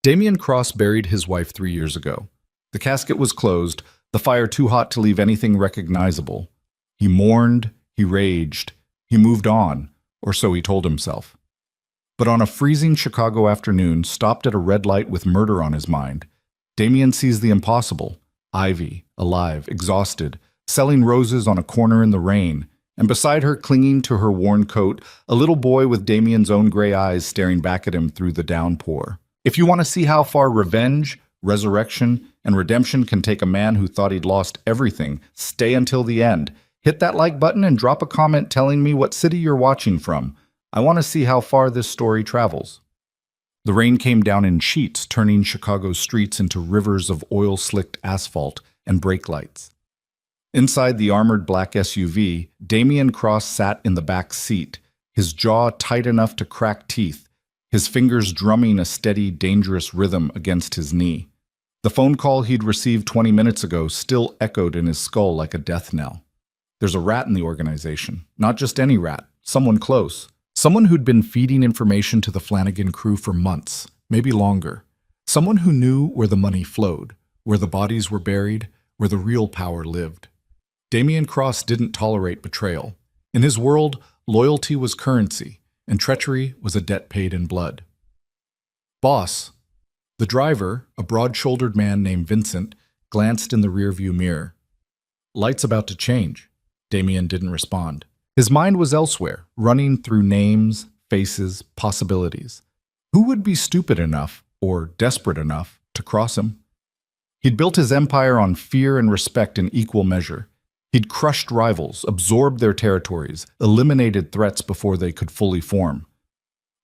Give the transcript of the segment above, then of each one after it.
Damian Cross buried his wife 3 years ago. The casket was closed, the fire too hot to leave anything recognizable. He mourned, he raged, he moved on, or so he told himself. But on a freezing Chicago afternoon, stopped at a red light with murder on his mind, Damian sees the impossible. Ivy, alive, exhausted, selling roses on a corner in the rain, and beside her, clinging to her worn coat, a little boy with Damian's own gray eyes staring back at him through the downpour. If you want to see how far revenge, resurrection, and redemption can take a man who thought he'd lost everything, stay until the end. Hit that like button and drop a comment telling me what city you're watching from. I want to see how far this story travels. The rain came down in sheets, turning Chicago's streets into rivers of oil-slicked asphalt and brake lights. Inside the armored black SUV, Damian Cross sat in the back seat, his jaw tight enough to crack teeth, his fingers drumming a steady, dangerous rhythm against his knee. The phone call he'd received 20 minutes ago still echoed in his skull like a death knell. There's a rat in the organization. Not just any rat, someone close. Someone who'd been feeding information to the Flanagan crew for months, maybe longer. Someone who knew where the money flowed, where the bodies were buried, where the real power lived. Damian Cross didn't tolerate betrayal. In his world, loyalty was currency, and treachery was a debt paid in blood. Boss. The driver, a broad-shouldered man named Vincent, glanced in the rearview mirror. Light's about to change. Damian didn't respond. His mind was elsewhere, running through names, faces, possibilities. Who would be stupid enough, or desperate enough, to cross him? He'd built his empire on fear and respect in equal measure. He'd crushed rivals, absorbed their territories, eliminated threats before they could fully form.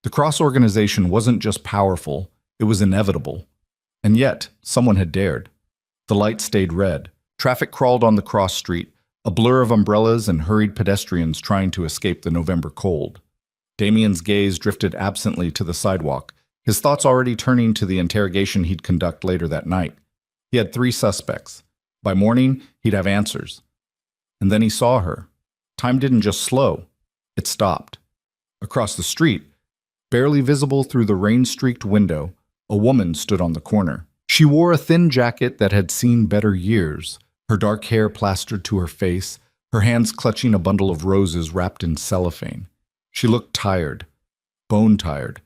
The Cross organization wasn't just powerful, it was inevitable. And yet, someone had dared. The light stayed red. Traffic crawled on the cross street, a blur of umbrellas and hurried pedestrians trying to escape the November cold. Damian's gaze drifted absently to the sidewalk, his thoughts already turning to the interrogation he'd conduct later that night. He had 3 suspects. By morning, he'd have answers. And then he saw her. Time didn't just slow, it stopped. Across the street, barely visible through the rain-streaked window, a woman stood on the corner. She wore a thin jacket that had seen better years, her dark hair plastered to her face, her hands clutching a bundle of roses wrapped in cellophane. She looked tired, bone-tired,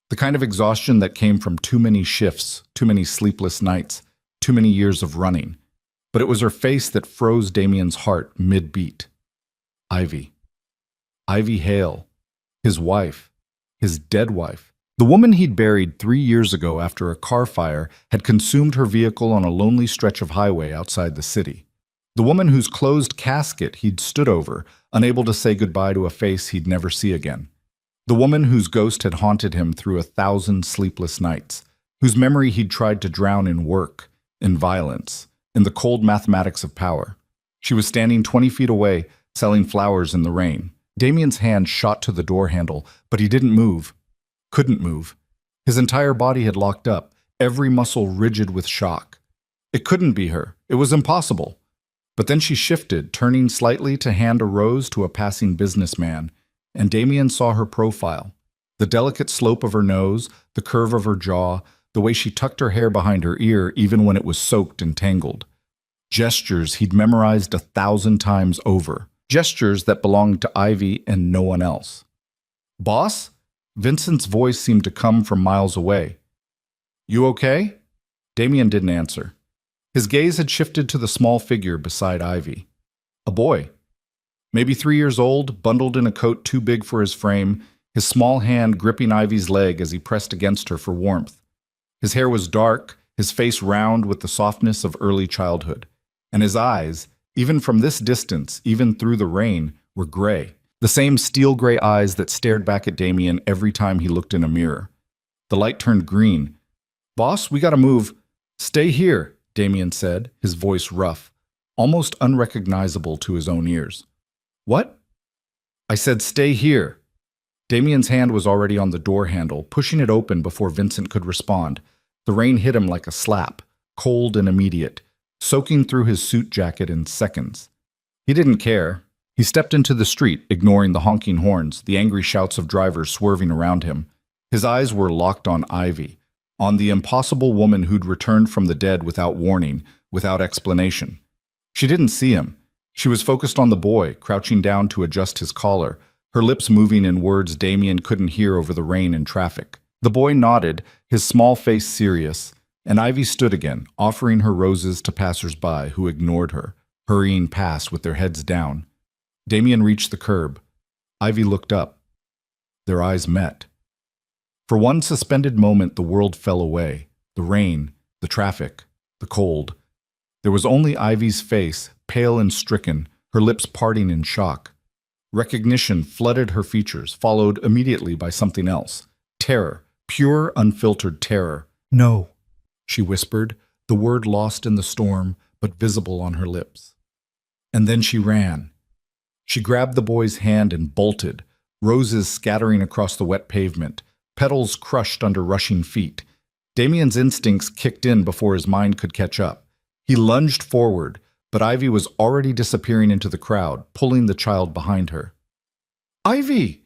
the kind of exhaustion that came from too many shifts, too many sleepless nights, too many years of running. But it was her face that froze Damian's heart mid-beat. Ivy. Ivy Hale. His wife. His dead wife. The woman he'd buried 3 years ago after a car fire had consumed her vehicle on a lonely stretch of highway outside the city. The woman whose closed casket he'd stood over, unable to say goodbye to a face he'd never see again. The woman whose ghost had haunted him through 1,000 sleepless nights, whose memory he'd tried to drown in work, in violence, in the cold mathematics of power. She was standing 20 feet away, selling flowers in the rain. Damian's hand shot to the door handle, but he didn't move. Couldn't move. His entire body had locked up, every muscle rigid with shock. It couldn't be her. It was impossible. But then she shifted, turning slightly to hand a rose to a passing businessman, and Damian saw her profile. The delicate slope of her nose, the curve of her jaw, the way she tucked her hair behind her ear even when it was soaked and tangled. Gestures he'd memorized 1,000 times over. Gestures that belonged to Ivy and no one else. Boss? Vincent's voice seemed to come from miles away. You okay? Damian didn't answer. His gaze had shifted to the small figure beside Ivy. A boy. Maybe 3 years old, bundled in a coat too big for his frame, his small hand gripping Ivy's leg as he pressed against her for warmth. His hair was dark, his face round with the softness of early childhood. And his eyes, even from this distance, even through the rain, were gray. The same steel-gray eyes that stared back at Damian every time he looked in a mirror. The light turned green. Boss, we gotta move. Stay here, Damian said, his voice rough, almost unrecognizable to his own ears. What? I said stay here. Damian's hand was already on the door handle, pushing it open before Vincent could respond. The rain hit him like a slap, cold and immediate, soaking through his suit jacket in seconds. He didn't care. He stepped into the street, ignoring the honking horns, the angry shouts of drivers swerving around him. His eyes were locked on Ivy, On the impossible woman who'd returned from the dead without warning, without explanation. She didn't see him. She was focused on the boy, crouching down to adjust his collar, her lips moving in words Damien couldn't hear over the rain and traffic. The boy nodded, his small face serious, and Ivy stood again, offering her roses to passers-by who ignored her, hurrying past with their heads down. Damien reached the curb. Ivy looked up. Their eyes met. For one suspended moment, the world fell away. The rain, the traffic, the cold. There was only Ivy's face, pale and stricken, her lips parting in shock. Recognition flooded her features, followed immediately by something else. Terror, pure, unfiltered terror. "No," she whispered, the word lost in the storm, but visible on her lips. And then she ran. She grabbed the boy's hand and bolted, roses scattering across the wet pavement, petals crushed under rushing feet. Damien's instincts kicked in before his mind could catch up. He lunged forward, but Ivy was already disappearing into the crowd, pulling the child behind her. "Ivy!"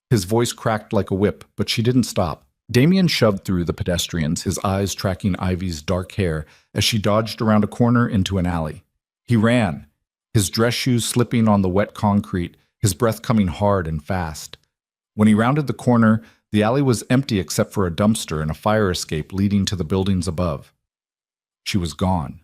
His voice cracked like a whip, but she didn't stop. Damien shoved through the pedestrians, his eyes tracking Ivy's dark hair as she dodged around a corner into an alley. He ran, his dress shoes slipping on the wet concrete, his breath coming hard and fast. When he rounded the corner, the alley was empty except for a dumpster and a fire escape leading to the buildings above. She was gone.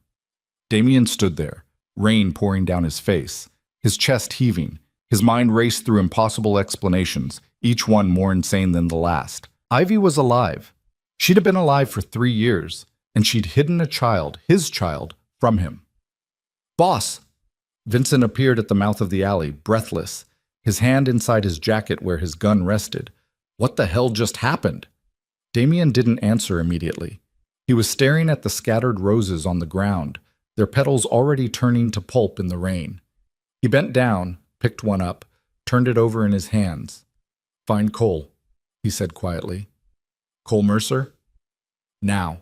Damien stood there, rain pouring down his face, his chest heaving. His mind raced through impossible explanations, each one more insane than the last. Ivy was alive. She'd have been alive for 3 years, and she'd hidden a child, his child, from him. "Boss!" Vincent appeared at the mouth of the alley, breathless, his hand inside his jacket where his gun rested. What the hell just happened? Damien didn't answer immediately. He was staring at the scattered roses on the ground, their petals already turning to pulp in the rain. He bent down, picked one up, turned it over in his hands. "Find Cole," he said quietly. "Cole Mercer?" "Now."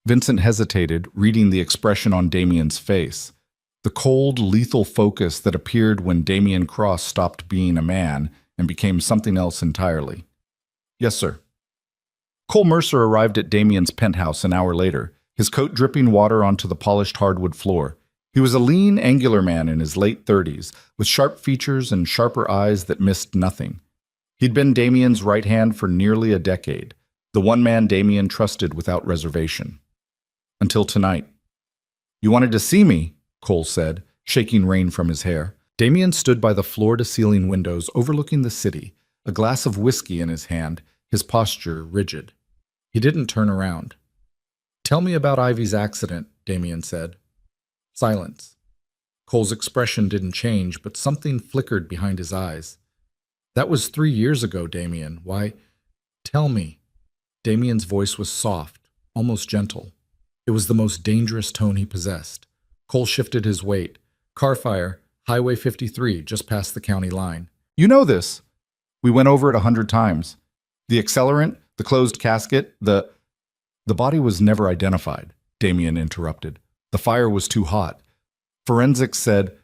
Vincent hesitated, reading the expression on Damien's face. The cold, lethal focus that appeared when Damien Cross stopped being a man and became something else entirely. "Yes, sir." Cole Mercer arrived at Damien's penthouse an hour later, his coat dripping water onto the polished hardwood floor. He was a lean, angular man in his late 30s, with sharp features and sharper eyes that missed nothing. He'd been Damien's right hand for nearly a decade, the one man Damien trusted without reservation. Until tonight. "You wanted to see me," Cole said, shaking rain from his hair. Damien stood by the floor-to-ceiling windows overlooking the city, a glass of whiskey in his hand, his posture rigid. He didn't turn around. "Tell me about Ivy's accident," Damien said. Silence. Cole's expression didn't change, but something flickered behind his eyes. "That was 3 years ago, Damien. Why, tell me." Damien's voice was soft, almost gentle. It was the most dangerous tone he possessed. Cole shifted his weight. "Car fire, Highway 53, just past the county line." "You know this. We went over it 100 times. The accelerant, the closed casket, the body was never identified," Damien interrupted. "The fire was too hot. Forensics said—"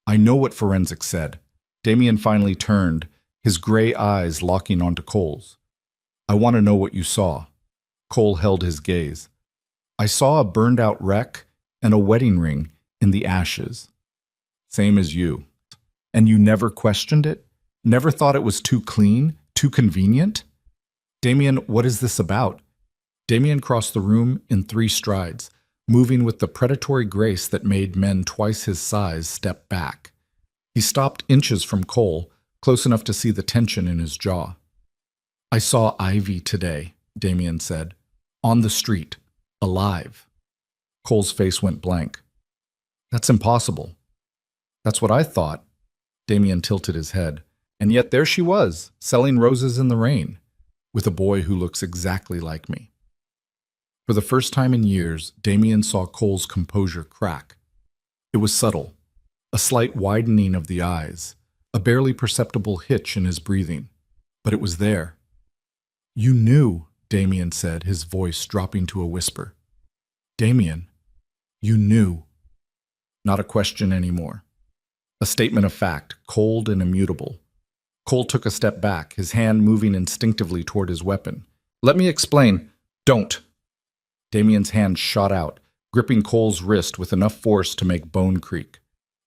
"I know what forensics said." Damien finally turned, his gray eyes locking onto Cole's. "I want to know what you saw." Cole held his gaze. "I saw a burned-out wreck and a wedding ring in the ashes. Same as you. And you never questioned it? Never thought it was too clean, too convenient?" "Damien, what is this about?" Damien crossed the room in 3 strides, moving with the predatory grace that made men twice his size step back. He stopped inches from Cole, close enough to see the tension in his jaw. "I saw Ivy today," Damien said. "On the street. Alive." Cole's face went blank. "That's impossible." "That's what I thought." Damien tilted his head. "And yet there she was, selling roses in the rain, with a boy who looks exactly like me." For the first time in years, Damien saw Cole's composure crack. It was subtle, a slight widening of the eyes, a barely perceptible hitch in his breathing. But it was there. "You knew," Damien said, his voice dropping to a whisper. "Damien, you knew." Not a question anymore. A statement of fact, cold and immutable. Cole took a step back, his hand moving instinctively toward his weapon. "Let me explain." Don't. Damien's hand shot out, gripping Cole's wrist with enough force to make bone creak.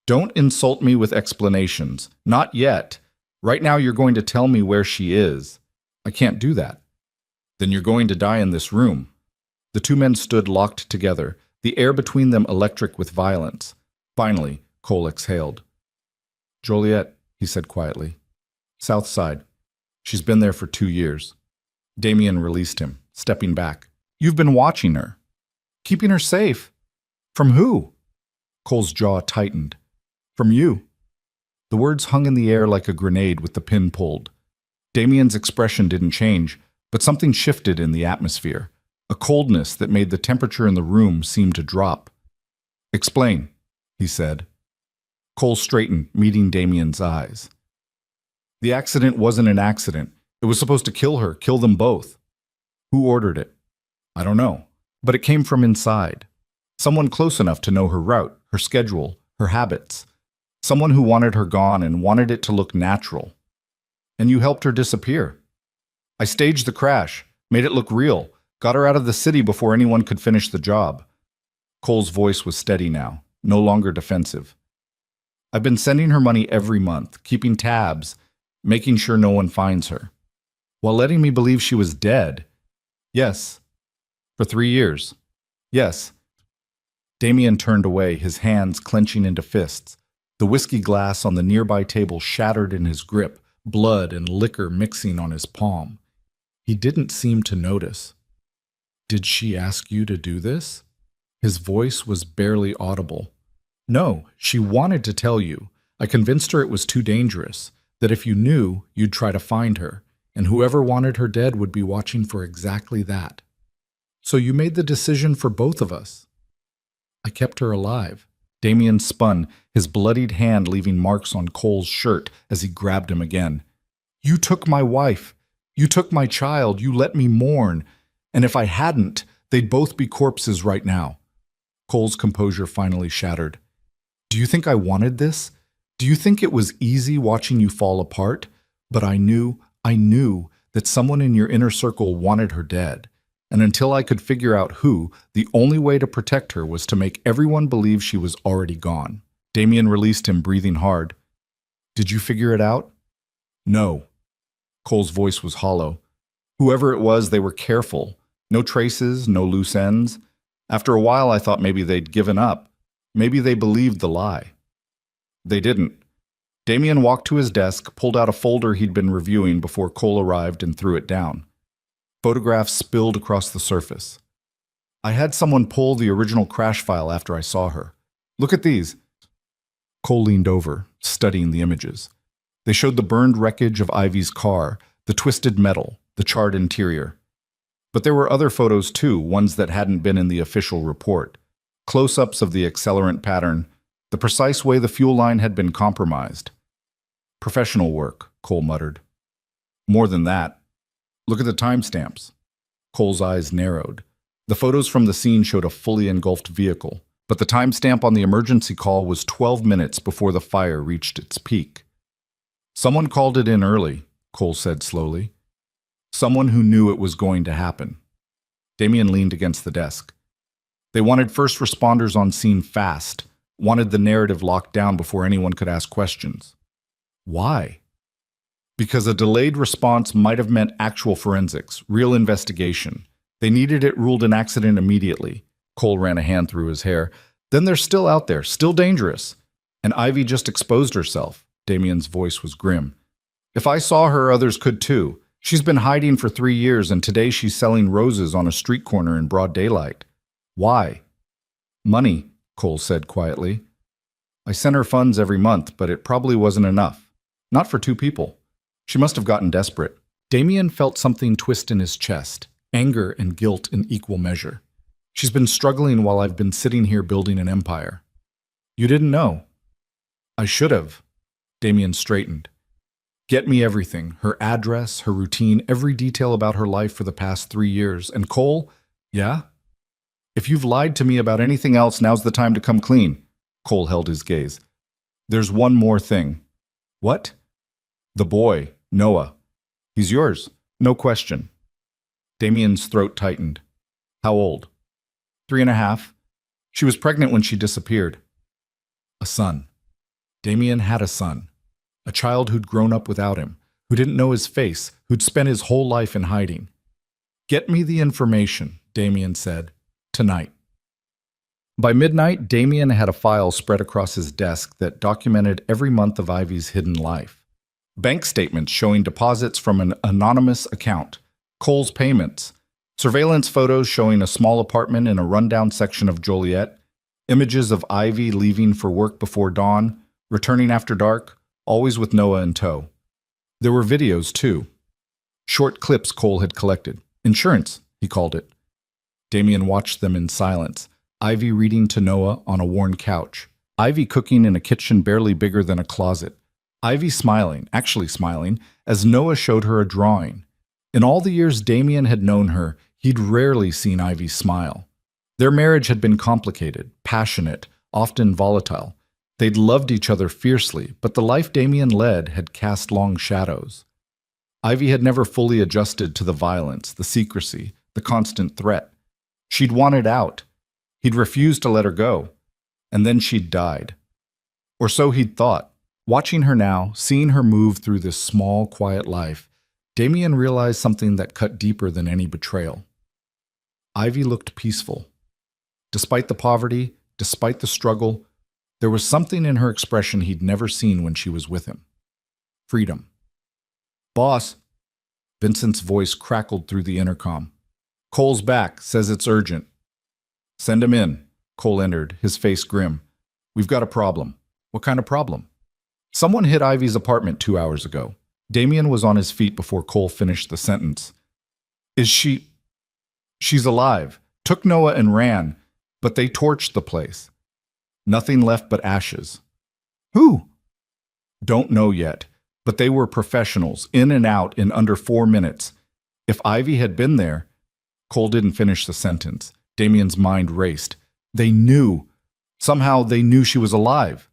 Don't insult me with explanations. Not yet. Right now you're going to tell me where she is. I can't do that. Then you're going to die in this room. The two men stood locked together, the air between them electric with violence. Finally, Cole exhaled. Joliet, he said quietly. South Side. She's been there for 2 years. Damien released him, stepping back. You've been watching her. Keeping her safe. From who? Cole's jaw tightened. From you. The words hung in the air like a grenade with the pin pulled. Damien's expression didn't change, but something shifted in the atmosphere, a coldness that made the temperature in the room seem to drop. Explain, he said. Cole straightened, meeting Damien's eyes. The accident wasn't an accident. It was supposed to kill her, kill them both. Who ordered it? I don't know, but it came from inside. Someone close enough to know her route, her schedule, her habits. Someone who wanted her gone and wanted it to look natural. And you helped her disappear. I staged the crash, made it look real, got her out of the city before anyone could finish the job. Cole's voice was steady now, no longer defensive. I've been sending her money every month, keeping tabs, making sure no one finds her. While letting me believe she was dead. Yes. For 3 years. Yes. Damien turned away, his hands clenching into fists. The whiskey glass on the nearby table shattered in his grip, blood and liquor mixing on his palm. He didn't seem to notice. Did she ask you to do this? His voice was barely audible. No, she wanted to tell you. I convinced her it was too dangerous, that if you knew, you'd try to find her, and whoever wanted her dead would be watching for exactly that. So you made the decision for both of us. I kept her alive. Damien spun, his bloodied hand leaving marks on Cole's shirt as he grabbed him again. You took my wife. You took my child. You let me mourn. And if I hadn't, they'd both be corpses right now. Cole's composure finally shattered. Do you think I wanted this? Do you think it was easy watching you fall apart? But I knew that someone in your inner circle wanted her dead. And until I could figure out who, the only way to protect her was to make everyone believe she was already gone. Damien released him, breathing hard. Did you figure it out? No. Cole's voice was hollow. Whoever it was, they were careful. No traces, no loose ends. After a while, I thought maybe they'd given up. Maybe they believed the lie. They didn't. Damien walked to his desk, pulled out a folder he'd been reviewing before Cole arrived, and threw it down. Photographs spilled across the surface. I had someone pull the original crash file after I saw her. Look at these. Cole leaned over, studying the images. They showed the burned wreckage of Ivy's car, the twisted metal, the charred interior. But there were other photos too, ones that hadn't been in the official report. Close-ups of the accelerant pattern, the precise way the fuel line had been compromised. Professional work, Cole muttered. More than that. Look at the timestamps. Cole's eyes narrowed. The photos from the scene showed a fully engulfed vehicle, but the timestamp on the emergency call was 12 minutes before the fire reached its peak. Someone called it in early, Cole said slowly. Someone who knew it was going to happen. Damien leaned against the desk. They wanted first responders on scene fast, wanted the narrative locked down before anyone could ask questions. Why? Because a delayed response might have meant actual forensics, real investigation. They needed it ruled an accident immediately. Cole ran a hand through his hair. Then they're still out there, still dangerous. And Ivy just exposed herself. Damien's voice was grim. If I saw her, others could too. She's been hiding for 3 years, and today she's selling roses on a street corner in broad daylight. Why? Money, Cole said quietly. I sent her funds every month, but it probably wasn't enough. Not for 2 people. She must have gotten desperate. Damien felt something twist in his chest, anger and guilt in equal measure. She's been struggling while I've been sitting here building an empire. You didn't know. I should have. Damien straightened. Get me everything, her address, her routine, every detail about her life for the past 3 years. And Cole, yeah? If you've lied to me about anything else, now's the time to come clean. Cole held his gaze. There's one more thing. What? The boy, Noah. He's yours, no question. Damien's throat tightened. How old? 3.5. She was pregnant when she disappeared. A son. Damien had a son. A child who'd grown up without him, who didn't know his face, who'd spent his whole life in hiding. Get me the information, Damien said. Tonight. By midnight, Damien had a file spread across his desk that documented every month of Ivy's hidden life. Bank statements showing deposits from an anonymous account, Cole's payments, surveillance photos showing a small apartment in a rundown section of Joliet, images of Ivy leaving for work before dawn, returning after dark, always with Noah in tow. There were videos, too. Short clips Cole had collected. Insurance, he called it. Damien watched them in silence. Ivy reading to Noah on a worn couch. Ivy cooking in a kitchen barely bigger than a closet. Ivy smiling, actually smiling, as Noah showed her a drawing. In all the years Damien had known her, he'd rarely seen Ivy smile. Their marriage had been complicated, passionate, often volatile. They'd loved each other fiercely, but the life Damien led had cast long shadows. Ivy had never fully adjusted to the violence, the secrecy, the constant threat. She'd wanted out. He'd refused to let her go. And then she'd died. Or so he'd thought. Watching her now, seeing her move through this small, quiet life, Damien realized something that cut deeper than any betrayal. Ivy looked peaceful. Despite the poverty, despite the struggle, there was something in her expression he'd never seen when she was with him. Freedom. Boss. Vincent's voice crackled through the intercom. Cole's back, says it's urgent. Send him in. Cole entered, his face grim. We've got a problem. What kind of problem? Someone hit Ivy's apartment 2 hours ago. Damien was on his feet before Cole finished the sentence. Is she... She's alive. Took Noah and ran, but they torched the place. Nothing left but ashes. Who? Don't know yet, but they were professionals, in and out in under 4 minutes. If Ivy had been there... Cole didn't finish the sentence. Damien's mind raced. They knew. Somehow they knew she was alive.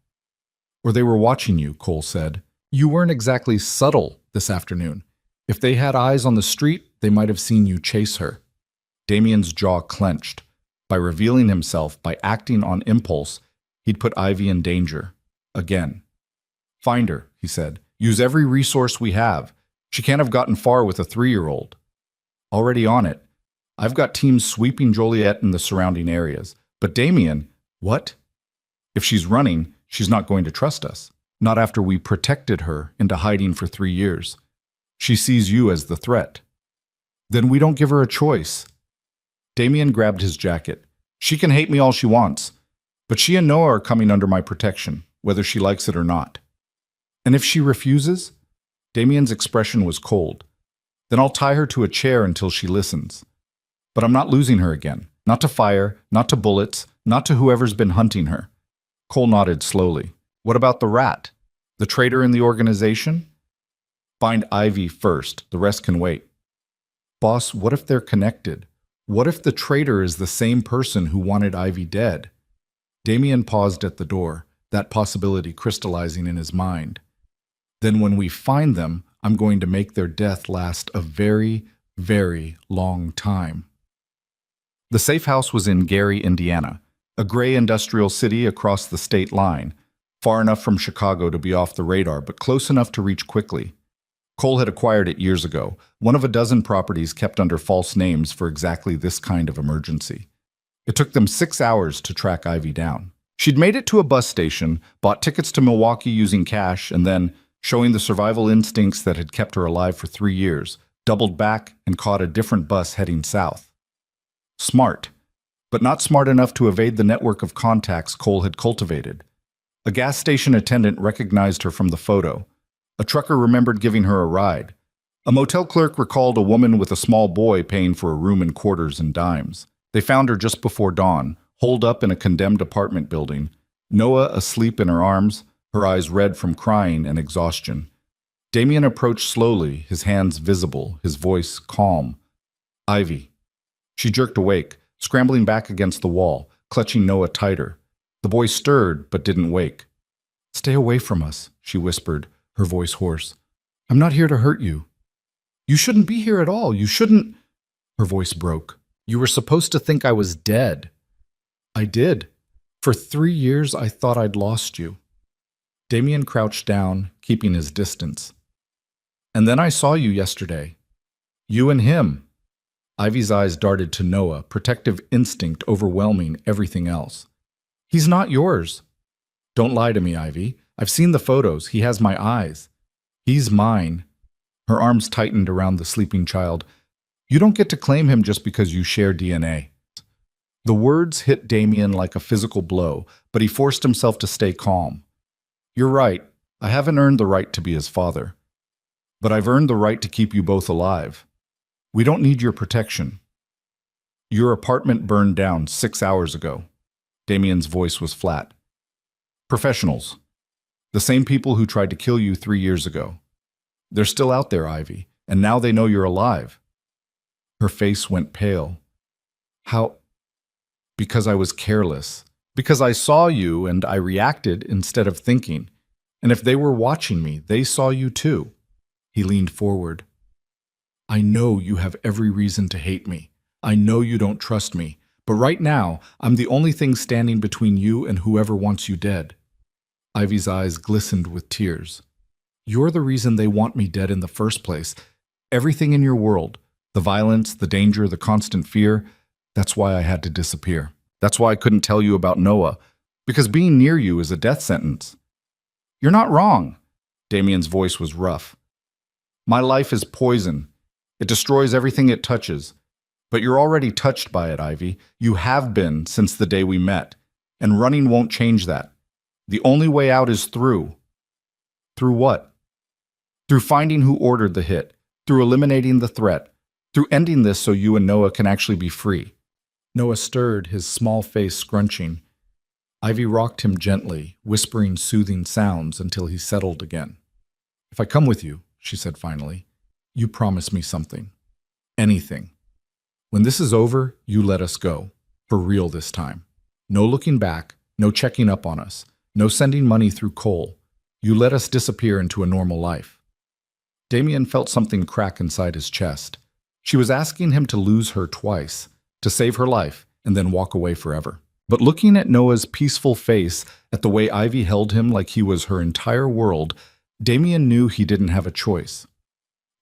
Or they were watching you, Cole said. You weren't exactly subtle this afternoon. If they had eyes on the street, they might have seen you chase her. Damien's jaw clenched. By revealing himself, by acting on impulse, he'd put Ivy in danger. Again. Find her, he said. Use every resource we have. She can't have gotten far with a 3-year-old. Already on it. I've got teams sweeping Joliet and the surrounding areas. But Damien, what? If she's running, she's not going to trust us. Not after we protected her into hiding for 3 years. She sees you as the threat. Then we don't give her a choice. Damien grabbed his jacket. She can hate me all she wants, but she and Noah are coming under my protection, whether she likes it or not. And if she refuses? Damien's expression was cold. Then I'll tie her to a chair until she listens. But I'm not losing her again. Not to fire, not to bullets, not to whoever's been hunting her. Cole nodded slowly. What about the rat? The traitor in the organization? Find Ivy first. The rest can wait. Boss, what if they're connected? What if the traitor is the same person who wanted Ivy dead? Damien paused at the door, that possibility crystallizing in his mind. Then when we find them, I'm going to make their death last a very, very long time. The safe house was in Gary, Indiana, a gray industrial city across the state line, far enough from Chicago to be off the radar, but close enough to reach quickly. Cole had acquired it years ago, one of a dozen properties kept under false names for exactly this kind of emergency. It took them 6 hours to track Ivy down. She'd made it to a bus station, bought tickets to Milwaukee using cash, and then, showing the survival instincts that had kept her alive for 3 years, doubled back and caught a different bus heading south. Smart, but not smart enough to evade the network of contacts Cole had cultivated. A gas station attendant recognized her from the photo. A trucker remembered giving her a ride. A motel clerk recalled a woman with a small boy paying for a room in quarters and dimes. They found her just before dawn, holed up in a condemned apartment building, Noah asleep in her arms, her eyes red from crying and exhaustion. Damien approached slowly, his hands visible, his voice calm. Ivy. She jerked awake, scrambling back against the wall, clutching Noah tighter. The boy stirred, but didn't wake. Stay away from us, she whispered, her voice hoarse. I'm not here to hurt you. You shouldn't be here at all. You shouldn't... Her voice broke. You were supposed to think I was dead. I did. For 3 years, I thought I'd lost you. Damien crouched down, keeping his distance. And then I saw you yesterday. You and him. Ivy's eyes darted to Noah, protective instinct overwhelming everything else. He's not yours. Don't lie to me, Ivy. I've seen the photos. He has my eyes. He's mine. Her arms tightened around the sleeping child. You don't get to claim him just because you share DNA. The words hit Damien like a physical blow, but he forced himself to stay calm. You're right. I haven't earned the right to be his father. But I've earned the right to keep you both alive. We don't need your protection. Your apartment burned down 6 hours ago. Damien's voice was flat. Professionals. The same people who tried to kill you 3 years ago. They're still out there, Ivy, and now they know you're alive. Her face went pale. How? Because I was careless. Because I saw you and I reacted instead of thinking. And if they were watching me, they saw you too. He leaned forward. I know you have every reason to hate me. I know you don't trust me. But right now, I'm the only thing standing between you and whoever wants you dead. Ivy's eyes glistened with tears. You're the reason they want me dead in the first place. Everything in your world, the violence, the danger, the constant fear, that's why I had to disappear. That's why I couldn't tell you about Noah, because being near you is a death sentence. You're not wrong. Damien's voice was rough. My life is poison. It destroys everything it touches. But you're already touched by it, Ivy. You have been since the day we met. And running won't change that. The only way out is through. Through what? Through finding who ordered the hit. Through eliminating the threat. Through ending this so you and Noah can actually be free. Noah stirred, his small face scrunching. Ivy rocked him gently, whispering soothing sounds until he settled again. If I come with you, she said finally, you promise me something. Anything. When this is over, you let us go. For real this time. No looking back, no checking up on us, no sending money through Cole. You let us disappear into a normal life. Damien felt something crack inside his chest. She was asking him to lose her twice, to save her life, and then walk away forever. But looking at Noah's peaceful face, at the way Ivy held him like he was her entire world, Damien knew he didn't have a choice.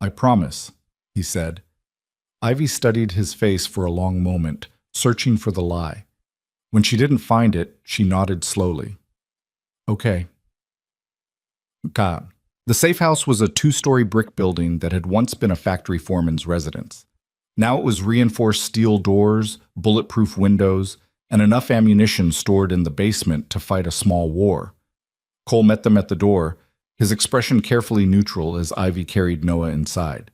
I promise, he said. Ivy studied his face for a long moment, searching for the lie. When she didn't find it, she nodded slowly. Okay. God. The safe house was a 2-story brick building that had once been a factory foreman's residence. Now it was reinforced steel doors, bulletproof windows, and enough ammunition stored in the basement to fight a small war. Cole met them at the door, his expression carefully neutral as Ivy carried Noah inside.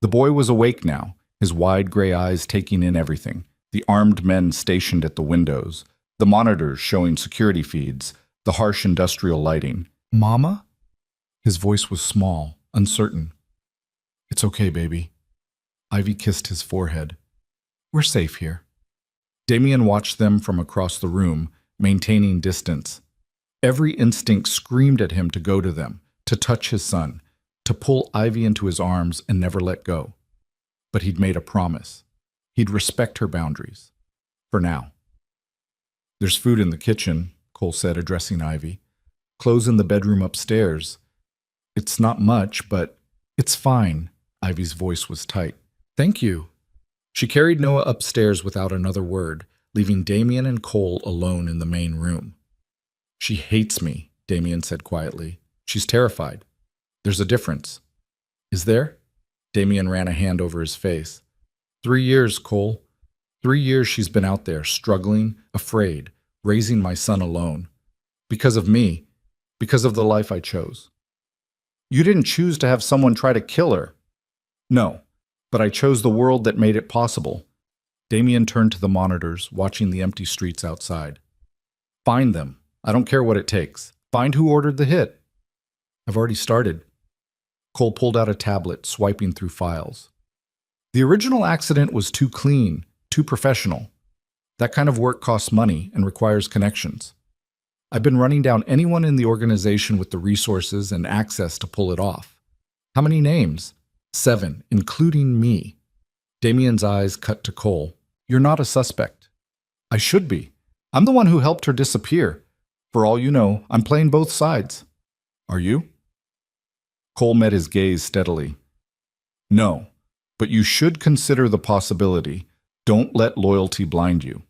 The boy was awake now, his wide gray eyes taking in everything, the armed men stationed at the windows, the monitors showing security feeds, the harsh industrial lighting. Mama? His voice was small, uncertain. It's okay, baby. Ivy kissed his forehead. We're safe here. Damien watched them from across the room, maintaining distance. Every instinct screamed at him to go to them, to touch his son, to pull Ivy into his arms and never let go. But he'd made a promise. He'd respect her boundaries. For now. There's food in the kitchen, Cole said, addressing Ivy. Clothes in the bedroom upstairs. It's not much, but it's fine. Ivy's voice was tight. Thank you. She carried Noah upstairs without another word, leaving Damien and Cole alone in the main room. She hates me, Damien said quietly. She's terrified. There's a difference. Is there? Damien ran a hand over his face. 3 years, Cole. 3 years she's been out there, struggling, afraid, raising my son alone. Because of me. Because of the life I chose. You didn't choose to have someone try to kill her. No, but I chose the world that made it possible. Damien turned to the monitors, watching the empty streets outside. Find them. I don't care what it takes. Find who ordered the hit. I've already started. Cole pulled out a tablet, swiping through files. The original accident was too clean, too professional. That kind of work costs money and requires connections. I've been running down anyone in the organization with the resources and access to pull it off. How many names? 7, including me. Damien's eyes cut to Cole. You're not a suspect. I should be. I'm the one who helped her disappear. For all you know, I'm playing both sides. Are you? Cole met his gaze steadily. No, but you should consider the possibility. Don't let loyalty blind you.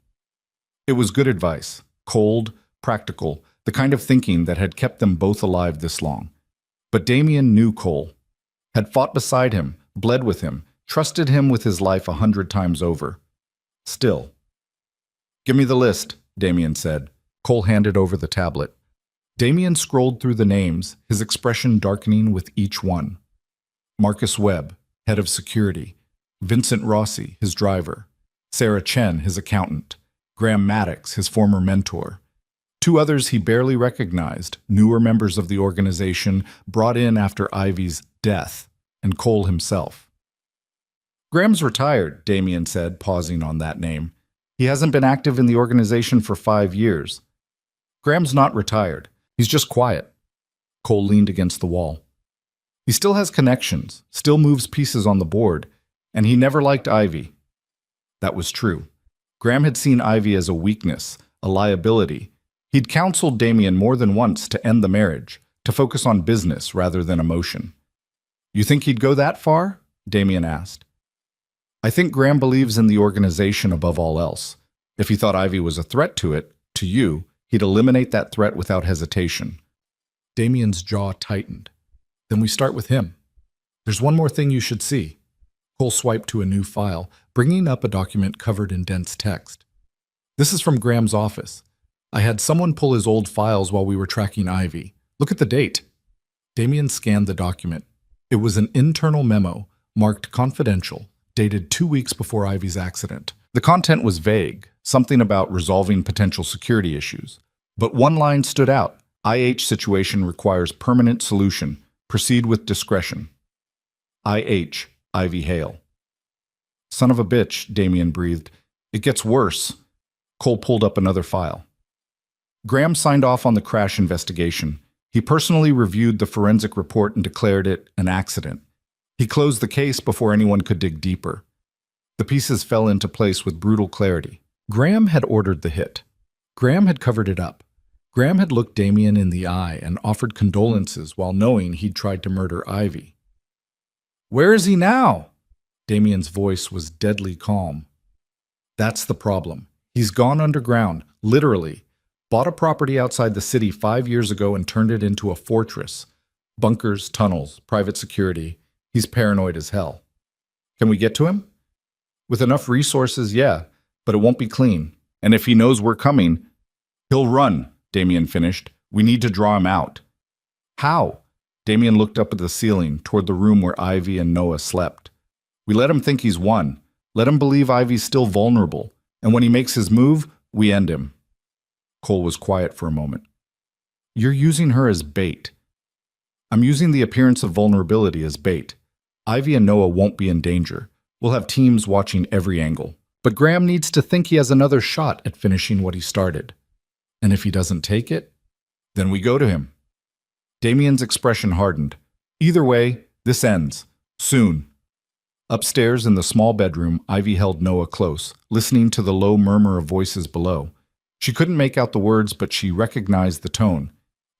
It was good advice, cold, practical, the kind of thinking that had kept them both alive this long. But Damien knew Cole, had fought beside him, bled with him, trusted him with his life 100 times over. Still. Give me the list, Damien said. Cole handed over the tablet. Damien scrolled through the names, his expression darkening with each one. Marcus Webb, head of security. Vincent Rossi, his driver. Sarah Chen, his accountant. Graham Maddox, his former mentor. Two others he barely recognized, newer members of the organization brought in after Ivy's death, and Cole himself. Graham's retired, Damien said, pausing on that name. He hasn't been active in the organization for 5 years. Graham's not retired. He's just quiet. Cole leaned against the wall. He still has connections, still moves pieces on the board, and he never liked Ivy. That was true. Graham had seen Ivy as a weakness, a liability. He'd counseled Damien more than once to end the marriage, to focus on business rather than emotion. You think he'd go that far? Damien asked. I think Graham believes in the organization above all else. If he thought Ivy was a threat to it, to you, he'd eliminate that threat without hesitation. Damien's jaw tightened. Then we start with him. There's one more thing you should see. Cole swiped to a new file, bringing up a document covered in dense text. This is from Graham's office. I had someone pull his old files while we were tracking Ivy. Look at the date. Damien scanned the document. It was an internal memo, marked confidential, dated 2 weeks before Ivy's accident. The content was vague, something about resolving potential security issues. But one line stood out. IH situation requires permanent solution. Proceed with discretion. IH, Ivy Hale. Son of a bitch, Damien breathed. It gets worse. Cole pulled up another file. Graham signed off on the crash investigation. He personally reviewed the forensic report and declared it an accident. He closed the case before anyone could dig deeper. The pieces fell into place with brutal clarity. Graham had ordered the hit. Graham had covered it up. Graham had looked Damien in the eye and offered condolences while knowing he'd tried to murder Ivy. Where is he now? Damien's voice was deadly calm. That's the problem. He's gone underground, literally. Bought a property outside the city 5 years ago and turned it into a fortress. Bunkers, tunnels, private security. He's paranoid as hell. Can we get to him? With enough resources, yeah, but it won't be clean. And if he knows we're coming, he'll run, Damien finished. We need to draw him out. How? Damien looked up at the ceiling, toward the room where Ivy and Noah slept. We let him think he's won. Let him believe Ivy's still vulnerable. And when he makes his move, we end him. Cole was quiet for a moment. You're using her as bait. I'm using the appearance of vulnerability as bait. Ivy and Noah won't be in danger. We'll have teams watching every angle. But Graham needs to think he has another shot at finishing what he started. And if he doesn't take it, then we go to him. Damien's expression hardened. Either way, this ends. Soon. Upstairs in the small bedroom, Ivy held Noah close, listening to the low murmur of voices below. She couldn't make out the words, but she recognized the tone.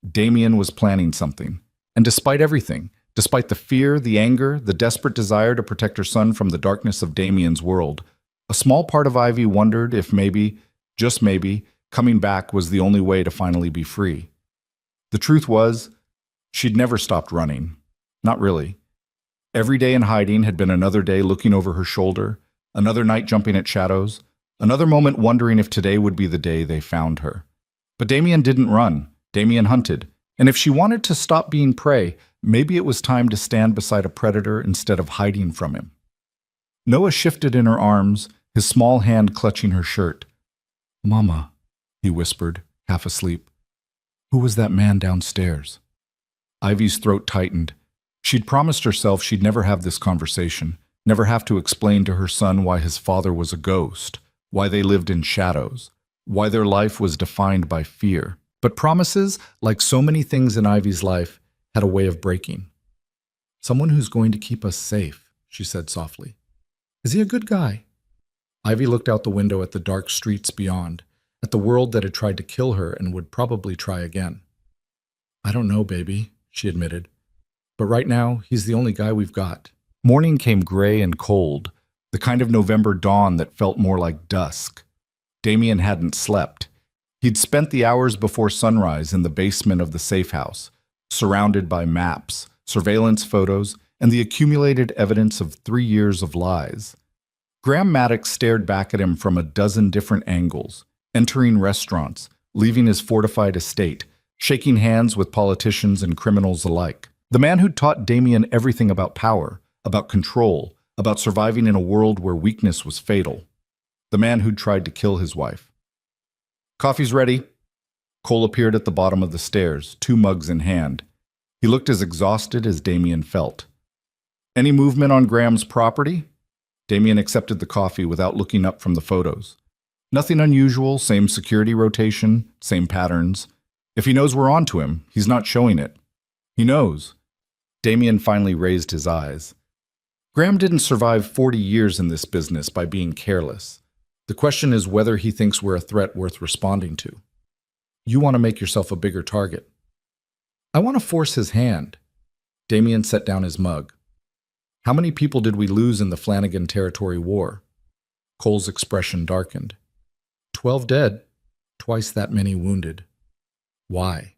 Damien was planning something. And despite everything, despite the fear, the anger, the desperate desire to protect her son from the darkness of Damien's world, a small part of Ivy wondered if maybe, just maybe, coming back was the only way to finally be free. The truth was, she'd never stopped running. Not really. Every day in hiding had been another day looking over her shoulder, another night jumping at shadows, another moment wondering if today would be the day they found her. But Damien didn't run. Damien hunted. And if she wanted to stop being prey, maybe it was time to stand beside a predator instead of hiding from him. Noah shifted in her arms, his small hand clutching her shirt. Mama, he whispered, half asleep. Who was that man downstairs? Ivy's throat tightened. She'd promised herself she'd never have this conversation, never have to explain to her son why his father was a ghost, why they lived in shadows, why their life was defined by fear. But promises, like so many things in Ivy's life, had a way of breaking. Someone who's going to keep us safe, she said softly. Is he a good guy? Ivy looked out the window at the dark streets beyond, at the world that had tried to kill her and would probably try again. I don't know, baby, she admitted. But right now, he's the only guy we've got. Morning came gray and cold, the kind of November dawn that felt more like dusk. Damien hadn't slept. He'd spent the hours before sunrise in the basement of the safe house, surrounded by maps, surveillance photos, and the accumulated evidence of 3 years of lies. Graham Maddox stared back at him from a dozen different angles, entering restaurants, leaving his fortified estate, shaking hands with politicians and criminals alike. The man who'd taught Damien everything about power, about control, about surviving in a world where weakness was fatal. The man who'd tried to kill his wife. Coffee's ready. Cole appeared at the bottom of the stairs, 2 mugs in hand. He looked as exhausted as Damien felt. Any movement on Graham's property? Damien accepted the coffee without looking up from the photos. Nothing unusual, same security rotation, same patterns. If he knows we're onto him, he's not showing it. He knows. Damien finally raised his eyes. Graham didn't survive 40 years in this business by being careless. The question is whether he thinks we're a threat worth responding to. You want to make yourself a bigger target. I want to force his hand. Damien set down his mug. How many people did we lose in the Flanagan Territory War? Cole's expression darkened. 12 dead, twice that many wounded. Why?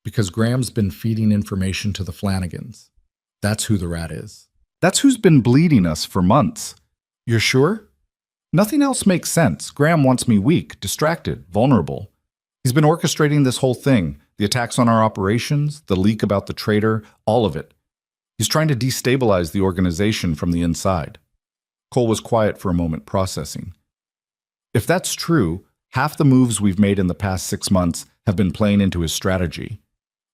Because Graham's been feeding information to the Flanagans. That's who the rat is. That's who's been bleeding us for months. You're sure? Nothing else makes sense. Graham wants me weak, distracted, vulnerable. He's been orchestrating this whole thing, the attacks on our operations, the leak about the traitor, all of it. He's trying to destabilize the organization from the inside. Cole was quiet for a moment, processing. If that's true, half the moves we've made in the past 6 months have been playing into his strategy.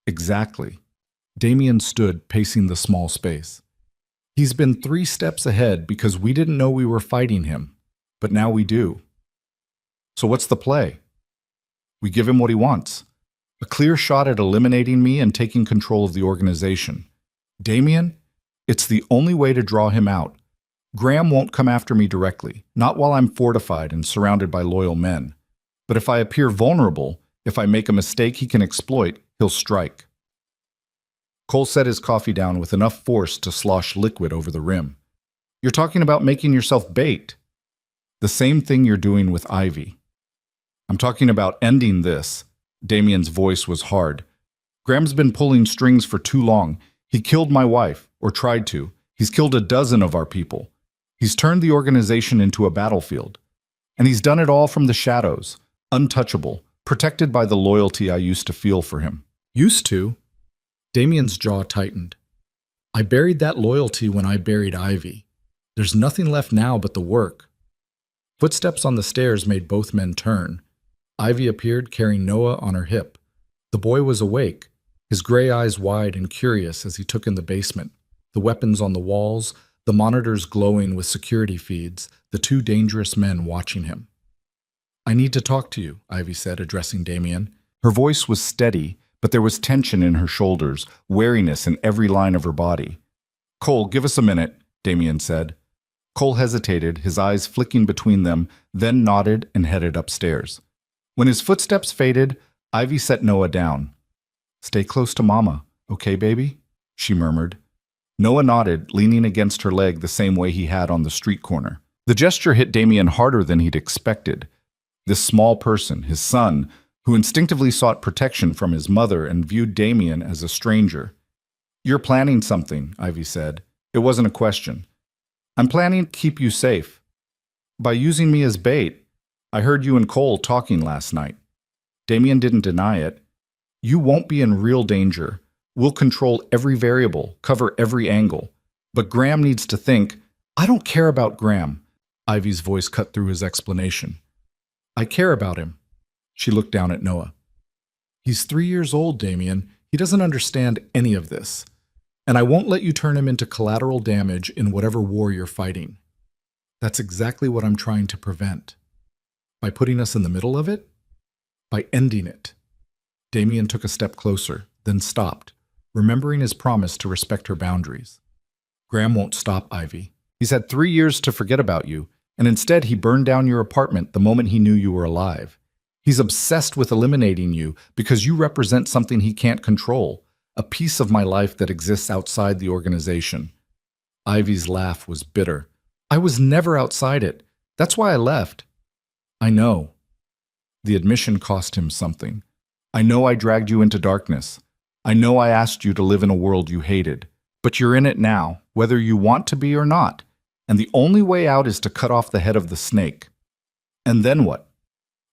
Exactly. Damien stood, pacing the small space. He's been 3 steps ahead because we didn't know we were fighting him, but now we do. So what's the play? We give him what he wants. A clear shot at eliminating me and taking control of the organization. Damien, it's the only way to draw him out. Graham won't come after me directly, not while I'm fortified and surrounded by loyal men. But if I appear vulnerable, if I make a mistake he can exploit, he'll strike. Cole set his coffee down with enough force to slosh liquid over the rim. You're talking about making yourself bait. The same thing you're doing with Ivy. I'm talking about ending this. Damien's voice was hard. Graham's been pulling strings for too long. He killed my wife, or tried to. He's killed a dozen of our people. He's turned the organization into a battlefield. And he's done it all from the shadows, untouchable, protected by the loyalty I used to feel for him. Used to? Damien's jaw tightened. I buried that loyalty when I buried Ivy. There's nothing left now but the work. Footsteps on the stairs made both men turn. Ivy appeared carrying Noah on her hip. The boy was awake, his gray eyes wide and curious as he took in the basement, the weapons on the walls, the monitors glowing with security feeds, the 2 dangerous men watching him. I need to talk to you, Ivy said, addressing Damien. Her voice was steady, but there was tension in her shoulders, wariness in every line of her body. Cole, give us a minute, Damien said. Cole hesitated, his eyes flicking between them, then nodded and headed upstairs. When his footsteps faded, Ivy set Noah down. Stay close to Mama, okay, baby? She murmured. Noah nodded, leaning against her leg the same way he had on the street corner. The gesture hit Damien harder than he'd expected. This small person, his son, who instinctively sought protection from his mother and viewed Damien as a stranger. You're planning something, Ivy said. It wasn't a question. I'm planning to keep you safe. By using me as bait, I heard you and Cole talking last night. Damien didn't deny it. You won't be in real danger. We'll control every variable, cover every angle. But Graham needs to think, I don't care about Graham. Ivy's voice cut through his explanation. I care about him. She looked down at Noah. He's 3 years old, Damien. He doesn't understand any of this. And I won't let you turn him into collateral damage in whatever war you're fighting. That's exactly what I'm trying to prevent. By putting us in the middle of it? By ending it. Damien took a step closer, then stopped, remembering his promise to respect her boundaries. Graham won't stop, Ivy. He's had 3 years to forget about you. And instead, he burned down your apartment the moment he knew you were alive. He's obsessed with eliminating you because you represent something he can't control, a piece of my life that exists outside the organization. Ivy's laugh was bitter. I was never outside it. That's why I left. I know. The admission cost him something. I know I dragged you into darkness. I know I asked you to live in a world you hated. But you're in it now, whether you want to be or not. And the only way out is to cut off the head of the snake. And then what?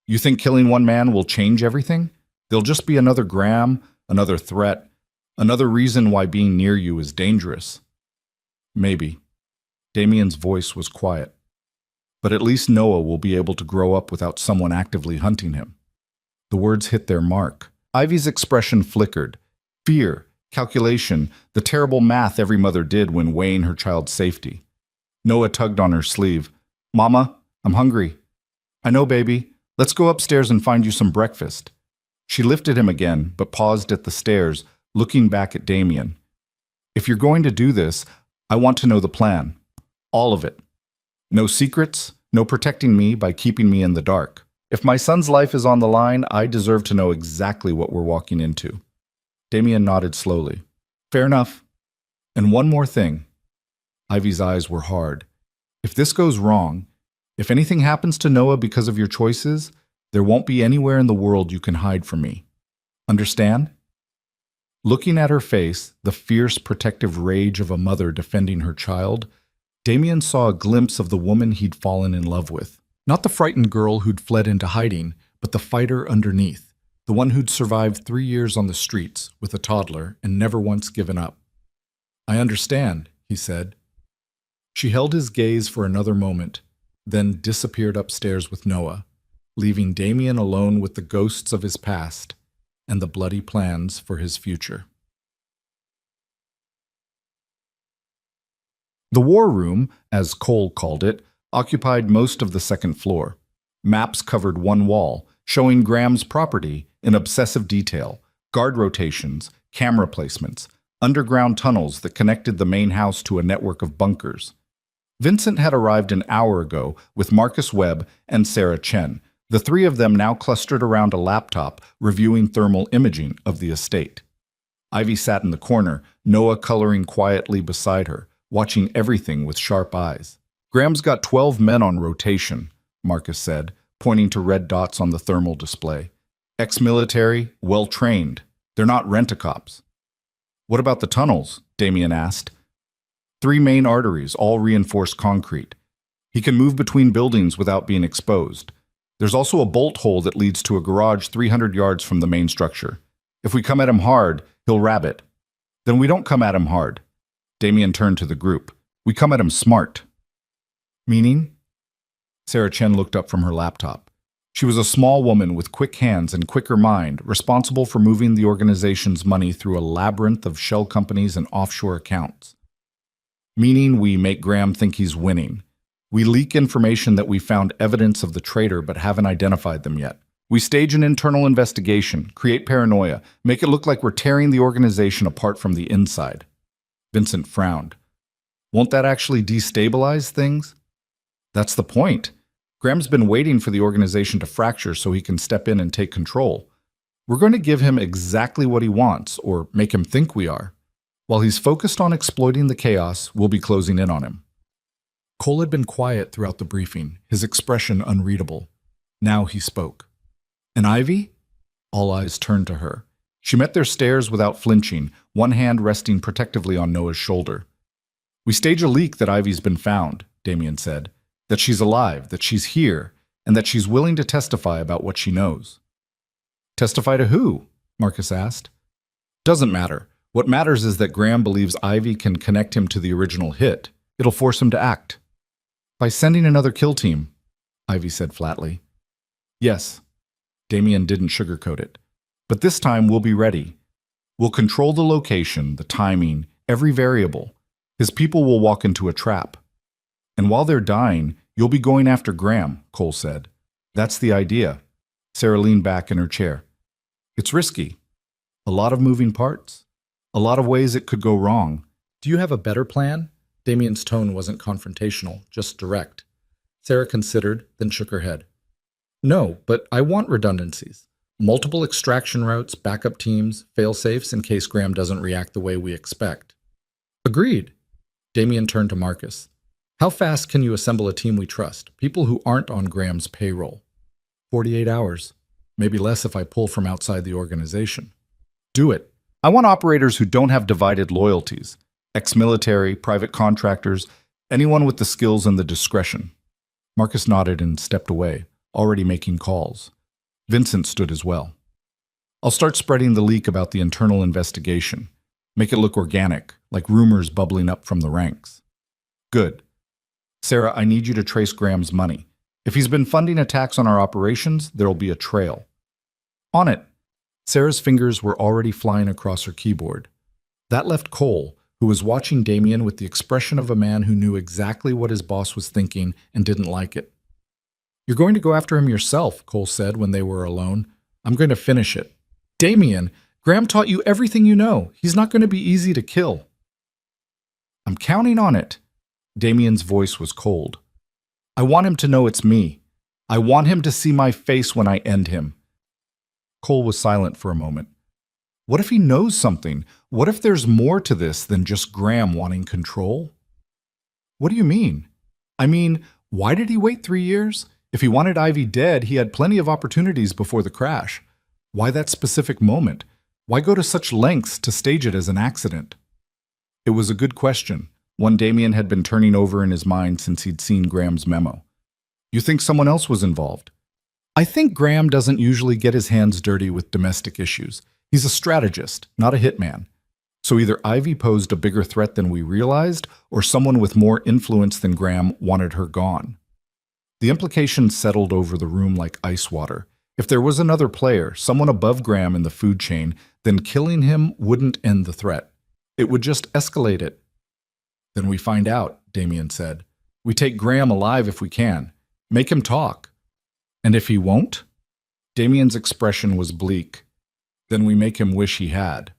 You think killing one man will change everything? There'll just be another Graham, another threat, another reason why being near you is dangerous. Maybe. Damien's voice was quiet. But at least Noah will be able to grow up without someone actively hunting him. The words hit their mark. Ivy's expression flickered. Fear, calculation, the terrible math every mother did when weighing her child's safety. Noah tugged on her sleeve. Mama, I'm hungry. I know, baby. Let's go upstairs and find you some breakfast. She lifted him again, but paused at the stairs, looking back at Damien. If you're going to do this, I want to know the plan. All of it. No secrets, no protecting me by keeping me in the dark. If my son's life is on the line, I deserve to know exactly what we're walking into. Damien nodded slowly. Fair enough. And one more thing. Ivy's eyes were hard. If this goes wrong, if anything happens to Noah because of your choices, there won't be anywhere in the world you can hide from me. Understand? Looking at her face, the fierce protective rage of a mother defending her child, Damien saw a glimpse of the woman he'd fallen in love with. Not the frightened girl who'd fled into hiding, but the fighter underneath, the one who'd survived 3 years on the streets with a toddler and never once given up. I understand, he said. She held his gaze for another moment, then disappeared upstairs with Noah, leaving Damien alone with the ghosts of his past and the bloody plans for his future. The war room, as Cole called it, occupied most of the second floor. Maps covered one wall, showing Graham's property in obsessive detail, guard rotations, camera placements, underground tunnels that connected the main house to a network of bunkers. Vincent had arrived an hour ago with Marcus Webb and Sarah Chen, the three of them now clustered around a laptop reviewing thermal imaging of the estate. Ivy sat in the corner, Noah coloring quietly beside her, watching everything with sharp eyes. Graham's got 12 men on rotation, Marcus said, pointing to red dots on the thermal display. Ex-military, well-trained. They're not rent-a-cops. What about the tunnels? Damien asked. 3 main arteries, all reinforced concrete. He can move between buildings without being exposed. There's also a bolt hole that leads to a garage 300 yards from the main structure. If we come at him hard, he'll rabbit. Then we don't come at him hard. Damien turned to the group. We come at him smart. Meaning? Sarah Chen looked up from her laptop. She was a small woman with quick hands and quicker mind, responsible for moving the organization's money through a labyrinth of shell companies and offshore accounts. Meaning we make Graham think he's winning. We leak information that we found evidence of the traitor but haven't identified them yet. We stage an internal investigation, create paranoia, make it look like we're tearing the organization apart from the inside. Vincent frowned. Won't that actually destabilize things? That's the point. Graham's been waiting for the organization to fracture so he can step in and take control. We're going to give him exactly what he wants, or make him think we are. While he's focused on exploiting the chaos, we'll be closing in on him. Cole had been quiet throughout the briefing, his expression unreadable. Now he spoke. And Ivy? All eyes turned to her. She met their stares without flinching, one hand resting protectively on Noah's shoulder. We stage a leak that Ivy's been found, Damien said. That she's alive, that she's here, and that she's willing to testify about what she knows. Testify to who? Marcus asked. Doesn't matter. What matters is that Graham believes Ivy can connect him to the original hit. It'll force him to act. By sending another kill team, Ivy said flatly. Yes. Damien didn't sugarcoat it. But this time we'll be ready. We'll control the location, the timing, every variable. His people will walk into a trap. And while they're dying, you'll be going after Graham, Cole said. That's the idea. Sarah leaned back in her chair. It's risky. A lot of moving parts. A lot of ways it could go wrong. Do you have a better plan? Damien's tone wasn't confrontational, just direct. Sarah considered, then shook her head. No, but I want redundancies. Multiple extraction routes, backup teams, fail-safes in case Graham doesn't react the way we expect. Agreed. Damien turned to Marcus. How fast can you assemble a team we trust? People who aren't on Graham's payroll. 48 hours. Maybe less if I pull from outside the organization. Do it. I want operators who don't have divided loyalties. Ex-military, private contractors, anyone with the skills and the discretion. Marcus nodded and stepped away, already making calls. Vincent stood as well. I'll start spreading the leak about the internal investigation. Make it look organic, like rumors bubbling up from the ranks. Good. Sarah, I need you to trace Graham's money. If he's been funding attacks on our operations, there'll be a trail. On it. Sarah's fingers were already flying across her keyboard. That left Cole, who was watching Damien with the expression of a man who knew exactly what his boss was thinking and didn't like it. You're going to go after him yourself, Cole said when they were alone. I'm going to finish it. Damien, Graham taught you everything you know. He's not going to be easy to kill. I'm counting on it. Damien's voice was cold. I want him to know it's me. I want him to see my face when I end him. Cole was silent for a moment. What if he knows something? What if there's more to this than just Graham wanting control? What do you mean? I mean, why did he wait 3 years? If he wanted Ivy dead, he had plenty of opportunities before the crash. Why that specific moment? Why go to such lengths to stage it as an accident? It was a good question, one Damien had been turning over in his mind since he'd seen Graham's memo. You think someone else was involved? I think Graham doesn't usually get his hands dirty with domestic issues. He's a strategist, not a hitman. So either Ivy posed a bigger threat than we realized, or someone with more influence than Graham wanted her gone. The implications settled over the room like ice water. If there was another player, someone above Graham in the food chain, then killing him wouldn't end the threat. It would just escalate it. Then we find out, Damien said. We take Graham alive if we can. Make him talk. And if he won't? Damien's expression was bleak. Then we make him wish he had.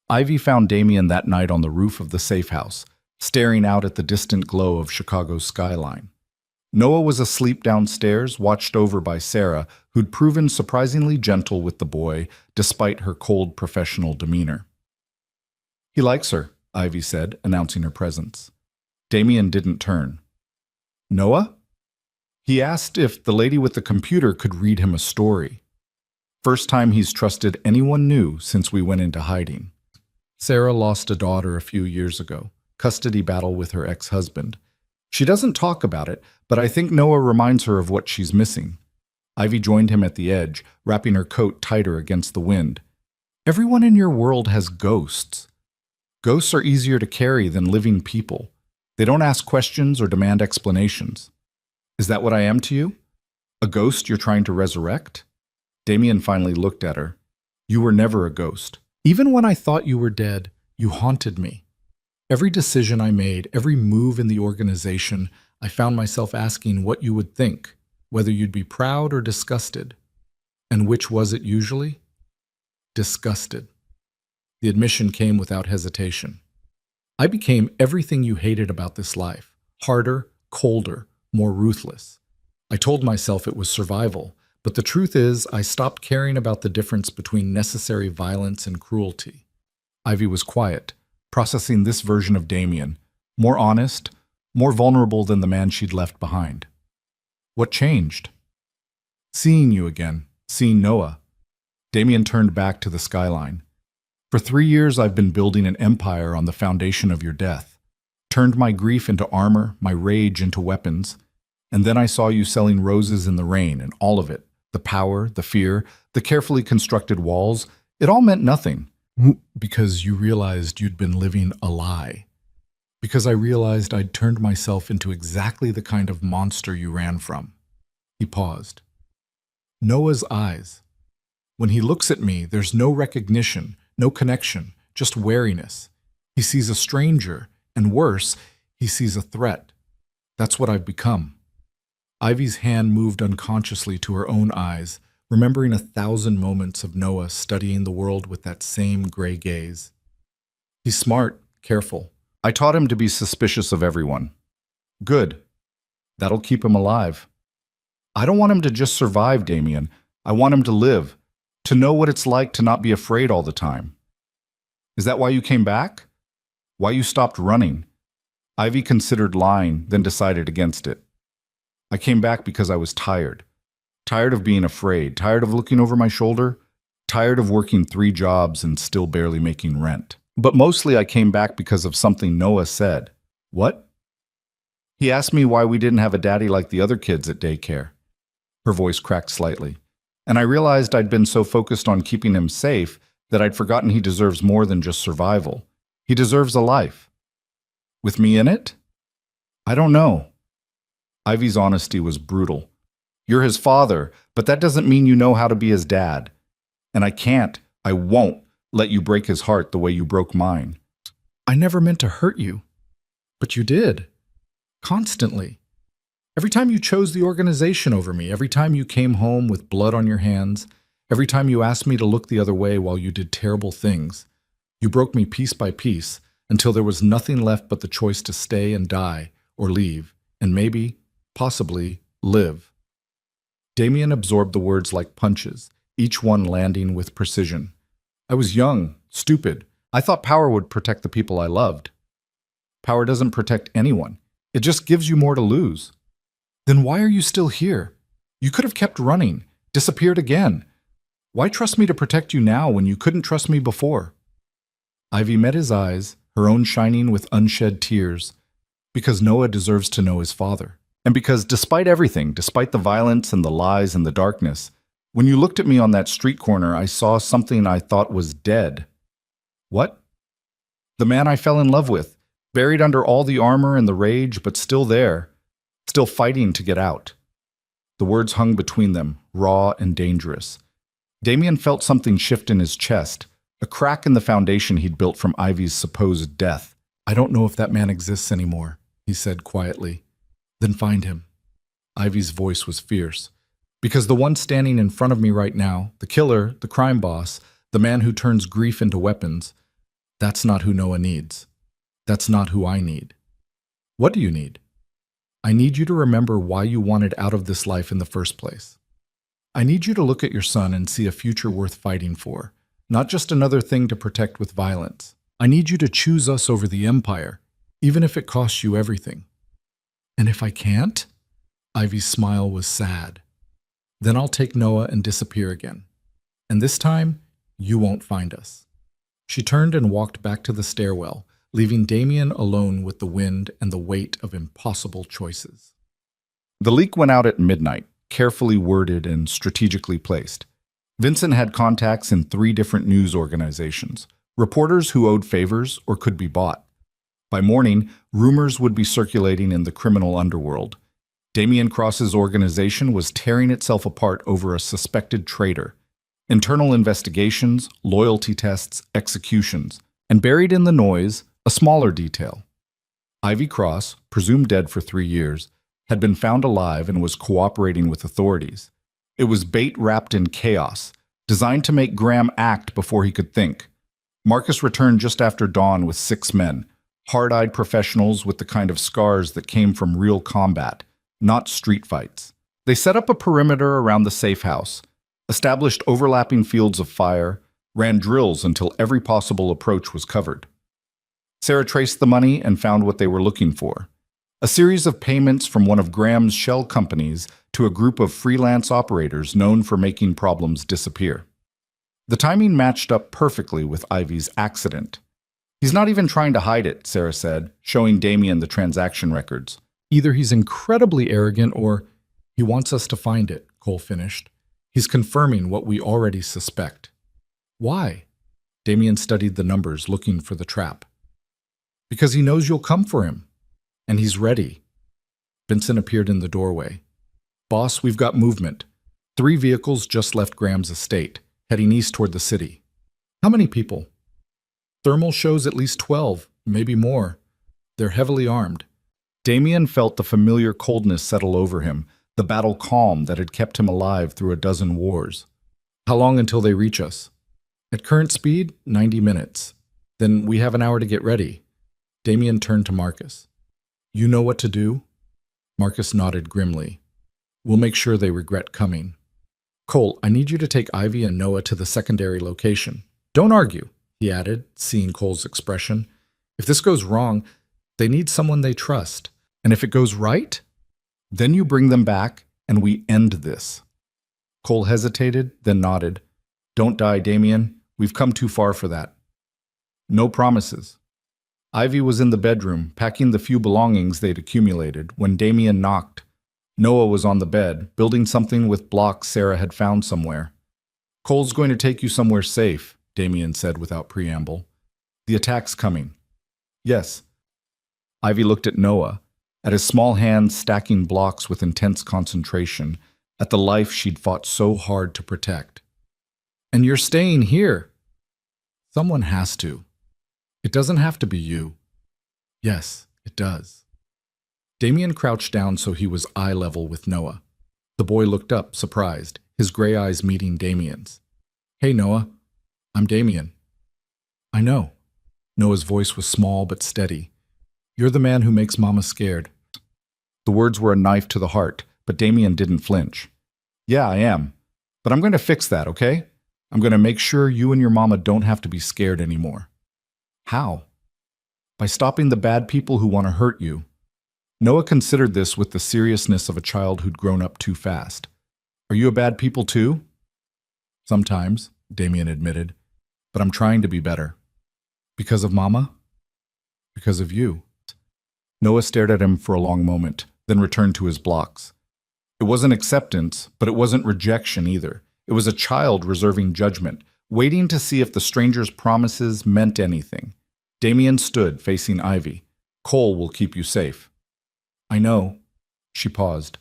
Ivy found Damien that night on the roof of the safe house, staring out at the distant glow of Chicago's skyline. Noah was asleep downstairs, watched over by Sarah, who'd proven surprisingly gentle with the boy, despite her cold professional demeanor. He likes her, Ivy said, announcing her presence. Damien didn't turn. Noah? He asked if the lady with the computer could read him a story. First time he's trusted anyone new since we went into hiding. Sarah lost a daughter a few years ago, custody battle with her ex-husband. She doesn't talk about it, but I think Noah reminds her of what she's missing. Ivy joined him at the edge, wrapping her coat tighter against the wind. Everyone in your world has ghosts. Ghosts are easier to carry than living people. They don't ask questions or demand explanations. Is that what I am to you? A ghost you're trying to resurrect? Damien finally looked at her. You were never a ghost. Even when I thought you were dead, you haunted me. Every decision I made, every move in the organization, I found myself asking what you would think, whether you'd be proud or disgusted. And which was it usually? Disgusted. The admission came without hesitation. I became everything you hated about this life. Harder, colder, more ruthless. I told myself it was survival. But the truth is, I stopped caring about the difference between necessary violence and cruelty. Ivy was quiet, processing this version of Damien, more honest, more vulnerable than the man she'd left behind. What changed? Seeing you again, seeing Noah. Damien turned back to the skyline. For 3 years, I've been building an empire on the foundation of your death. Turned my grief into armor, my rage into weapons. And then I saw you selling roses in the rain, and all of it. The power, the fear, the carefully constructed walls, it all meant nothing. Because you realized you'd been living a lie. Because I realized I'd turned myself into exactly the kind of monster you ran from. He paused. Noah's eyes. When he looks at me, there's no recognition, no connection, just wariness. He sees a stranger, and worse, he sees a threat. That's what I've become. Ivy's hand moved unconsciously to her own eyes, remembering 1,000 moments of Noah studying the world with that same gray gaze. He's smart, careful. I taught him to be suspicious of everyone. Good. That'll keep him alive. I don't want him to just survive, Damien. I want him to live, to know what it's like to not be afraid all the time. Is that why you came back? Why you stopped running? Ivy considered lying, then decided against it. I came back because I was tired. Tired of being afraid, tired of looking over my shoulder, tired of working 3 jobs and still barely making rent. But mostly I came back because of something Noah said. What? He asked me why we didn't have a daddy like the other kids at daycare. Her voice cracked slightly, and I realized I'd been so focused on keeping him safe that I'd forgotten he deserves more than just survival. He deserves a life. With me in it? I don't know. Ivy's honesty was brutal. You're his father, but that doesn't mean you know how to be his dad. And I won't let you break his heart the way you broke mine. I never meant to hurt you. But you did. Constantly. Every time you chose the organization over me, every time you came home with blood on your hands, every time you asked me to look the other way while you did terrible things, you broke me piece by piece until there was nothing left but the choice to stay and die or leave, and maybe, possibly, live. Damien absorbed the words like punches, each one landing with precision. I was young, stupid. I thought power would protect the people I loved. Power doesn't protect anyone. It just gives you more to lose. Then why are you still here? You could have kept running, disappeared again. Why trust me to protect you now when you couldn't trust me before? Ivy met his eyes, her own shining with unshed tears, because Noah deserves to know his father. And because despite everything, despite the violence and the lies and the darkness, when you looked at me on that street corner, I saw something I thought was dead. What? The man I fell in love with, buried under all the armor and the rage, but still there, still fighting to get out. The words hung between them, raw and dangerous. Damien felt something shift in his chest, a crack in the foundation he'd built from Ivy's supposed death. I don't know if that man exists anymore, he said quietly. Then find him. Ivy's voice was fierce. Because the one standing in front of me right now, the killer, the crime boss, the man who turns grief into weapons, that's not who Noah needs. That's not who I need. What do you need? I need you to remember why you wanted out of this life in the first place. I need you to look at your son and see a future worth fighting for, not just another thing to protect with violence. I need you to choose us over the Empire, even if it costs you everything. And if I can't? Ivy's smile was sad. Then I'll take Noah and disappear again. And this time, you won't find us. She turned and walked back to the stairwell, leaving Damien alone with the wind and the weight of impossible choices. The leak went out at midnight, carefully worded and strategically placed. Vincent had contacts in 3 different news organizations, reporters who owed favors or could be bought. By morning, rumors would be circulating in the criminal underworld. Damien Cross's organization was tearing itself apart over a suspected traitor. Internal investigations, loyalty tests, executions, and buried in the noise, a smaller detail. Ivy Cross, presumed dead for 3 years, had been found alive and was cooperating with authorities. It was bait wrapped in chaos, designed to make Graham act before he could think. Marcus returned just after dawn with 6 men, hard-eyed professionals with the kind of scars that came from real combat, not street fights. They set up a perimeter around the safe house, established overlapping fields of fire, ran drills until every possible approach was covered. Sarah traced the money and found what they were looking for. A series of payments from one of Graham's shell companies to a group of freelance operators known for making problems disappear. The timing matched up perfectly with Ivy's accident. He's not even trying to hide it, Sarah said, showing Damien the transaction records. Either he's incredibly arrogant or he wants us to find it, Cole finished. He's confirming what we already suspect. Why? Damien studied the numbers, looking for the trap. Because he knows you'll come for him. And he's ready. Vincent appeared in the doorway. Boss, we've got movement. 3 vehicles just left Graham's estate, heading east toward the city. How many people? Thermal shows at least 12, maybe more. They're heavily armed. Damien felt the familiar coldness settle over him, the battle calm that had kept him alive through a dozen wars. How long until they reach us? At current speed, 90 minutes. Then we have an hour to get ready. Damien turned to Marcus. You know what to do? Marcus nodded grimly. We'll make sure they regret coming. Cole, I need you to take Ivy and Noah to the secondary location. Don't argue, he added, seeing Cole's expression. If this goes wrong, they need someone they trust. And if it goes right, then you bring them back and we end this. Cole hesitated, then nodded. Don't die, Damien. We've come too far for that. No promises. Ivy was in the bedroom, packing the few belongings they'd accumulated, when Damien knocked. Noah was on the bed, building something with blocks Sarah had found somewhere. Cole's going to take you somewhere safe, Damien said without preamble. The attack's coming. Yes. Ivy looked at Noah, at his small hands stacking blocks with intense concentration, at the life she'd fought so hard to protect. And you're staying here. Someone has to. It doesn't have to be you. Yes, it does. Damien crouched down so he was eye level with Noah. The boy looked up, surprised, his gray eyes meeting Damien's. Hey, Noah. I'm Damien. I know. Noah's voice was small but steady. You're the man who makes Mama scared. The words were a knife to the heart, but Damien didn't flinch. Yeah, I am. But I'm going to fix that, okay? I'm going to make sure you and your mama don't have to be scared anymore. How? By stopping the bad people who want to hurt you. Noah considered this with the seriousness of a child who'd grown up too fast. Are you a bad people too? Sometimes, Damien admitted, but I'm trying to be better. Because of Mama? Because of you. Noah stared at him for a long moment, then returned to his blocks. It wasn't acceptance, but it wasn't rejection either. It was a child reserving judgment, waiting to see if the stranger's promises meant anything. Damien stood, facing Ivy. Cole will keep you safe. I know. She paused.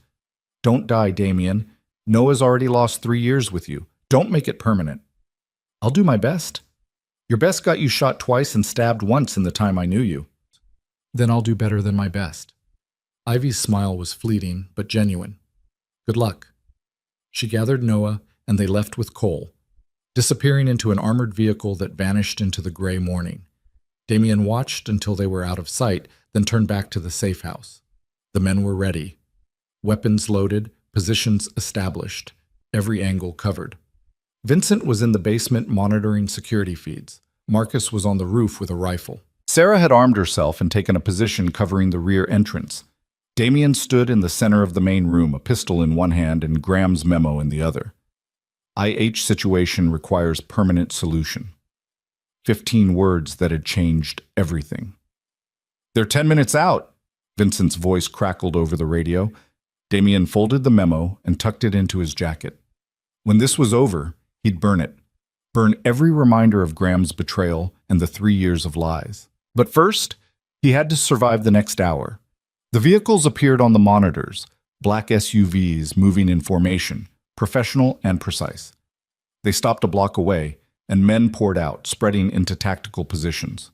Don't die, Damien. Noah's already lost 3 years with you. Don't make it permanent. I'll do my best. Your best got you shot twice and stabbed once in the time I knew you. Then I'll do better than my best. Ivy's smile was fleeting, but genuine. Good luck. She gathered Noah, and they left with Cole, disappearing into an armored vehicle that vanished into the gray morning. Damien watched until they were out of sight, then turned back to the safe house. The men were ready. Weapons loaded, positions established, every angle covered. Vincent was in the basement monitoring security feeds. Marcus was on the roof with a rifle. Sarah had armed herself and taken a position covering the rear entrance. Damien stood in the center of the main room, a pistol in one hand and Graham's memo in the other. IH situation requires permanent solution. 15 words that had changed everything. They're 10 minutes out, Vincent's voice crackled over the radio. Damien folded the memo and tucked it into his jacket. When this was over, he'd burn it. Burn every reminder of Graham's betrayal and the 3 years of lies. But first, he had to survive the next hour. The vehicles appeared on the monitors, black SUVs moving in formation, professional and precise. They stopped a block away, and men poured out, spreading into tactical positions.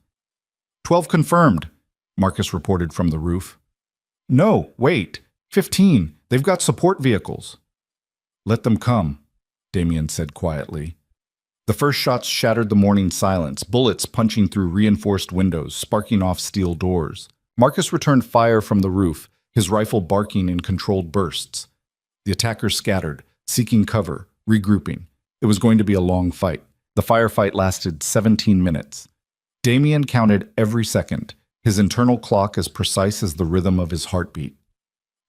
12 confirmed, Marcus reported from the roof. No, wait, 15. They've got support vehicles. Let them come, Damien said quietly. The first shots shattered the morning silence, bullets punching through reinforced windows, sparking off steel doors. Marcus returned fire from the roof, his rifle barking in controlled bursts. The attackers scattered, seeking cover, regrouping. It was going to be a long fight. The firefight lasted 17 minutes. Damien counted every second, his internal clock as precise as the rhythm of his heartbeat.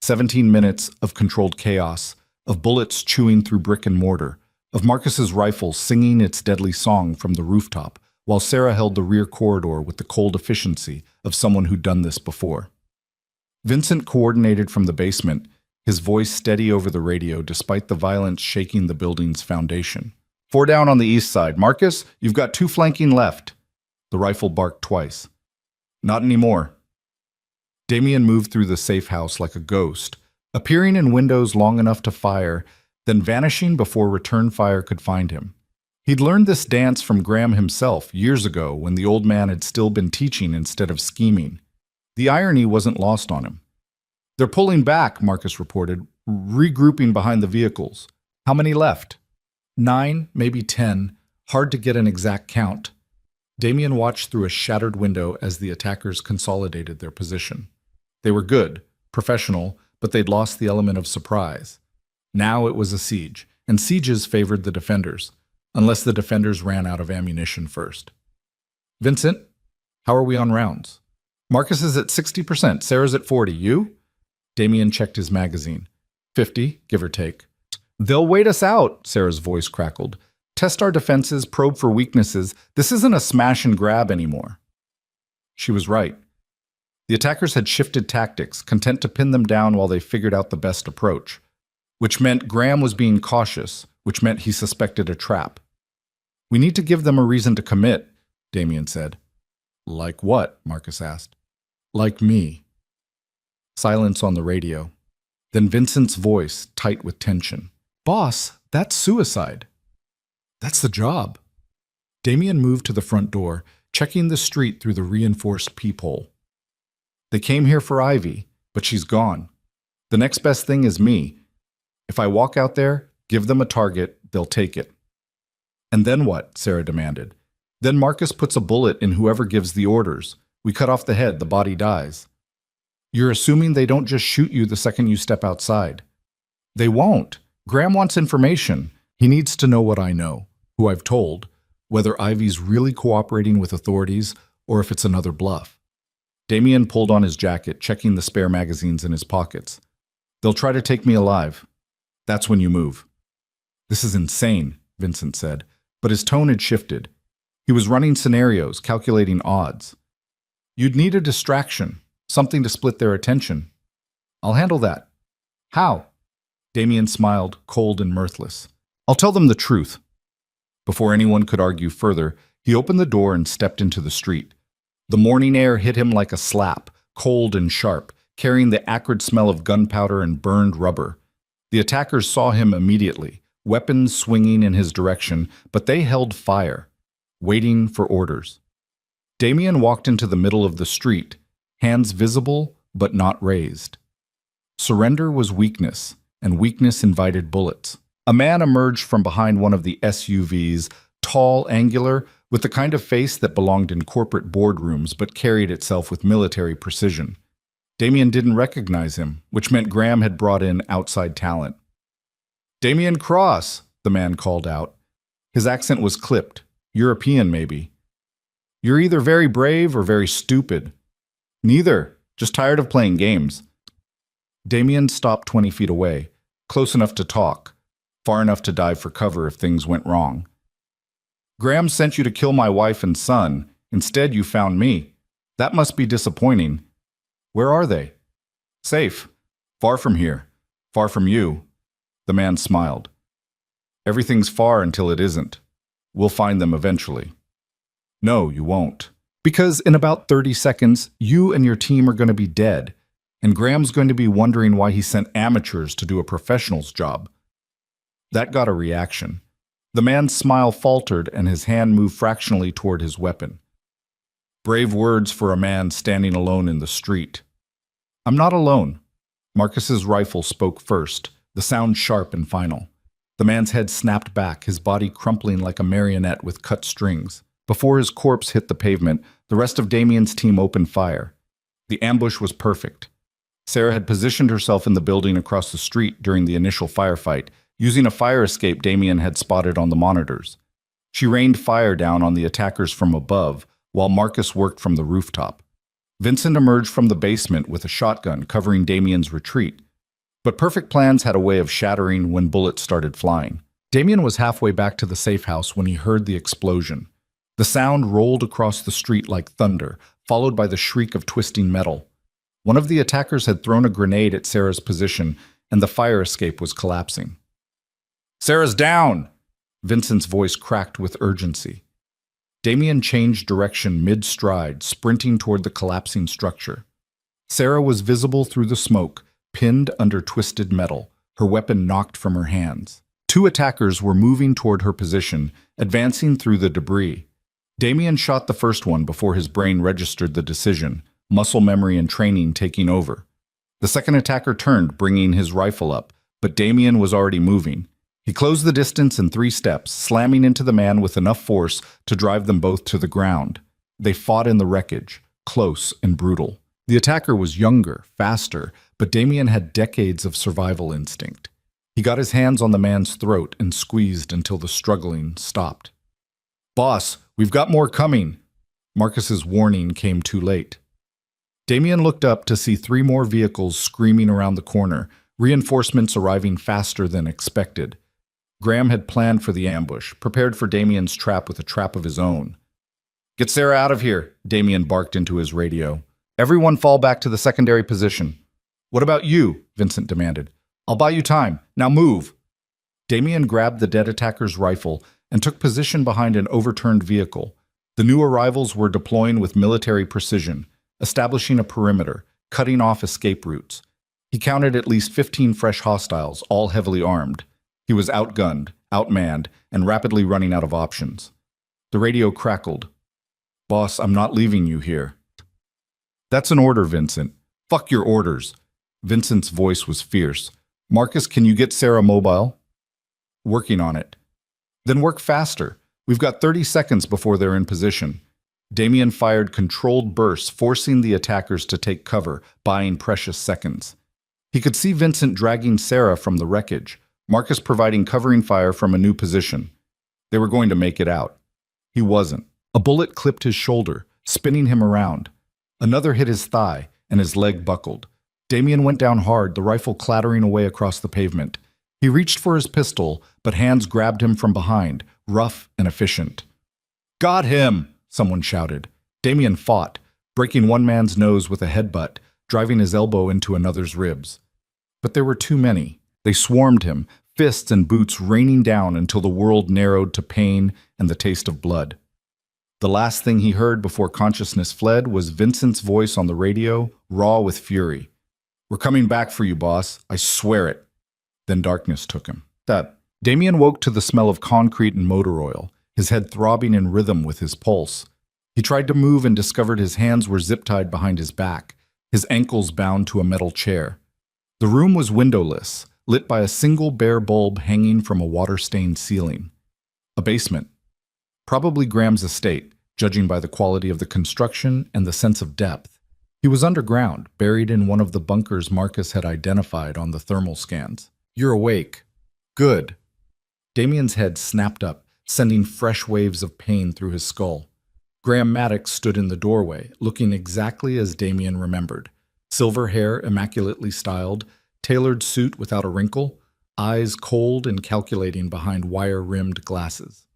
17 minutes of controlled chaos, of bullets chewing through brick and mortar, of Marcus's rifle singing its deadly song from the rooftop, while Sarah held the rear corridor with the cold efficiency of someone who'd done this before. Vincent coordinated from the basement, his voice steady over the radio despite the violence shaking the building's foundation. 4 down on the east side. Marcus, you've got 2 flanking left. The rifle barked twice. Not anymore. Damien moved through the safe house like a ghost, appearing in windows long enough to fire, then vanishing before return fire could find him. He'd learned this dance from Graham himself years ago when the old man had still been teaching instead of scheming. The irony wasn't lost on him. They're pulling back, Marcus reported, regrouping behind the vehicles. How many left? 9, maybe 10. Hard to get an exact count. Damien watched through a shattered window as the attackers consolidated their position. They were good, professional, but they'd lost the element of surprise. Now it was a siege, and sieges favored the defenders, unless the defenders ran out of ammunition first. Vincent, how are we on rounds? Marcus is at 60%, Sarah's at 40. You? Damien checked his magazine. 50, give or take. They'll wait us out, Sarah's voice crackled. Test our defenses, probe for weaknesses. This isn't a smash and grab anymore. She was right. The attackers had shifted tactics, content to pin them down while they figured out the best approach, which meant Graham was being cautious, which meant he suspected a trap. We need to give them a reason to commit, Damien said. Like what? Marcus asked. Like me. Silence on the radio. Then Vincent's voice, tight with tension. Boss, that's suicide. That's the job. Damien moved to the front door, checking the street through the reinforced peephole. They came here for Ivy, but she's gone. The next best thing is me. If I walk out there, give them a target, they'll take it. And then what? Sarah demanded. Then Marcus puts a bullet in whoever gives the orders. We cut off the head, the body dies. You're assuming they don't just shoot you the second you step outside. They won't. Graham wants information. He needs to know what I know, who I've told, whether Ivy's really cooperating with authorities or if it's another bluff. Damien pulled on his jacket, checking the spare magazines in his pockets. They'll try to take me alive. That's when you move. This is insane, Vincent said, but his tone had shifted. He was running scenarios, calculating odds. You'd need a distraction, something to split their attention. I'll handle that. How? Damien smiled, cold and mirthless. I'll tell them the truth. Before anyone could argue further, he opened the door and stepped into the street. The morning air hit him like a slap, cold and sharp, carrying the acrid smell of gunpowder and burned rubber. The attackers saw him immediately, weapons swinging in his direction, but they held fire, waiting for orders. Damien walked into the middle of the street, hands visible but not raised. Surrender was weakness, and weakness invited bullets. A man emerged from behind one of the SUVs, tall, angular, with the kind of face that belonged in corporate boardrooms but carried itself with military precision. Damien didn't recognize him, which meant Graham had brought in outside talent. Damien Cross, the man called out. His accent was clipped, European maybe. You're either very brave or very stupid. Neither, just tired of playing games. Damien stopped 20 feet away, close enough to talk, far enough to dive for cover if things went wrong. Graham sent you to kill my wife and son. Instead, you found me. That must be disappointing. Where are they? Safe. Far from here. Far from you. The man smiled. Everything's far until it isn't. We'll find them eventually. No, you won't. Because in about 30 seconds, you and your team are going to be dead, and Graham's going to be wondering why he sent amateurs to do a professional's job. That got a reaction. The man's smile faltered and his hand moved fractionally toward his weapon. Brave words for a man standing alone in the street. I'm not alone. Marcus's rifle spoke first, the sound sharp and final. The man's head snapped back, his body crumpling like a marionette with cut strings. Before his corpse hit the pavement, the rest of Damien's team opened fire. The ambush was perfect. Sarah had positioned herself in the building across the street during the initial firefight, using a fire escape Damien had spotted on the monitors. She rained fire down on the attackers from above, while Marcus worked from the rooftop. Vincent emerged from the basement with a shotgun covering Damien's retreat. But perfect plans had a way of shattering when bullets started flying. Damien was halfway back to the safe house when he heard the explosion. The sound rolled across the street like thunder, followed by the shriek of twisting metal. One of the attackers had thrown a grenade at Sarah's position, and the fire escape was collapsing. Sarah's down! Vincent's voice cracked with urgency. Damien changed direction mid-stride, sprinting toward the collapsing structure. Sarah was visible through the smoke, pinned under twisted metal, her weapon knocked from her hands. Two attackers were moving toward her position, advancing through the debris. Damien shot the first one before his brain registered the decision, muscle memory and training taking over. The second attacker turned, bringing his rifle up, but Damien was already moving. He closed the distance in 3 steps, slamming into the man with enough force to drive them both to the ground. They fought in the wreckage, close and brutal. The attacker was younger, faster, but Damien had decades of survival instinct. He got his hands on the man's throat and squeezed until the struggling stopped. "Boss, we've got more coming." Marcus's warning came too late. Damien looked up to see 3 more vehicles screaming around the corner, reinforcements arriving faster than expected. Graham had planned for the ambush, prepared for Damien's trap with a trap of his own. "Get Sarah out of here," Damien barked into his radio. "Everyone fall back to the secondary position." "What about you?" Vincent demanded. "I'll buy you time. Now move." Damien grabbed the dead attacker's rifle and took position behind an overturned vehicle. The new arrivals were deploying with military precision, establishing a perimeter, cutting off escape routes. He counted at least 15 fresh hostiles, all heavily armed. He was outgunned, outmanned, and rapidly running out of options. The radio crackled. "Boss, I'm not leaving you here." "That's an order, Vincent." "Fuck your orders." Vincent's voice was fierce. "Marcus, can you get Sarah mobile?" "Working on it." "Then work faster. We've got 30 seconds before they're in position." Damien fired controlled bursts, forcing the attackers to take cover, buying precious seconds. He could see Vincent dragging Sarah from the wreckage, Marcus providing covering fire from a new position. They were going to make it out. He wasn't. A bullet clipped his shoulder, spinning him around. Another hit his thigh, and his leg buckled. Damien went down hard, the rifle clattering away across the pavement. He reached for his pistol, but hands grabbed him from behind, rough and efficient. "Got him!" someone shouted. Damien fought, breaking one man's nose with a headbutt, driving his elbow into another's ribs. But there were too many. They swarmed him, fists and boots raining down until the world narrowed to pain and the taste of blood. The last thing he heard before consciousness fled was Vincent's voice on the radio, raw with fury. "We're coming back for you, boss. I swear it." Then darkness took him. Damien woke to the smell of concrete and motor oil, his head throbbing in rhythm with his pulse. He tried to move and discovered his hands were zip-tied behind his back, his ankles bound to a metal chair. The room was windowless, lit by a single bare bulb hanging from a water-stained ceiling. A basement. Probably Graham's estate, judging by the quality of the construction and the sense of depth. He was underground, buried in one of the bunkers Marcus had identified on the thermal scans. "You're awake." "Good." Damien's head snapped up, sending fresh waves of pain through his skull. Graham Maddox stood in the doorway, looking exactly as Damien remembered. Silver hair immaculately styled, tailored suit without a wrinkle, eyes cold and calculating behind wire-rimmed glasses.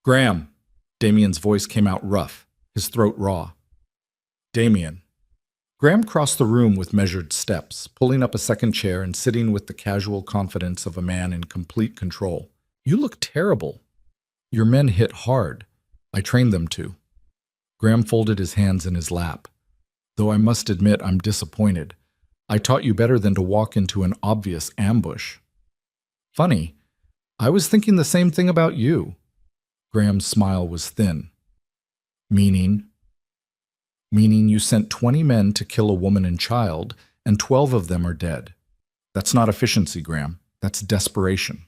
"Graham." Damien's voice came out rough, his throat raw. "Damien." Graham crossed the room with measured steps, pulling up a second chair and sitting with the casual confidence of a man in complete control. "You look terrible." "Your men hit hard. I trained them to." Graham folded his hands in his lap. "Though I must admit I'm disappointed. I taught you better than to walk into an obvious ambush." "Funny. I was thinking the same thing about you." Graham's smile was thin. "Meaning?" "Meaning you sent 20 men to kill a woman and child, and 12 of them are dead. That's not efficiency, Graham. That's desperation.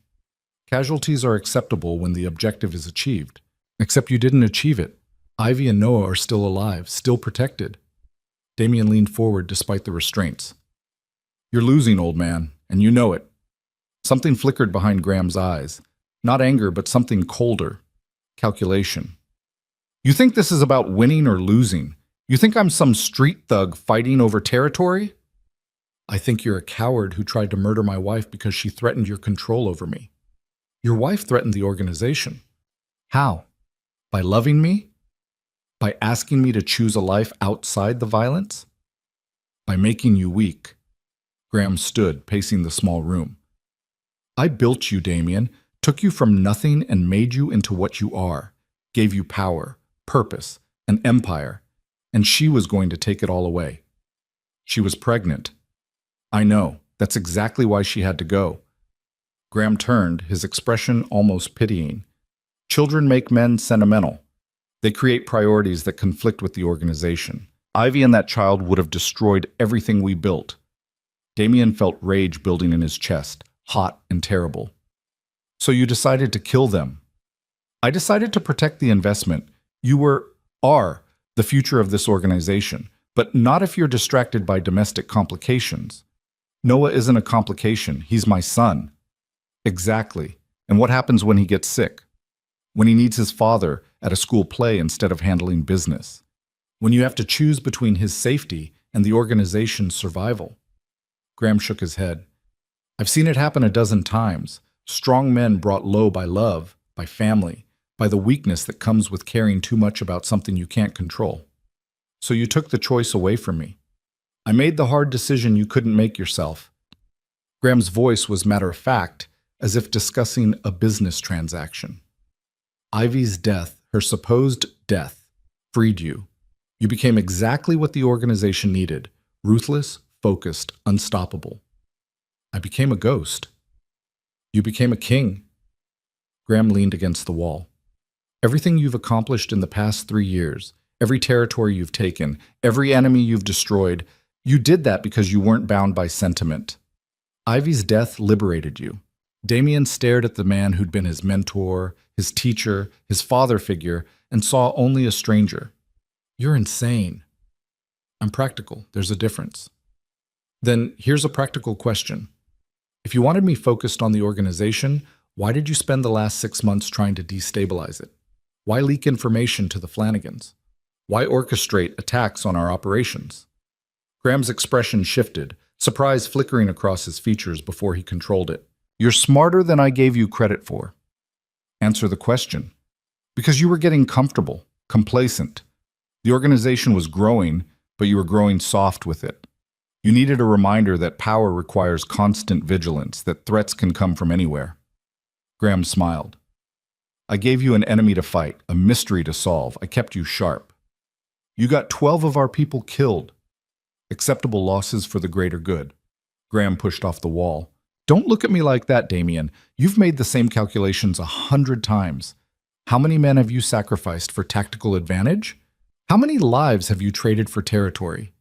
Casualties are acceptable when the objective is achieved. Except you didn't achieve it. Ivy and Noah are still alive, still protected." Damien leaned forward despite the restraints. "You're losing, old man, and you know it." Something flickered behind Graham's eyes. Not anger, but something colder. Calculation. "You think this is about winning or losing? You think I'm some street thug fighting over territory?" "I think you're a coward who tried to murder my wife because she threatened your control over me." "Your wife threatened the organization." "How? By loving me? By asking me to choose a life outside the violence? By making you weak." Graham stood, pacing the small room. "I built you, Damien, took you from nothing and made you into what you are, gave you power, purpose, an empire, and she was going to take it all away. She was pregnant." "I know. That's exactly why she had to go." Graham turned, his expression almost pitying. "Children make men sentimental. They create priorities that conflict with the organization. Ivy and that child would have destroyed everything we built." Damien felt rage building in his chest, hot and terrible. "So you decided to kill them." "I decided to protect the investment. You are the future of this organization. But not if you're distracted by domestic complications. Noah isn't a complication. He's my son. Exactly. And what happens when he gets sick? When he needs his father at a school play instead of handling business? When you have to choose between his safety and the organization's survival? Graham shook his head. I've seen it happen a dozen times. Strong men brought low by love, by family, by the weakness that comes with caring too much about something you can't control. So you took the choice away from me. I made the hard decision you couldn't make yourself. Graham's voice was matter-of-fact, as if discussing a business transaction. Ivy's death, her supposed death, freed you. You became exactly what the organization needed: ruthless, focused, unstoppable. I became a ghost. You became a king. Graham leaned against the wall. Everything you've accomplished in the past 3 years, every territory you've taken, every enemy you've destroyed, you did that because you weren't bound by sentiment. Ivy's death liberated you. Damien stared at the man who'd been his mentor, his teacher, his father figure, and saw only a stranger. You're insane. I'm practical. There's a difference. Then here's a practical question. If you wanted me focused on the organization, why did you spend the last 6 months trying to destabilize it? Why leak information to the Flanagans? Why orchestrate attacks on our operations? Graham's expression shifted, surprise flickering across his features before he controlled it. You're smarter than I gave you credit for. Answer the question. Because you were getting comfortable, complacent. The organization was growing, but you were growing soft with it. You needed a reminder that power requires constant vigilance, that threats can come from anywhere. Graham smiled. I gave you an enemy to fight, a mystery to solve. I kept you sharp. You got 12 of our people killed. Acceptable losses for the greater good. Graham pushed off the wall. Don't look at me like that, Damien. You've made the same calculations 100 times. How many men have you sacrificed for tactical advantage? How many lives have you traded for territory?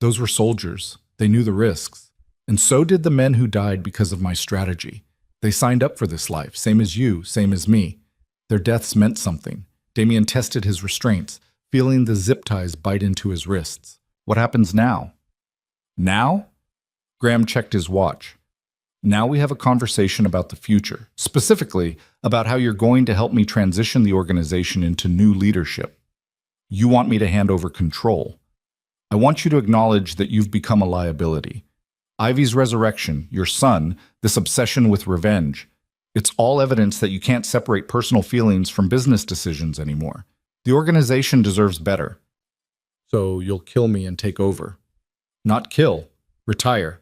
Those were soldiers. They knew the risks. And so did the men who died because of my strategy. They signed up for this life, same as you, same as me. Their deaths meant something. Damien tested his restraints, feeling the zip ties bite into his wrists. What happens now? Now? Graham checked his watch. Now we have a conversation about the future, specifically about how you're going to help me transition the organization into new leadership. You want me to hand over control. I want you to acknowledge that you've become a liability. Ivy's resurrection, your son, this obsession with revenge, it's all evidence that you can't separate personal feelings from business decisions anymore. The organization deserves better. So you'll kill me and take over. Not kill, retire.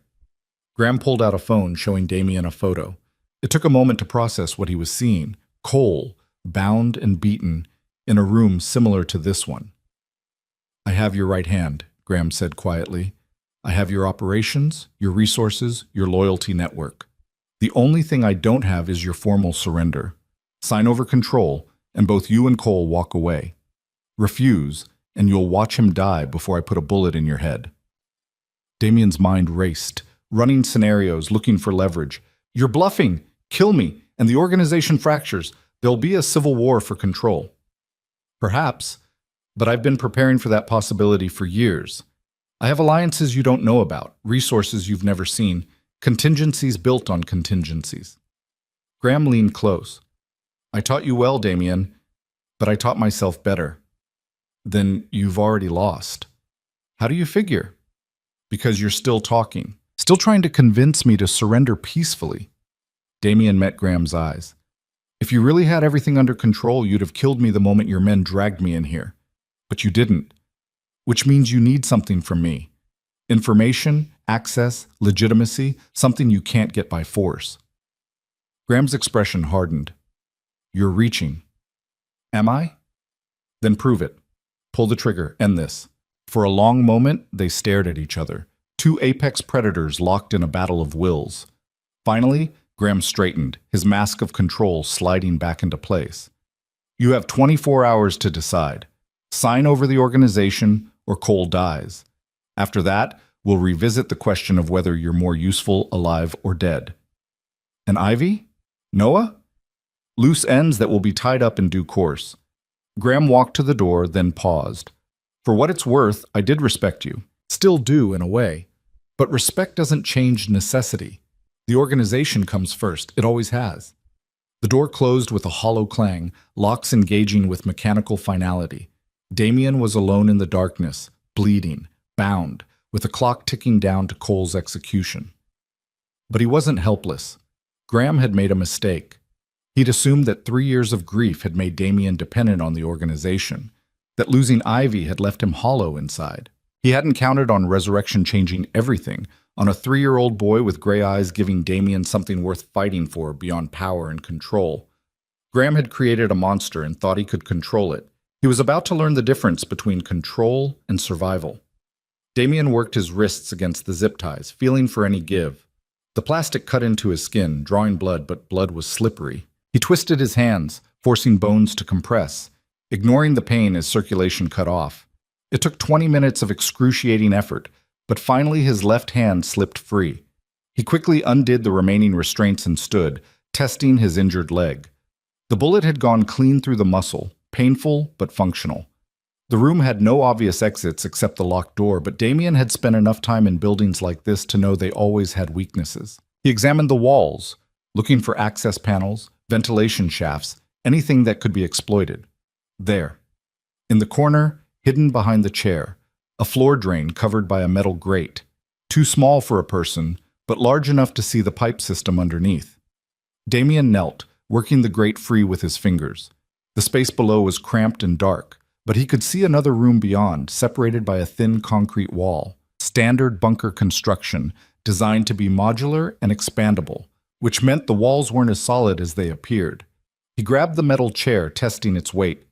Graham pulled out a phone showing Damien a photo. It took a moment to process what he was seeing. Cole, bound and beaten, in a room similar to this one. I have your right hand, Graham said quietly. I have your operations, your resources, your loyalty network. The only thing I don't have is your formal surrender. Sign over control, and both you and Cole walk away. Refuse, and you'll watch him die before I put a bullet in your head. Damien's mind raced, running scenarios, looking for leverage. You're bluffing! Kill me, and the organization fractures. There'll be a civil war for control. Perhaps, but I've been preparing for that possibility for years. I have alliances you don't know about, resources you've never seen, contingencies built on contingencies. Graham leaned close. I taught you well, Damien, but I taught myself better. Then you've already lost. How do you figure? Because you're still talking, still trying to convince me to surrender peacefully. Damien met Graham's eyes. If you really had everything under control, you'd have killed me the moment your men dragged me in here. But you didn't. Which means you need something from me. Information, access, legitimacy, something you can't get by force. Graham's expression hardened. You're reaching. Am I? Then prove it. Pull the trigger. End this. For a long moment, they stared at each other. Two apex predators locked in a battle of wills. Finally, Graham straightened, his mask of control sliding back into place. You have 24 hours to decide. Sign over the organization or Cole dies. After that, we'll revisit the question of whether you're more useful alive or dead. And Ivy? Noah? Loose ends that will be tied up in due course. Graham walked to the door, then paused. For what it's worth, I did respect you. Still do, in a way. But respect doesn't change necessity. The organization comes first. It always has. The door closed with a hollow clang, locks engaging with mechanical finality. Damien was alone in the darkness, bleeding, bound, with the clock ticking down to Cole's execution. But he wasn't helpless. Graham had made a mistake. He'd assumed that 3 years of grief had made Damien dependent on the organization, that losing Ivy had left him hollow inside. He hadn't counted on resurrection changing everything, on a 3-year-old boy with gray eyes giving Damien something worth fighting for beyond power and control. Graham had created a monster and thought he could control it. He was about to learn the difference between control and survival. Damien worked his wrists against the zip ties, feeling for any give. The plastic cut into his skin, drawing blood, but blood was slippery. He twisted his hands, forcing bones to compress, ignoring the pain as circulation cut off. It took 20 minutes of excruciating effort, but finally his left hand slipped free. He quickly undid the remaining restraints and stood, testing his injured leg. The bullet had gone clean through the muscle, painful but functional. The room had no obvious exits except the locked door, but Damien had spent enough time in buildings like this to know they always had weaknesses. He examined the walls, looking for access panels, ventilation shafts, anything that could be exploited. There, in the corner, hidden behind the chair, a floor drain covered by a metal grate, too small for a person, but large enough to see the pipe system underneath. Damien knelt, working the grate free with his fingers. The space below was cramped and dark, but he could see another room beyond, separated by a thin concrete wall. Standard bunker construction, designed to be modular and expandable, which meant the walls weren't as solid as they appeared. He grabbed the metal chair, testing its weight,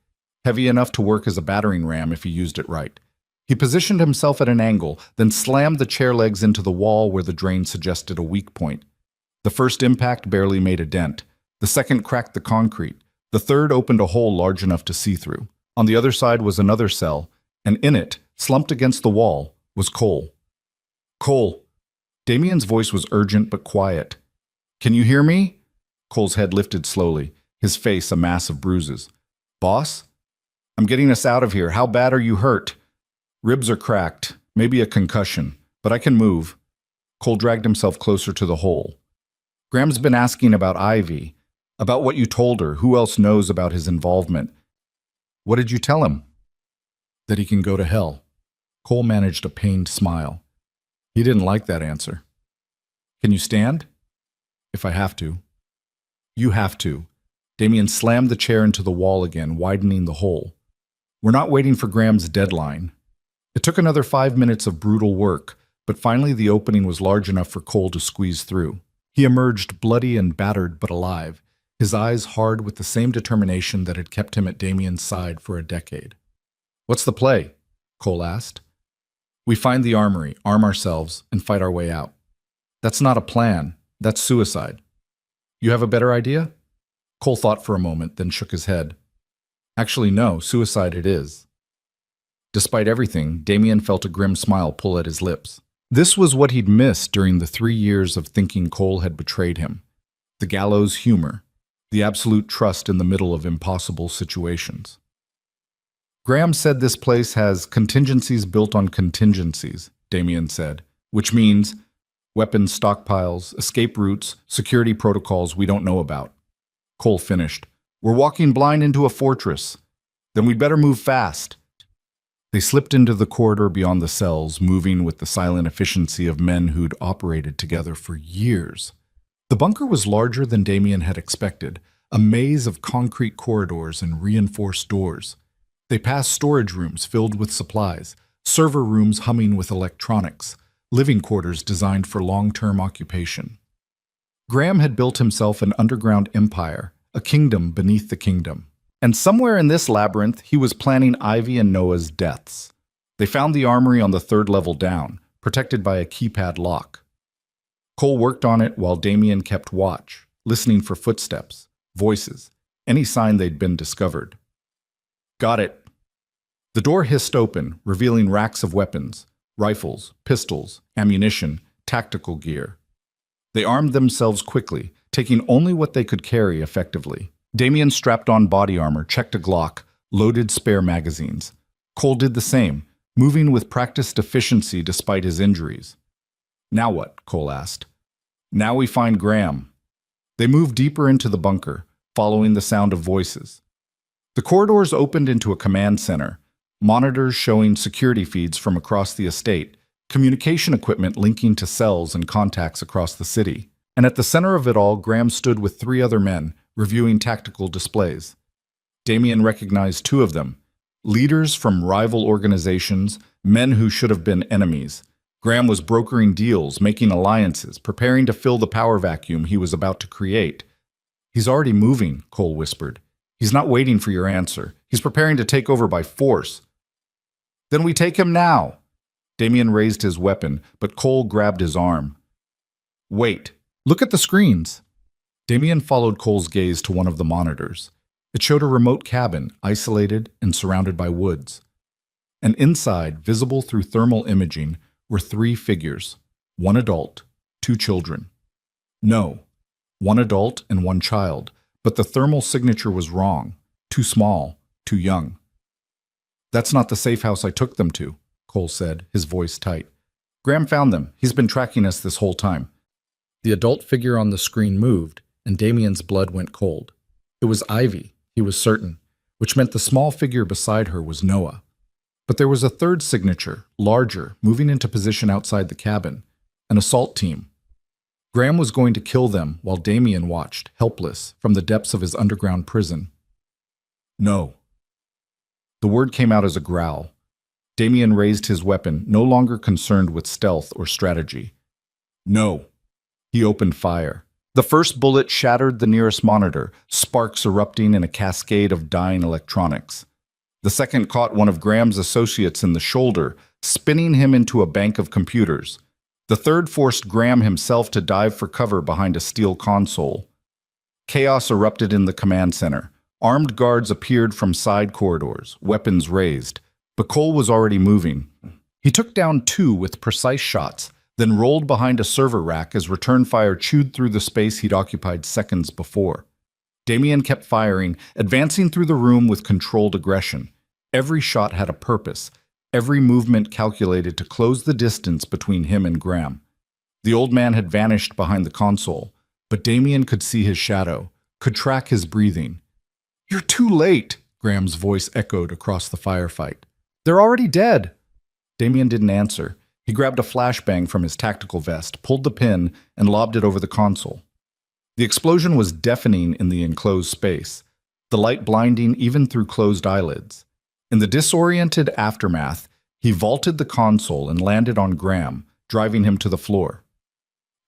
heavy enough to work as a battering ram if he used it right. He positioned himself at an angle, then slammed the chair legs into the wall where the drain suggested a weak point. The first impact barely made a dent. The second cracked the concrete. The third opened a hole large enough to see through. On the other side was another cell, and in it, slumped against the wall, was Cole. Cole. Damien's voice was urgent but quiet. Can you hear me? Cole's head lifted slowly, his face a mass of bruises. Boss? I'm getting us out of here. How bad are you hurt? Ribs are cracked, maybe a concussion, but I can move. Cole dragged himself closer to the hole. Graham's been asking about Ivy, about what you told her. Who else knows about his involvement? What did you tell him? That he can go to hell. Cole managed a pained smile. He didn't like that answer. Can you stand? If I have to. You have to. Damien slammed the chair into the wall again, widening the hole. We're not waiting for Graham's deadline. It took another 5 minutes of brutal work, but finally the opening was large enough for Cole to squeeze through. He emerged bloody and battered but alive, his eyes hard with the same determination that had kept him at Damien's side for a decade. What's the play? Cole asked. We find the armory, arm ourselves, and fight our way out. That's not a plan. That's suicide. You have a better idea? Cole thought for a moment, then shook his head. Actually, no, suicide it is. Despite everything, Damien felt a grim smile pull at his lips. This was what he'd missed during the 3 years of thinking Cole had betrayed him. The gallows humor, the absolute trust in the middle of impossible situations. Graham said this place has contingencies built on contingencies, Damien said, which means weapons stockpiles, escape routes, security protocols we don't know about. Cole finished. We're walking blind into a fortress. Then we'd better move fast. They slipped into the corridor beyond the cells, moving with the silent efficiency of men who'd operated together for years. The bunker was larger than Damien had expected, a maze of concrete corridors and reinforced doors. They passed storage rooms filled with supplies, server rooms humming with electronics, living quarters designed for long-term occupation. Graham had built himself an underground empire, a kingdom beneath the kingdom. And somewhere in this labyrinth, he was planning Ivy and Noah's deaths. They found the armory on the 3rd level down, protected by a keypad lock. Cole worked on it while Damien kept watch, listening for footsteps, voices, any sign they'd been discovered. Got it. The door hissed open, revealing racks of weapons, rifles, pistols, ammunition, tactical gear. They armed themselves quickly, taking only what they could carry effectively. Damien strapped on body armor, checked a Glock, loaded spare magazines. Cole did the same, moving with practiced efficiency despite his injuries. Now what? Cole asked. Now we find Graham. They moved deeper into the bunker, following the sound of voices. The corridors opened into a command center, monitors showing security feeds from across the estate, communication equipment linking to cells and contacts across the city. And at the center of it all, Graham stood with 3 other men, reviewing tactical displays. Damien recognized 2 of them, leaders from rival organizations, men who should have been enemies. Graham was brokering deals, making alliances, preparing to fill the power vacuum he was about to create. He's already moving, Cole whispered. He's not waiting for your answer. He's preparing to take over by force. Then we take him now. Damien raised his weapon, but Cole grabbed his arm. Wait, look at the screens. Damien followed Cole's gaze to one of the monitors. It showed a remote cabin, isolated and surrounded by woods. And inside, visible through thermal imaging, were 3 figures, 1 adult, 2 children. No, 1 adult and 1 child, but the thermal signature was wrong, too small, too young. That's not the safe house I took them to, Cole said, his voice tight. Graham found them. He's been tracking us this whole time. The adult figure on the screen moved, and Damien's blood went cold. It was Ivy, he was certain, which meant the small figure beside her was Noah. But there was a 3rd signature, larger, moving into position outside the cabin, an assault team. Graham was going to kill them while Damien watched, helpless, from the depths of his underground prison. No. The word came out as a growl. Damien raised his weapon, no longer concerned with stealth or strategy. No. He opened fire. The first bullet shattered the nearest monitor, sparks erupting in a cascade of dying electronics. The second caught one of Graham's associates in the shoulder, spinning him into a bank of computers. The third forced Graham himself to dive for cover behind a steel console. Chaos erupted in the command center. Armed guards appeared from side corridors, weapons raised. But Cole was already moving. He took down 2 with precise shots, then rolled behind a server rack as return fire chewed through the space he'd occupied seconds before. Damien kept firing, advancing through the room with controlled aggression. Every shot had a purpose, every movement calculated to close the distance between him and Graham. The old man had vanished behind the console, but Damien could see his shadow, could track his breathing. "You're too late," Graham's voice echoed across the firefight. "They're already dead." Damien didn't answer. He grabbed a flashbang from his tactical vest, pulled the pin, and lobbed it over the console. The explosion was deafening in the enclosed space, the light blinding even through closed eyelids. In the disoriented aftermath, he vaulted the console and landed on Graham, driving him to the floor.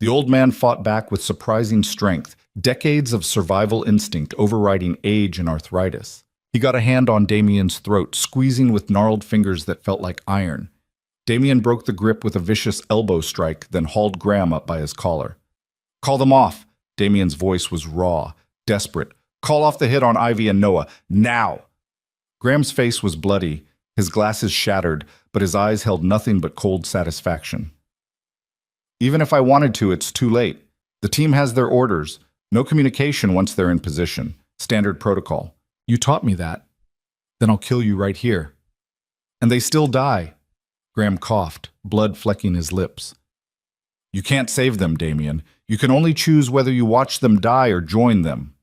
The old man fought back with surprising strength, decades of survival instinct overriding age and arthritis. He got a hand on Damien's throat, squeezing with gnarled fingers that felt like iron. Damien broke the grip with a vicious elbow strike, then hauled Graham up by his collar. "Call them off!" Damien's voice was raw, desperate. "Call off the hit on Ivy and Noah, now!" Graham's face was bloody, his glasses shattered, but his eyes held nothing but cold satisfaction. "Even if I wanted to, it's too late. The team has their orders. No communication once they're in position. Standard protocol. You taught me that. Then I'll kill you right here." "And they still die." Graham coughed, blood flecking his lips. "You can't save them, Damien. You can only choose whether you watch them die or join them."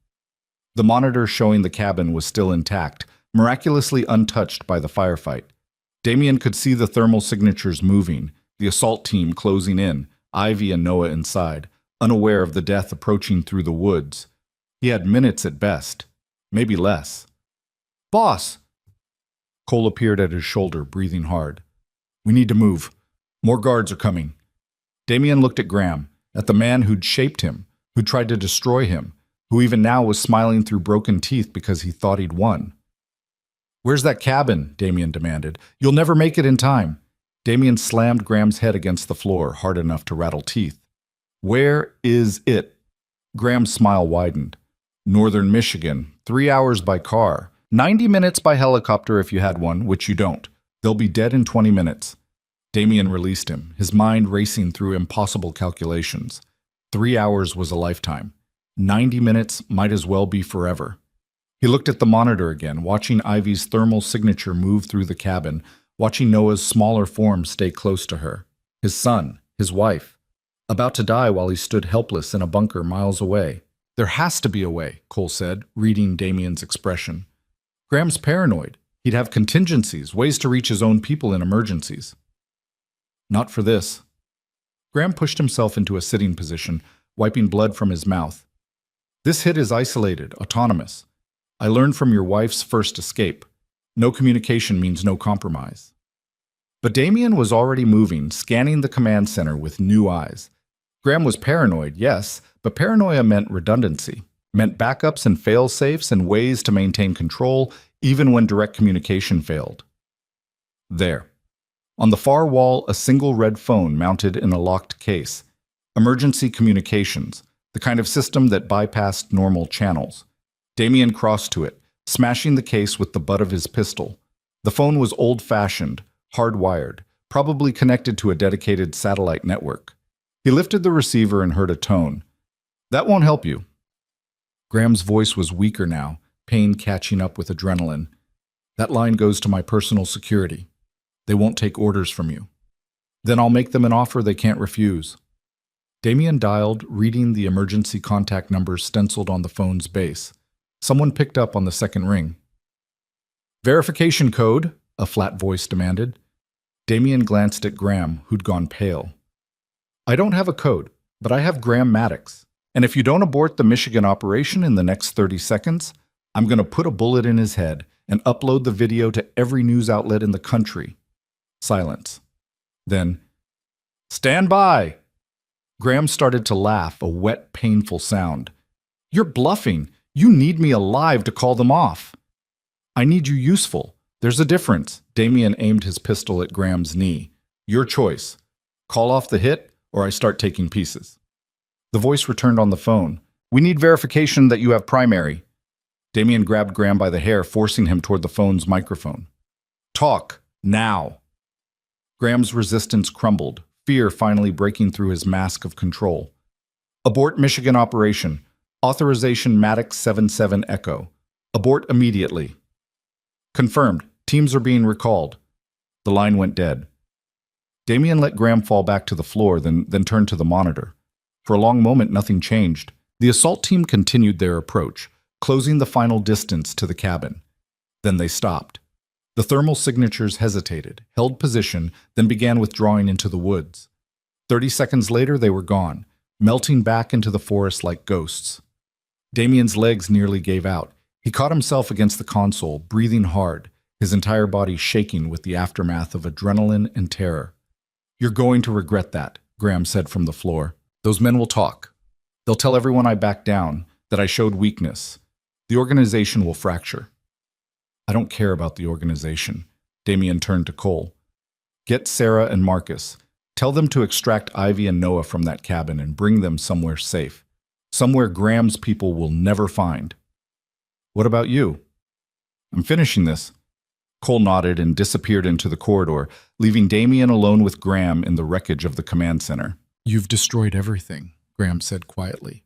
The monitor showing the cabin was still intact, miraculously untouched by the firefight. Damien could see the thermal signatures moving, the assault team closing in, Ivy and Noah inside, unaware of the death approaching through the woods. He had minutes at best, maybe less. "Boss!" Cole appeared at his shoulder, breathing hard. "We need to move. More guards are coming." Damien looked at Graham, at the man who'd shaped him, who'd tried to destroy him, who even now was smiling through broken teeth because he thought he'd won. "Where's that cabin?" Damien demanded. "You'll never make it in time." Damien slammed Graham's head against the floor, hard enough to rattle teeth. "Where is it?" Graham's smile widened. "Northern Michigan, 3 hours by car, 90 minutes by helicopter if you had one, which you don't. They'll be dead in 20 minutes. Damien released him, his mind racing through impossible calculations. 3 hours was a lifetime. 90 minutes might as well be forever. He looked at the monitor again, watching Ivy's thermal signature move through the cabin, watching Noah's smaller form stay close to her. His son, his wife, about to die while he stood helpless in a bunker miles away. There has to be a way, Cole said, reading Damien's expression. Graham's paranoid. He'd have contingencies, ways to reach his own people in emergencies. Not for this. Graham pushed himself into a sitting position, wiping blood from his mouth. This hit is isolated, autonomous. I learned from your wife's first escape. No communication means no compromise. But Damien was already moving, scanning the command center with new eyes. Graham was paranoid, yes, but paranoia meant redundancy, meant backups and fail-safes and ways to maintain control even when direct communication failed. There. On the far wall, a single red phone mounted in a locked case. Emergency communications, the kind of system that bypassed normal channels. Damien crossed to it, smashing the case with the butt of his pistol. The phone was old-fashioned, hardwired, probably connected to a dedicated satellite network. He lifted the receiver and heard a tone. That won't help you. Graham's voice was weaker now, pain catching up with adrenaline. That line goes to my personal security. They won't take orders from you. Then I'll make them an offer they can't refuse. Damien dialed, reading the emergency contact numbers stenciled on the phone's base. Someone picked up on the second ring. Verification code, a flat voice demanded. Damien glanced at Graham, who'd gone pale. I don't have a code, but I have Graham Maddox. And if you don't abort the Michigan operation in the next 30 seconds, I'm going to put a bullet in his head and upload the video to every news outlet in the country. Silence. Then, stand by! Graham started to laugh, a wet, painful sound. You're bluffing. You need me alive to call them off. I need you useful. There's a difference. Damien aimed his pistol at Graham's knee. Your choice. Call off the hit, or I start taking pieces. The voice returned on the phone. We need verification that you have primary. Damien grabbed Graham by the hair, forcing him toward the phone's microphone. Talk, now. Graham's resistance crumbled, fear finally breaking through his mask of control. Abort Michigan operation. Authorization Maddox 77 Echo. Abort immediately. Confirmed. Teams are being recalled. The line went dead. Damien let Graham fall back to the floor, then turned to the monitor. For a long moment, nothing changed. The assault team continued their approach, closing the final distance to the cabin. Then they stopped. The thermal signatures hesitated, held position, then began withdrawing into the woods. 30 seconds later, they were gone, melting back into the forest like ghosts. Damien's legs nearly gave out. He caught himself against the console, breathing hard, his entire body shaking with the aftermath of adrenaline and terror. You're going to regret that, Graham said from the floor. Those men will talk. They'll tell everyone I backed down, that I showed weakness. The organization will fracture. I don't care about the organization. Damien turned to Cole. Get Sarah and Marcus. Tell them to extract Ivy and Noah from that cabin and bring them somewhere safe. Somewhere Graham's people will never find. What about you? I'm finishing this. Cole nodded and disappeared into the corridor, leaving Damien alone with Graham in the wreckage of the command center. You've destroyed everything, Graham said quietly.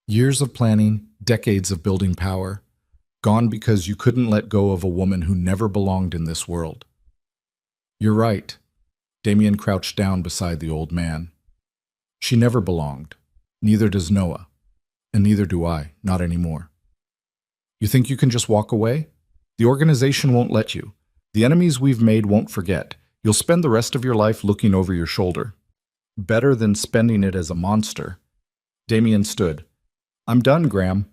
Years of planning, decades of building power, gone because you couldn't let go of a woman who never belonged in this world. You're right. Damien crouched down beside the old man. She never belonged. Neither does Noah. And neither do I, not anymore. You think you can just walk away? The organization won't let you. The enemies we've made won't forget. You'll spend the rest of your life looking over your shoulder. Better than spending it as a monster. Damien stood. I'm done, Graham.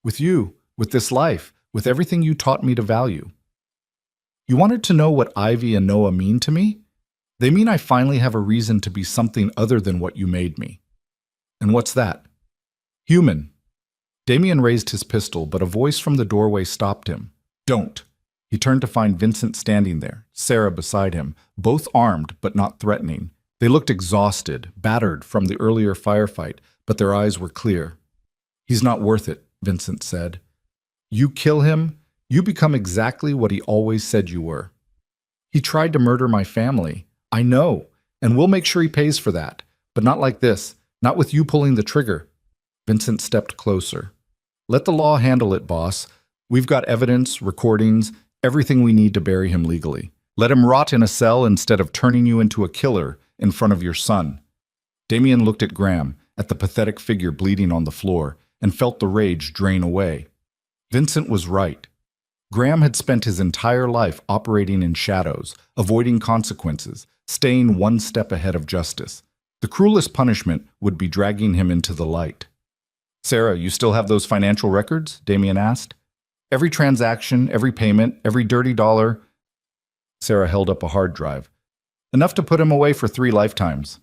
With you, with this life, with everything you taught me to value. You wanted to know what Ivy and Noah mean to me? They mean I finally have a reason to be something other than what you made me. And what's that? Human. Damien raised his pistol, but a voice from the doorway stopped him. Don't. He turned to find Vincent standing there, Sarah beside him, both armed but not threatening. They looked exhausted, battered from the earlier firefight, but their eyes were clear. He's not worth it, Vincent said. You kill him, you become exactly what he always said you were. He tried to murder my family. I know, and we'll make sure he pays for that. But not like this, not with you pulling the trigger. Vincent stepped closer. Let the law handle it, boss. We've got evidence, recordings, everything we need to bury him legally. Let him rot in a cell instead of turning you into a killer in front of your son." Damien looked at Graham, at the pathetic figure bleeding on the floor, and felt the rage drain away. Vincent was right. Graham had spent his entire life operating in shadows, avoiding consequences, staying one step ahead of justice. The cruelest punishment would be dragging him into the light. "Sarah, you still have those financial records?" Damien asked. "Every transaction, every payment, every dirty dollar." Sarah held up a hard drive. "Enough to put him away for 3 lifetimes.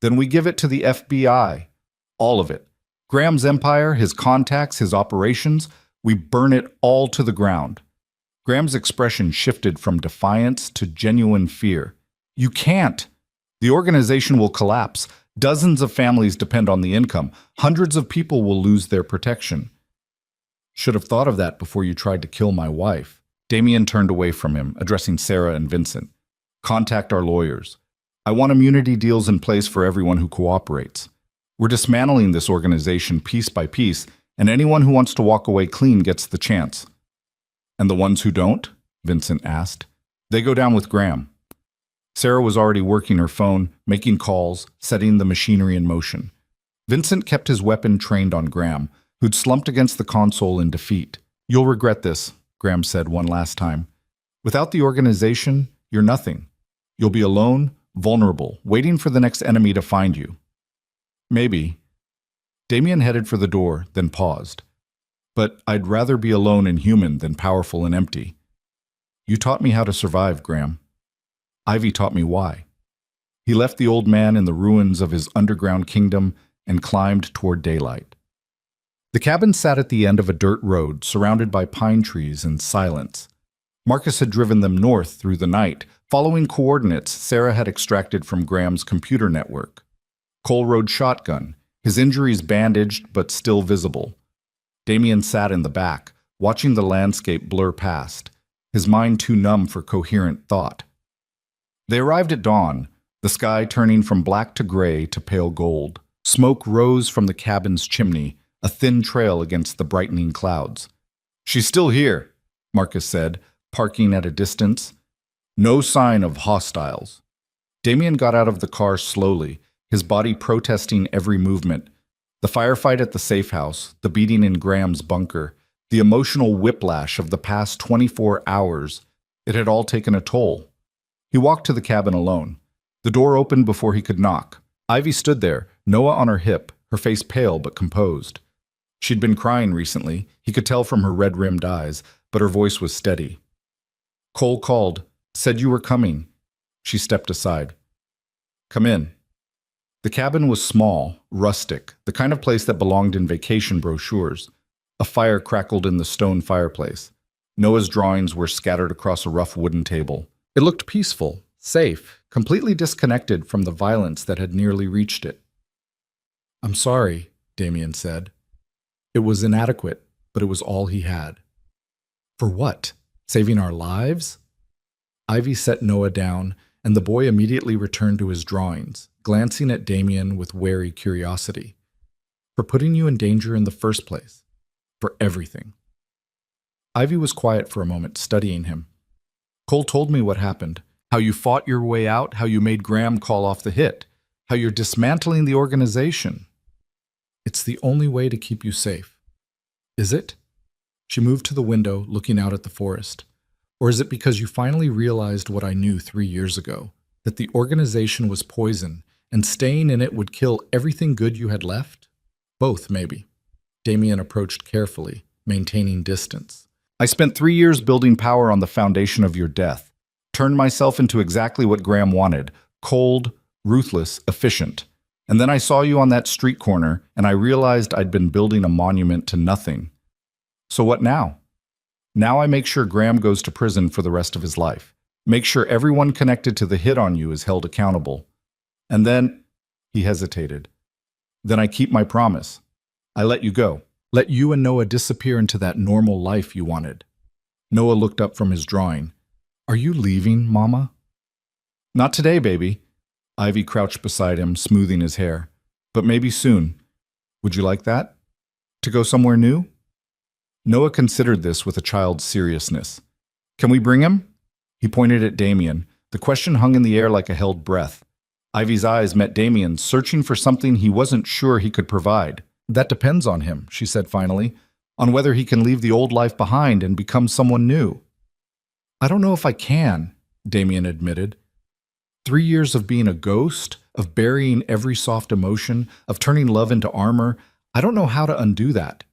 Then we give it to the FBI. All of it. Graham's empire, his contacts, his operations, we burn it all to the ground." Graham's expression shifted from defiance to genuine fear. "You can't. The organization will collapse. Dozens of families depend on the income. Hundreds of people will lose their protection." "Should have thought of that before you tried to kill my wife." Damien turned away from him, addressing Sarah and Vincent. "Contact our lawyers. I want immunity deals in place for everyone who cooperates. We're dismantling this organization piece by piece, and anyone who wants to walk away clean gets the chance." "And the ones who don't?" Vincent asked. "They go down with Graham." Sarah was already working her phone, making calls, setting the machinery in motion. Vincent kept his weapon trained on Graham, who'd slumped against the console in defeat. "You'll regret this," Graham said one last time. "Without the organization, you're nothing. You'll be alone, vulnerable, waiting for the next enemy to find you." "Maybe." Damien headed for the door, then paused. "But I'd rather be alone and human than powerful and empty." "You taught me how to survive, Graham. Ivy taught me why." He left the old man in the ruins of his underground kingdom and climbed toward daylight. The cabin sat at the end of a dirt road, surrounded by pine trees and silence. Marcus had driven them north through the night, following coordinates Sarah had extracted from Graham's computer network. Cole rode shotgun, his injuries bandaged but still visible. Damien sat in the back, watching the landscape blur past, his mind too numb for coherent thought. They arrived at dawn, the sky turning from black to gray to pale gold. Smoke rose from the cabin's chimney, a thin trail against the brightening clouds. "She's still here," Marcus said, parking at a distance. "No sign of hostiles." Damien got out of the car slowly, his body protesting every movement. The firefight at the safe house, the beating in Graham's bunker, the emotional whiplash of the past 24 hours, it had all taken a toll. He walked to the cabin alone. The door opened before he could knock. Ivy stood there, Noah on her hip, her face pale but composed. She'd been crying recently, he could tell from her red-rimmed eyes, but her voice was steady. "Cole called, said you were coming." She stepped aside. "Come in." The cabin was small, rustic, the kind of place that belonged in vacation brochures. A fire crackled in the stone fireplace. Noah's drawings were scattered across a rough wooden table. It looked peaceful, safe, completely disconnected from the violence that had nearly reached it. "I'm sorry," Damien said. It was inadequate, but it was all he had. "For what? Saving our lives?" Ivy set Noah down, and the boy immediately returned to his drawings, glancing at Damien with wary curiosity. "For putting you in danger in the first place. For everything." Ivy was quiet for a moment, studying him. "Cole told me what happened. How you fought your way out, how you made Graham call off the hit, how you're dismantling the organization. It's the only way to keep you safe." "Is it?" She moved to the window, looking out at the forest. "Or is it because you finally realized what I knew 3 years ago, that the organization was poison, and staying in it would kill everything good you had left?" "Both, maybe." Damien approached carefully, maintaining distance. "I spent 3 years building power on the foundation of your death. Turned myself into exactly what Graham wanted, cold, ruthless, efficient. And then I saw you on that street corner, and I realized I'd been building a monument to nothing. So what now? Now I make sure Graham goes to prison for the rest of his life. Make sure everyone connected to the hit on you is held accountable. And then," he hesitated, "then I keep my promise. I let you go. Let you and Noah disappear into that normal life you wanted." Noah looked up from his drawing. "Are you leaving, Mama?" "Not today, baby." Ivy crouched beside him, smoothing his hair. "But maybe soon. Would you like that? To go somewhere new?" Noah considered this with a child's seriousness. Can we bring him? He pointed at Damien. The question hung in the air like a held breath. Ivy's eyes met Damien's, searching for something he wasn't sure he could provide. That depends on him, she said finally, on whether he can leave the old life behind and become someone new. I don't know if I can, Damien admitted. 3 years of being a ghost, of burying every soft emotion, of turning love into armor, I don't know how to undo that.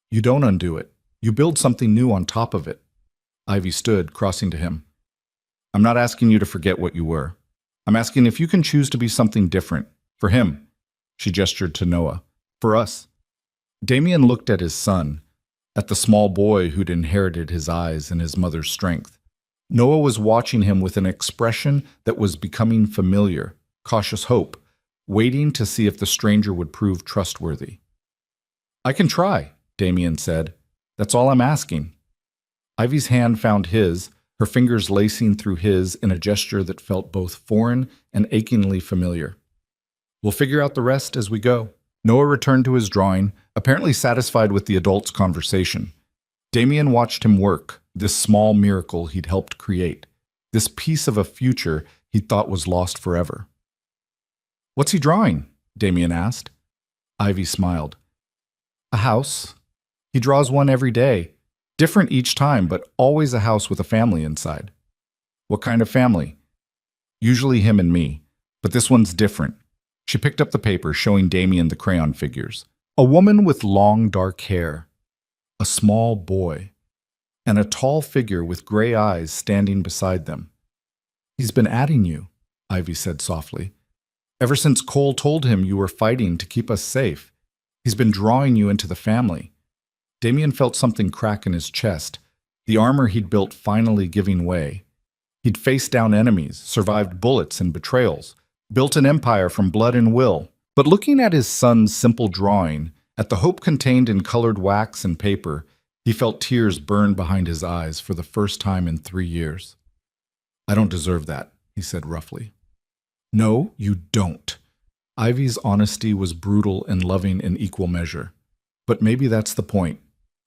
You don't undo it. You build something new on top of it. Ivy stood, crossing to him. I'm not asking you to forget what you were. I'm asking if you can choose to be something different. For him. She gestured to Noah. For us. Damien looked at his son, at the small boy who'd inherited his eyes and his mother's strength. Noah was watching him with an expression that was becoming familiar, cautious hope, waiting to see if the stranger would prove trustworthy. I can try, Damien said. That's all I'm asking. Ivy's hand found his, her fingers lacing through his in a gesture that felt both foreign and achingly familiar. We'll figure out the rest as we go. Noah returned to his drawing, apparently satisfied with the adult's conversation. Damien watched him work, this small miracle he'd helped create, this piece of a future he'd thought was lost forever. What's he drawing? Damien asked. Ivy smiled. A house. He draws one every day. Different each time, but always a house with a family inside. What kind of family? Usually him and me, but this one's different. She picked up the paper, showing Damien the crayon figures. A woman with long, dark hair. A small boy. And a tall figure with gray eyes standing beside them. He's been adding you, Ivy said softly. Ever since Cole told him you were fighting to keep us safe. He's been drawing you into the family. Damien felt something crack in his chest, the armor he'd built finally giving way. He'd faced down enemies, survived bullets and betrayals, built an empire from blood and will. But looking at his son's simple drawing, at the hope contained in colored wax and paper, he felt tears burn behind his eyes for the first time in 3 years. I don't deserve that, he said roughly. No, you don't. Ivy's honesty was brutal and loving in equal measure. But maybe that's the point.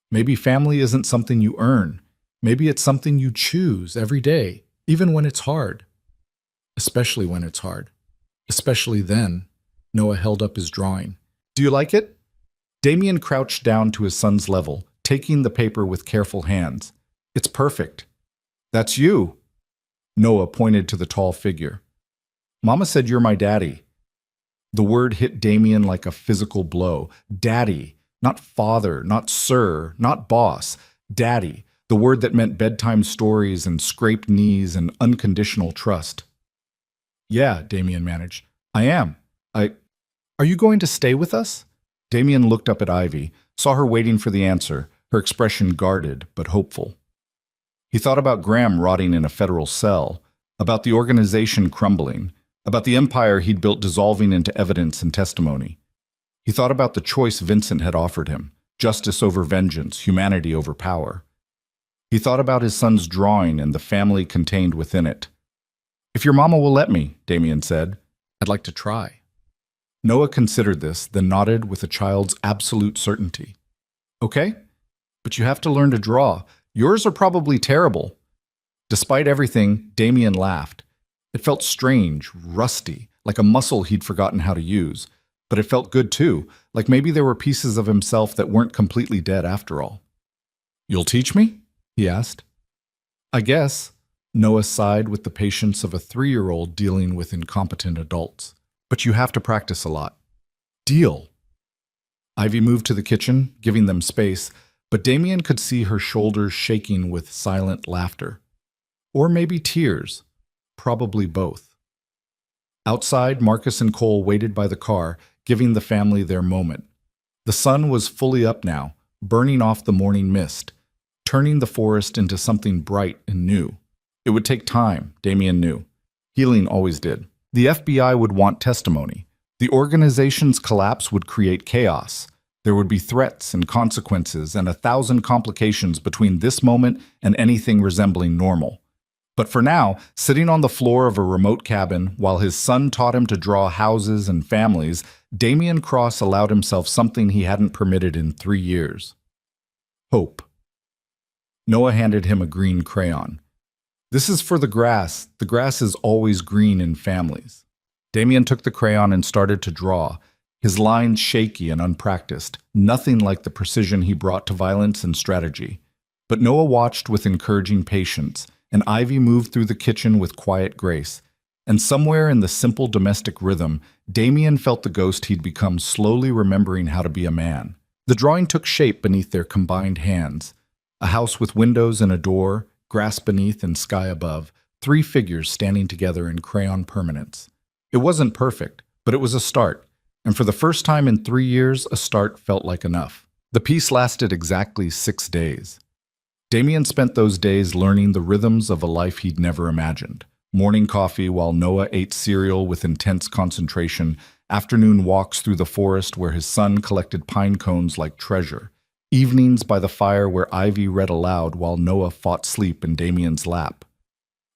Maybe family isn't something you earn. Maybe it's something you choose every day, even when it's hard. Especially when it's hard. Especially then. Noah held up his drawing. Do you like it? Damien crouched down to his son's level, taking the paper with careful hands. It's perfect. That's you. Noah pointed to the tall figure. Mama said you're my daddy. The word hit Damien like a physical blow. Daddy. Not father, not sir, not boss. Daddy. The word that meant bedtime stories and scraped knees and unconditional trust. Yeah, Damien managed. I am. Are you going to stay with us? Damien looked up at Ivy, saw her waiting for the answer, her expression guarded but hopeful. He thought about Graham rotting in a federal cell, about the organization crumbling, about the empire he'd built dissolving into evidence and testimony. He thought about the choice Vincent had offered him, justice over vengeance, humanity over power. He thought about his son's drawing and the family contained within it. If your mama will let me, Damien said, I'd like to try. Noah considered this, then nodded with a child's absolute certainty. Okay, but you have to learn to draw. Yours are probably terrible. Despite everything, Damien laughed. It felt strange, rusty, like a muscle he'd forgotten how to use. But it felt good too, like maybe there were pieces of himself that weren't completely dead after all. You'll teach me? He asked. I guess. Noah sighed with the patience of a 3-year-old dealing with incompetent adults. But you have to practice a lot. Deal. Ivy moved to the kitchen, giving them space, but Damien could see her shoulders shaking with silent laughter. Or maybe tears. Probably both. Outside, Marcus and Cole waited by the car, giving the family their moment. The sun was fully up now, burning off the morning mist, turning the forest into something bright and new. It would take time, Damien knew. Healing always did. The FBI would want testimony. The organization's collapse would create chaos. There would be threats and consequences and 1,000 complications between this moment and anything resembling normal. But for now, sitting on the floor of a remote cabin while his son taught him to draw houses and families, Damien Cross allowed himself something he hadn't permitted in 3 years. Hope. Noah handed him a green crayon. This is for the grass. The grass is always green in families. Damien took the crayon and started to draw, his lines shaky and unpracticed, nothing like the precision he brought to violence and strategy. But Noah watched with encouraging patience, and Ivy moved through the kitchen with quiet grace. And somewhere in the simple domestic rhythm, Damien felt the ghost he'd become slowly remembering how to be a man. The drawing took shape beneath their combined hands. A house with windows and a door, grass beneath and sky above, 3 figures standing together in crayon permanence. It wasn't perfect, but it was a start, and for the first time in 3 years, a start felt like enough. The piece lasted exactly 6 days. Damien spent those days learning the rhythms of a life he'd never imagined. Morning coffee while Noah ate cereal with intense concentration, afternoon walks through the forest where his son collected pine cones like treasure, evenings by the fire where Ivy read aloud while Noah fought sleep in Damien's lap.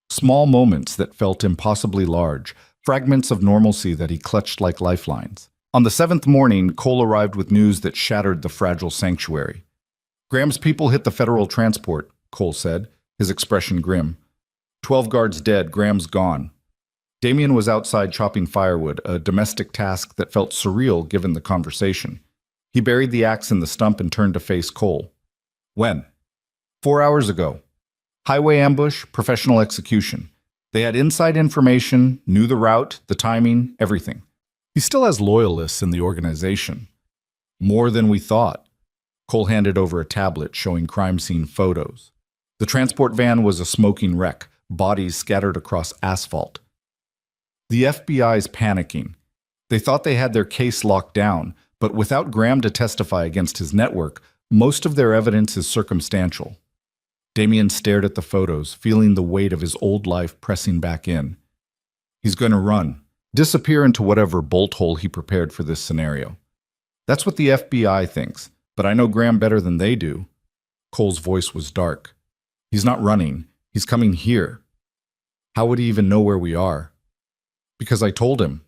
Small moments that felt impossibly large, fragments of normalcy that he clutched like lifelines. On the 7th morning, Cole arrived with news that shattered the fragile sanctuary. "Graham's people hit the federal transport," Cole said, his expression grim. 12 guards dead, Graham's gone. Damien was outside chopping firewood, a domestic task that felt surreal given the conversation. He buried the axe in the stump and turned to face Cole. "When?" 4 hours ago. Highway ambush, professional execution. They had inside information, knew the route, the timing, everything. He still has loyalists in the organization. More than we thought. Cole handed over a tablet showing crime scene photos. The transport van was a smoking wreck, bodies scattered across asphalt. The FBI's panicking. They thought they had their case locked down, but without Graham to testify against his network, most of their evidence is circumstantial. Damien stared at the photos, feeling the weight of his old life pressing back in. He's going to run, disappear into whatever bolt hole he prepared for this scenario. That's what the FBI thinks, but I know Graham better than they do. Cole's voice was dark. He's not running. He's coming here. How would he even know where we are? Because I told him.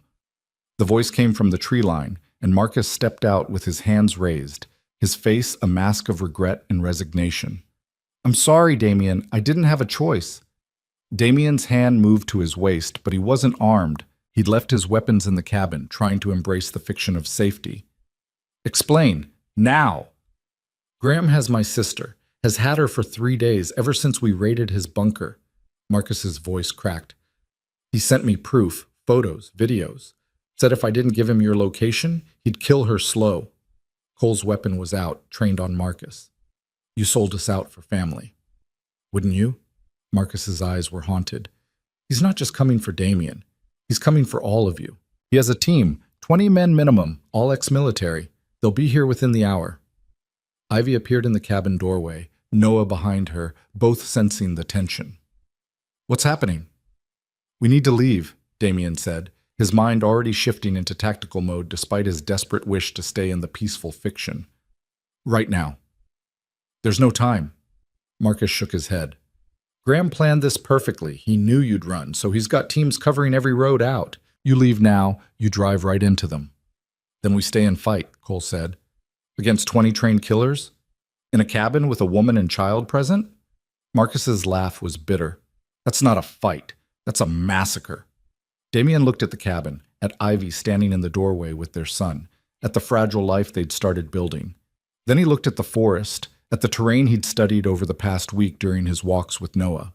The voice came from the tree line, and Marcus stepped out with his hands raised, his face a mask of regret and resignation. "I'm sorry, Damien. I didn't have a choice." Damien's hand moved to his waist, but he wasn't armed. He'd left his weapons in the cabin, trying to embrace the fiction of safety. "Explain. Now." "Graham has my sister. Has had her for 3 days, ever since we raided his bunker." Marcus's voice cracked. "He sent me proof, photos, videos. Said if I didn't give him your location, he'd kill her slow." Cole's weapon was out, trained on Marcus. "You sold us out for family. Wouldn't you?" Marcus's eyes were haunted. "He's not just coming for Damien. He's coming for all of you. He has a team, 20 men minimum, all ex-military. They'll be here within the hour." Ivy appeared in the cabin doorway, Noah behind her, both sensing the tension. "What's happening?" "We need to leave," Damien said, his mind already shifting into tactical mode despite his desperate wish to stay in the peaceful fiction. "Right now." "There's no time." Marcus shook his head. "Graham planned this perfectly. He knew you'd run, so he's got teams covering every road out. You leave now, you drive right into them." "Then we stay and fight," Cole said. "Against 20 trained killers? In a cabin with a woman and child present?" Marcus's laugh was bitter. "That's not a fight. That's a massacre." Damien looked at the cabin, at Ivy standing in the doorway with their son, at the fragile life they'd started building. Then he looked at the forest, at the terrain he'd studied over the past week during his walks with Noah.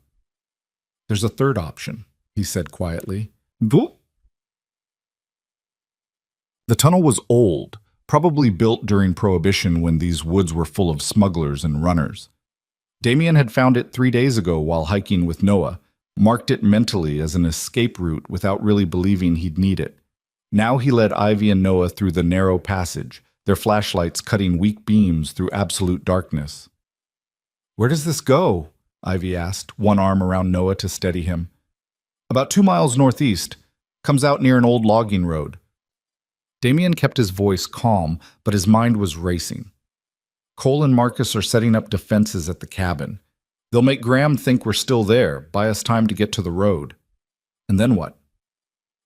"There's a third option," he said quietly. "Boop." The tunnel was old, probably built during Prohibition when these woods were full of smugglers and runners. Damien had found it 3 days ago while hiking with Noah, marked it mentally as an escape route without really believing he'd need it. Now he led Ivy and Noah through the narrow passage, their flashlights cutting weak beams through absolute darkness. "Where does this go?" Ivy asked, one arm around Noah to steady him. "About 2 miles northeast. Comes out near an old logging road." Damien kept his voice calm, but his mind was racing. "Cole and Marcus are setting up defenses at the cabin. They'll make Graham think we're still there, buy us time to get to the road." "And then what?"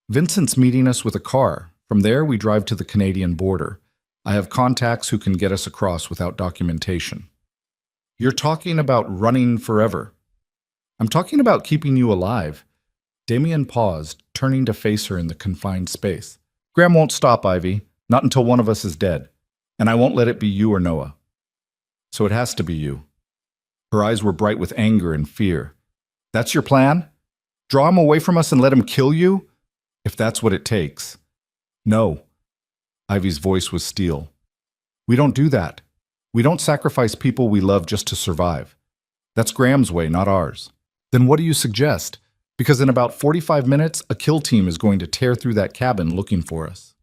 "Vincent's meeting us with a car. From there, we drive to the Canadian border. I have contacts who can get us across without documentation." You're talking about running forever. I'm talking about keeping you alive. Damien paused, turning to face her in the confined space. Graham won't stop, Ivy. Not until one of us is dead. And I won't let it be you or Noah. So it has to be you. Her eyes were bright with anger and fear. That's your plan? Draw him away from us and let him kill you? If that's what it takes. No. Ivy's voice was steel. We don't do that. We don't sacrifice people we love just to survive. That's Graham's way, not ours. Then what do you suggest? Because in about 45 minutes, a kill team is going to tear through that cabin looking for us.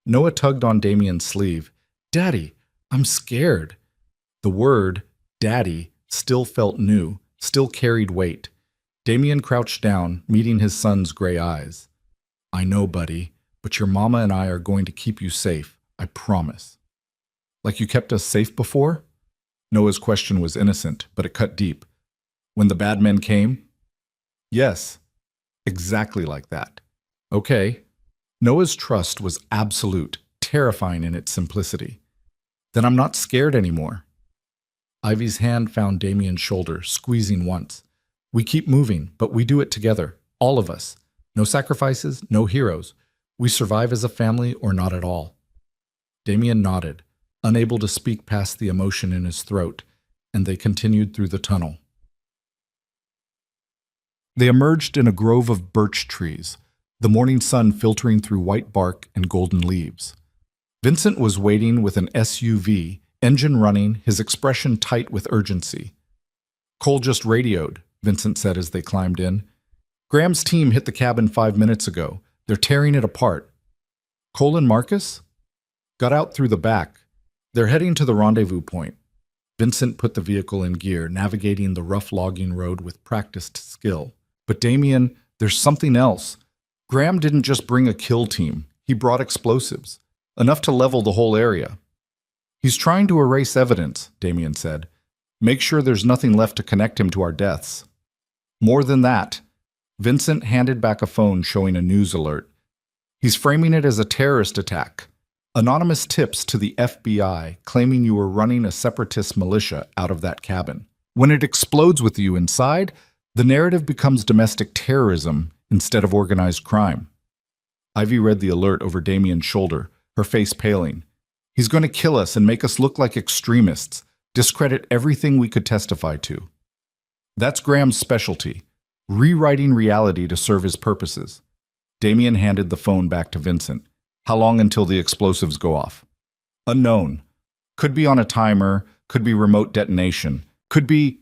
Noah tugged on Damien's sleeve. Daddy, I'm scared. The word, Daddy, still felt new, still carried weight. Damien crouched down, meeting his son's gray eyes. I know, buddy, but your mama and I are going to keep you safe, I promise. Like you kept us safe before? Noah's question was innocent, but it cut deep. When the bad men came? Yes, exactly like that. Okay. Noah's trust was absolute, terrifying in its simplicity. Then I'm not scared anymore. Ivy's hand found Damien's shoulder, squeezing once. We keep moving, but we do it together, all of us. No sacrifices, no heroes. We survive as a family or not at all. Damien nodded, unable to speak past the emotion in his throat, and they continued through the tunnel. They emerged in a grove of birch trees, the morning sun filtering through white bark and golden leaves. Vincent was waiting with an SUV, engine running, his expression tight with urgency. Cole just radioed, Vincent said as they climbed in. Graham's team hit the cabin 5 minutes ago. They're tearing it apart. Cole and Marcus? Got out through the back. They're heading to the rendezvous point. Vincent put the vehicle in gear, navigating the rough logging road with practiced skill. But Damien, there's something else. Graham didn't just bring a kill team. He brought explosives, enough to level the whole area. He's trying to erase evidence, Damien said. Make sure there's nothing left to connect him to our deaths. More than that, Vincent handed back a phone showing a news alert. He's framing it as a terrorist attack. Anonymous tips to the FBI claiming you were running a separatist militia out of that cabin. When it explodes with you inside, the narrative becomes domestic terrorism instead of organized crime. Ivy read the alert over Damien's shoulder, her face paling. He's going to kill us and make us look like extremists, discredit everything we could testify to. That's Graham's specialty, rewriting reality to serve his purposes. Damien handed the phone back to Vincent. How long until the explosives go off? Unknown. Could be on a timer, could be remote detonation, could be...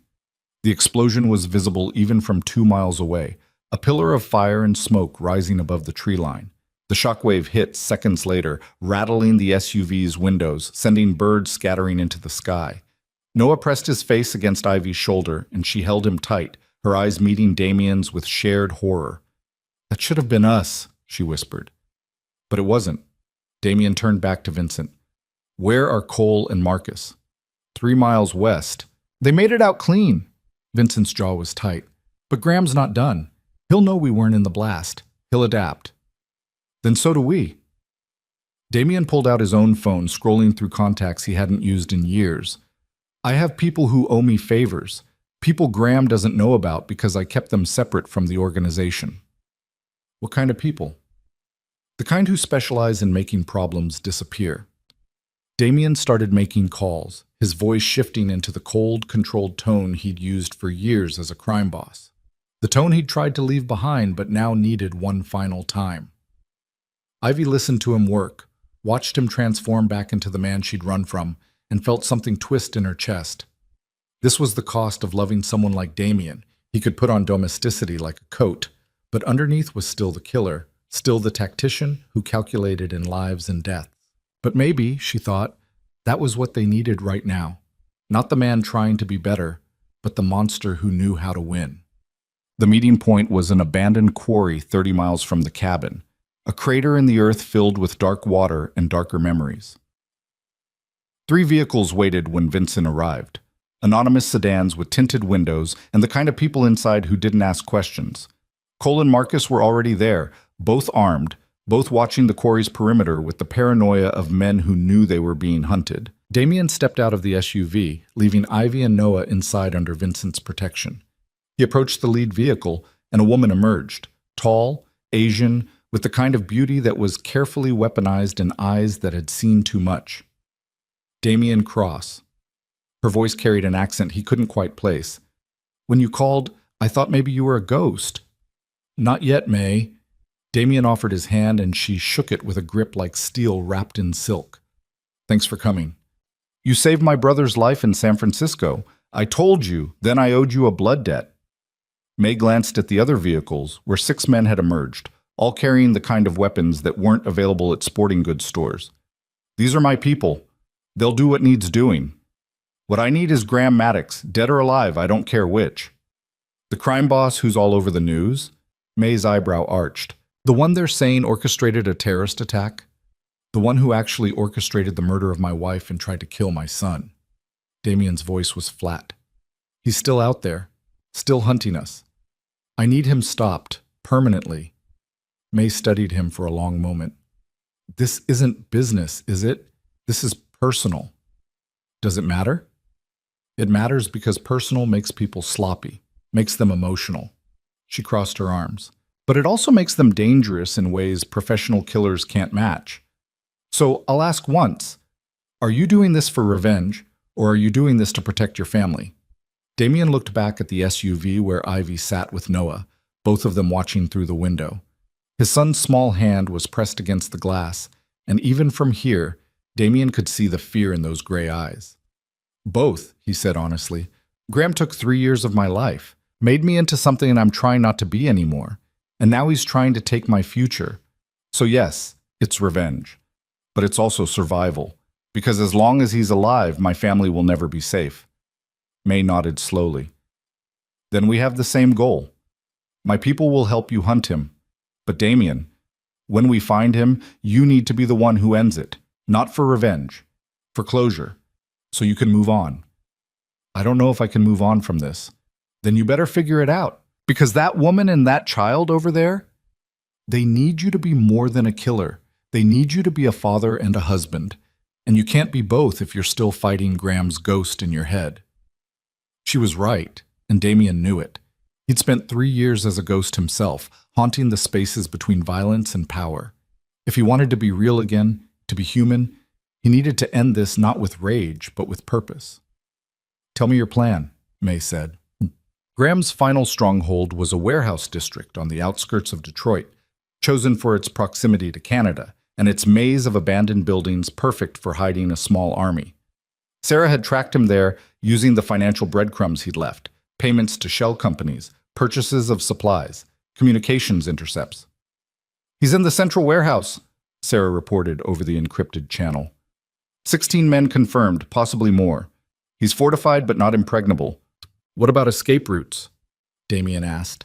The explosion was visible even from 2 miles away, a pillar of fire and smoke rising above the tree line. The shockwave hit seconds later, rattling the SUV's windows, sending birds scattering into the sky. Noah pressed his face against Ivy's shoulder, and she held him tight, her eyes meeting Damien's with shared horror. That should have been us, she whispered. But it wasn't. Damien turned back to Vincent. Where are Cole and Marcus? 3 miles west. They made it out clean. Vincent's jaw was tight. But Graham's not done. He'll know we weren't in the blast. He'll adapt. Then so do we. Damien pulled out his own phone, scrolling through contacts he hadn't used in years. I have people who owe me favors. People Graham doesn't know about because I kept them separate from the organization. What kind of people? The kind who specialize in making problems disappear. Damien started making calls, his voice shifting into the cold, controlled tone he'd used for years as a crime boss. The tone he'd tried to leave behind but now needed one final time. Ivy listened to him work, watched him transform back into the man she'd run from, and felt something twist in her chest. This was the cost of loving someone like Damien. He could put on domesticity like a coat, but underneath was still the killer, still the tactician who calculated in lives and deaths. But maybe, she thought, that was what they needed right now. Not the man trying to be better, but the monster who knew how to win. The meeting point was an abandoned quarry 30 miles from the cabin, a crater in the earth filled with dark water and darker memories. 3 vehicles waited when Vincent arrived. Anonymous sedans with tinted windows and the kind of people inside who didn't ask questions. Cole and Marcus were already there, both armed, both watching the quarry's perimeter with the paranoia of men who knew they were being hunted. Damien stepped out of the SUV, leaving Ivy and Noah inside under Vincent's protection. He approached the lead vehicle, and a woman emerged, tall, Asian, with the kind of beauty that was carefully weaponized in eyes that had seen too much. Damien Cross. Her voice carried an accent he couldn't quite place. When you called, I thought maybe you were a ghost. Not yet, May. Damien offered his hand, and she shook it with a grip like steel wrapped in silk. Thanks for coming. You saved my brother's life in San Francisco. I told you, then I owed you a blood debt. May glanced at the other vehicles, where 6 men had emerged, all carrying the kind of weapons that weren't available at sporting goods stores. These are my people. They'll do what needs doing. What I need is Graham Maddox, dead or alive, I don't care which. The crime boss who's all over the news? May's eyebrow arched. The one they're saying orchestrated a terrorist attack? The one who actually orchestrated the murder of my wife and tried to kill my son? Damien's voice was flat. He's still out there, still hunting us. I need him stopped, permanently. May studied him for a long moment. This isn't business, is it? This is personal. Does it matter? It matters because personal makes people sloppy, makes them emotional. She crossed her arms. But it also makes them dangerous in ways professional killers can't match. So I'll ask once, are you doing this for revenge, or are you doing this to protect your family? Damien looked back at the SUV where Ivy sat with Noah, both of them watching through the window. His son's small hand was pressed against the glass, and even from here, Damien could see the fear in those gray eyes. Both, he said honestly. Graham took 3 years of my life, made me into something I'm trying not to be anymore, and now he's trying to take my future. So yes, it's revenge. But it's also survival, because as long as he's alive, my family will never be safe. May nodded slowly. Then we have the same goal. My people will help you hunt him. But Damien, when we find him, you need to be the one who ends it. Not for revenge, for closure, so you can move on. I don't know if I can move on from this. Then you better figure it out, because that woman and that child over there, they need you to be more than a killer. They need you to be a father and a husband, and you can't be both if you're still fighting Graham's ghost in your head. She was right, and Damien knew it. He'd spent 3 years as a ghost himself, haunting the spaces between violence and power. If he wanted to be real again, to be human, he needed to end this not with rage, but with purpose. Tell me your plan, May said. Graham's final stronghold was a warehouse district on the outskirts of Detroit, chosen for its proximity to Canada, and its maze of abandoned buildings perfect for hiding a small army. Sarah had tracked him there using the financial breadcrumbs he'd left, payments to shell companies, purchases of supplies, communications intercepts. He's in the central warehouse, Sarah reported over the encrypted channel. 16 men confirmed, possibly more. He's fortified but not impregnable. What about escape routes? Damien asked.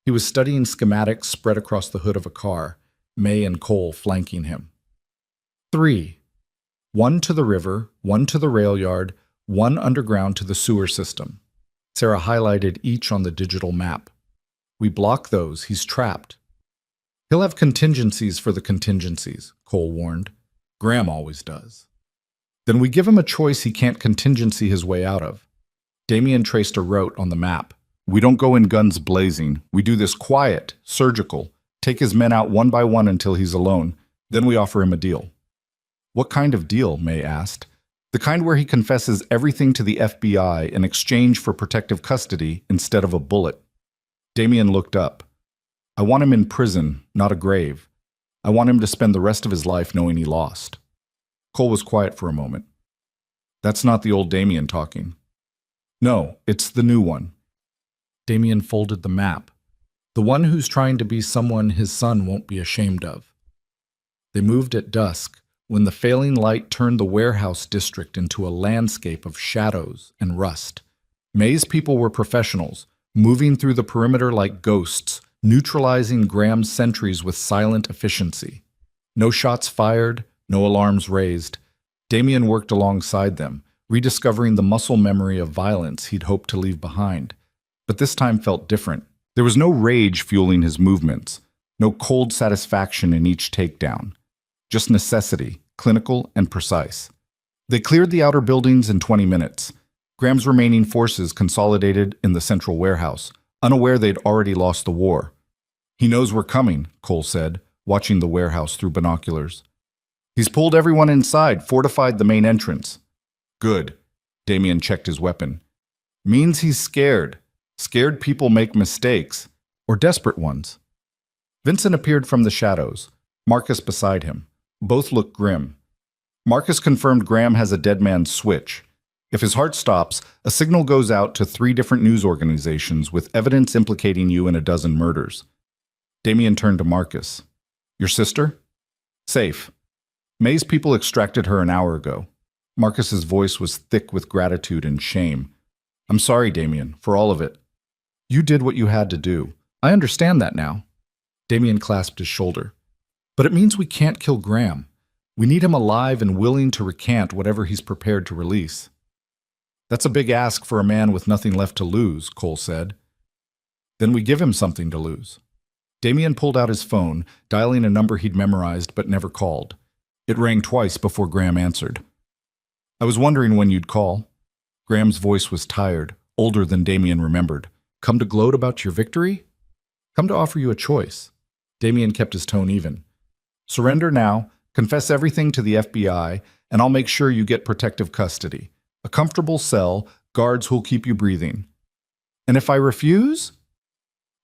He was studying schematics spread across the hood of a car, May and Cole flanking him. 3. 1 to the river, 1 to the rail yard, 1 underground to the sewer system. Sarah highlighted each on the digital map. We block those, he's trapped. He'll have contingencies for the contingencies, Cole warned. Graham always does. Then we give him a choice he can't contingency his way out of. Damien traced a route on the map. We don't go in guns blazing. We do this quiet, surgical, take his men out one by one until he's alone. Then we offer him a deal. What kind of deal? May asked. The kind where he confesses everything to the FBI in exchange for protective custody instead of a bullet. Damien looked up. I want him in prison, not a grave. I want him to spend the rest of his life knowing he lost. Cole was quiet for a moment. That's not the old Damien talking. No, it's the new one. Damien folded the map. The one who's trying to be someone his son won't be ashamed of. They moved at dusk, when the failing light turned the warehouse district into a landscape of shadows and rust. May's people were professionals, moving through the perimeter like ghosts, neutralizing Graham's sentries with silent efficiency. No shots fired, no alarms raised. Damien worked alongside them, rediscovering the muscle memory of violence he'd hoped to leave behind. But this time felt different. There was no rage fueling his movements, no cold satisfaction in each takedown. Just necessity, clinical and precise. They cleared the outer buildings in 20 minutes. Graham's remaining forces consolidated in the central warehouse, unaware they'd already lost the war. He knows we're coming, Cole said, watching the warehouse through binoculars. He's pulled everyone inside, fortified the main entrance. Good. Damien checked his weapon. Means he's scared. Scared people make mistakes, or desperate ones. Vincent appeared from the shadows, Marcus beside him. Both looked grim. Marcus confirmed Graham has a dead man's switch. If his heart stops, a signal goes out to 3 different news organizations with evidence implicating you in a dozen murders. Damien turned to Marcus. Your sister? Safe. May's people extracted her an hour ago. Marcus's voice was thick with gratitude and shame. I'm sorry, Damien, for all of it. You did what you had to do. I understand that now. Damien clasped his shoulder. But it means we can't kill Graham. We need him alive and willing to recant whatever he's prepared to release. That's a big ask for a man with nothing left to lose, Cole said. Then we give him something to lose. Damien pulled out his phone, dialing a number he'd memorized but never called. It rang twice before Graham answered. I was wondering when you'd call. Graham's voice was tired, older than Damien remembered. Come to gloat about your victory? Come to offer you a choice. Damien kept his tone even. Surrender now, confess everything to the FBI, and I'll make sure you get protective custody. A comfortable cell, guards who'll keep you breathing. And if I refuse?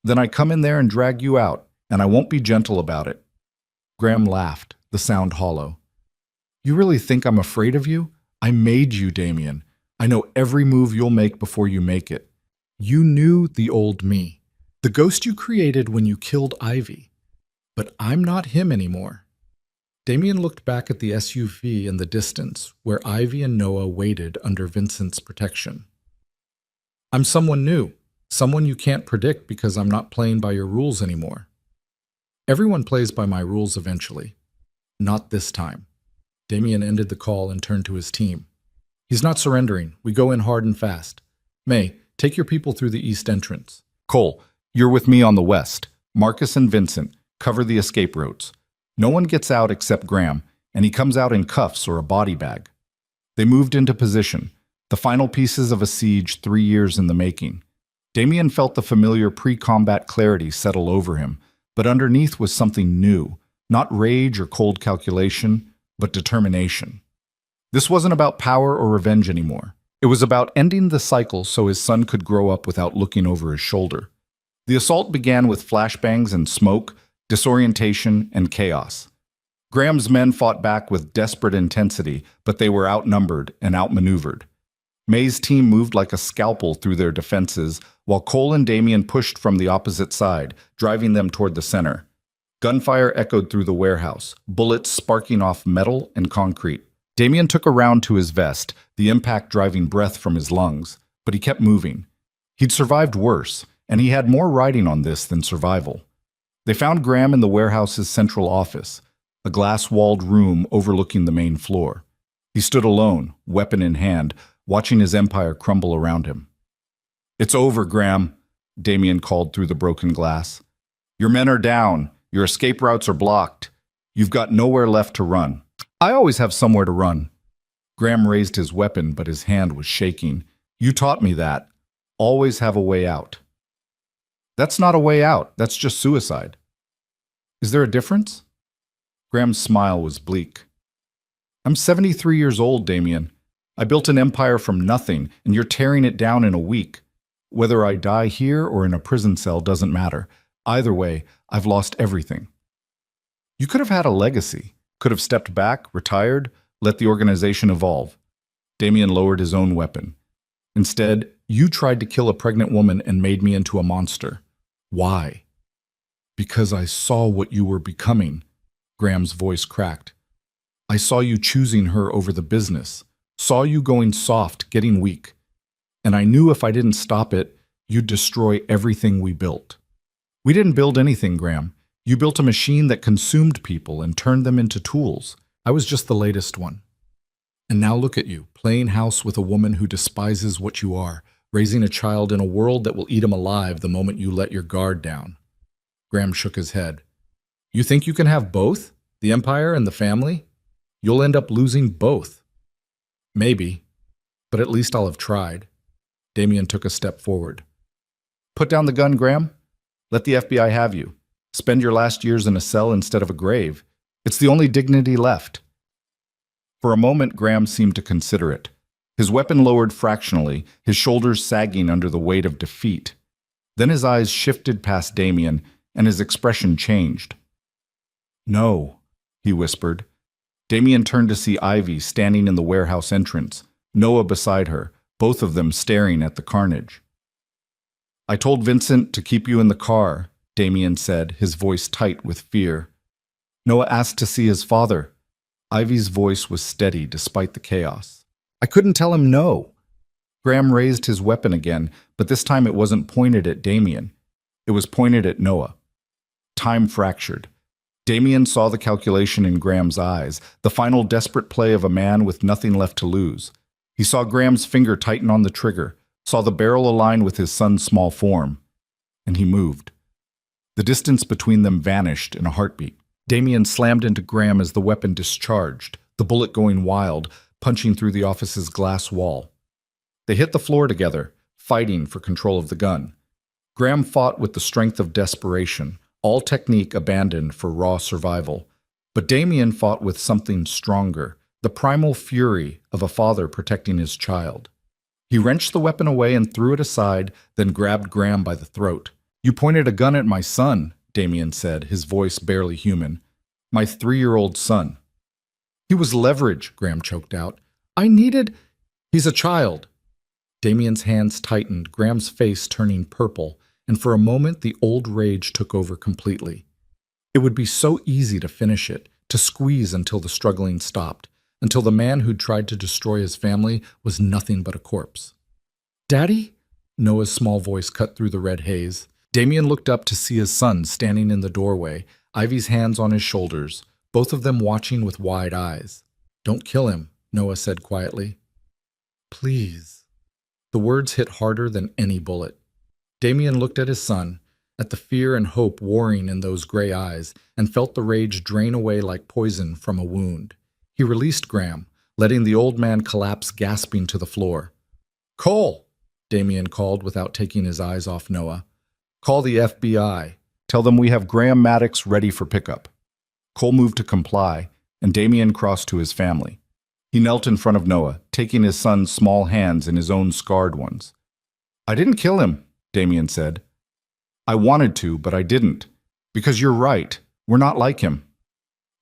Then I come in there and drag you out, and I won't be gentle about it. Graham laughed, the sound hollow. You really think I'm afraid of you? I made you, Damien. I know every move you'll make before you make it. You knew the old me, the ghost you created when you killed Ivy. But I'm not him anymore. Damien looked back at the SUV in the distance, where Ivy and Noah waited under Vincent's protection. I'm someone new, someone you can't predict because I'm not playing by your rules anymore. Everyone plays by my rules eventually. Not this time. Damien ended the call and turned to his team. He's not surrendering. We go in hard and fast. May, take your people through the east entrance. Cole, you're with me on the west. Marcus and Vincent, cover the escape routes. No one gets out except Graham, and he comes out in cuffs or a body bag. They moved into position, the final pieces of a siege 3 years in the making. Damien felt the familiar pre-combat clarity settle over him, but underneath was something new, not rage or cold calculation, but determination. This wasn't about power or revenge anymore. It was about ending the cycle so his son could grow up without looking over his shoulder. The assault began with flashbangs and smoke, disorientation, and chaos. Graham's men fought back with desperate intensity, but they were outnumbered and outmaneuvered. May's team moved like a scalpel through their defenses, while Cole and Damien pushed from the opposite side, driving them toward the center. Gunfire echoed through the warehouse, bullets sparking off metal and concrete. Damien took a round to his vest, the impact driving breath from his lungs, but he kept moving. He'd survived worse, and he had more riding on this than survival. They found Graham in the warehouse's central office, a glass-walled room overlooking the main floor. He stood alone, weapon in hand, watching his empire crumble around him. It's over, Graham, Damien called through the broken glass. Your men are down. Your escape routes are blocked. You've got nowhere left to run. I always have somewhere to run. Graham raised his weapon, but his hand was shaking. You taught me that. Always have a way out. That's not a way out. That's just suicide. Is there a difference? Graham's smile was bleak. I'm 73 years old, Damien. I built an empire from nothing, and you're tearing it down in a week. Whether I die here or in a prison cell doesn't matter. Either way, I've lost everything. You could have had a legacy, could have stepped back, retired, let the organization evolve. Damien lowered his own weapon. Instead, you tried to kill a pregnant woman and made me into a monster. Why? Because I saw what you were becoming. Graham's voice cracked. I saw you choosing her over the business, saw you going soft, getting weak. And I knew if I didn't stop it, you'd destroy everything we built. We didn't build anything, Graham. You built a machine that consumed people and turned them into tools. I was just the latest one. And now look at you, playing house with a woman who despises what you are, raising a child in a world that will eat him alive the moment you let your guard down. Graham shook his head. You think you can have both? The empire and the family? You'll end up losing both. Maybe, but at least I'll have tried. Damien took a step forward. Put down the gun, Graham. Let the FBI have you. Spend your last years in a cell instead of a grave. It's the only dignity left. For a moment, Graham seemed to consider it. His weapon lowered fractionally, his shoulders sagging under the weight of defeat. Then his eyes shifted past Damien, and his expression changed. No, he whispered. Damien turned to see Ivy standing in the warehouse entrance, Noah beside her, both of them staring at the carnage. I told Vincent to keep you in the car, Damien said, his voice tight with fear. Noah asked to see his father. Ivy's voice was steady despite the chaos. I couldn't tell him no. Graham raised his weapon again, but this time it wasn't pointed at Damien. It was pointed at Noah. Time fractured. Damien saw the calculation in Graham's eyes, the final desperate play of a man with nothing left to lose. He saw Graham's finger tighten on the trigger, saw the barrel align with his son's small form, and he moved. The distance between them vanished in a heartbeat. Damien slammed into Graham as the weapon discharged, the bullet going wild, punching through the office's glass wall. They hit the floor together, fighting for control of the gun. Graham fought with the strength of desperation, all technique abandoned for raw survival. But Damien fought with something stronger, the primal fury of a father protecting his child. He wrenched the weapon away and threw it aside, then grabbed Graham by the throat. You pointed a gun at my son, Damien said, his voice barely human. My 3-year-old son. He was leverage, Graham choked out. He's a child. Damien's hands tightened, Graham's face turning purple, and for a moment the old rage took over completely. It would be so easy to finish it, to squeeze until the struggling stopped, until the man who'd tried to destroy his family was nothing but a corpse. Daddy? Noah's small voice cut through the red haze. Damien looked up to see his son standing in the doorway, Ivy's hands on his shoulders, both of them watching with wide eyes. Don't kill him, Noah said quietly. Please. The words hit harder than any bullet. Damien looked at his son, at the fear and hope warring in those gray eyes, and felt the rage drain away like poison from a wound. He released Graham, letting the old man collapse gasping to the floor. Cole, Damien called without taking his eyes off Noah. Call the FBI. Tell them we have Graham Maddox ready for pickup. Cole moved to comply, and Damien crossed to his family. He knelt in front of Noah, taking his son's small hands in his own scarred ones. I didn't kill him, Damien said. I wanted to, but I didn't. Because you're right. We're not like him.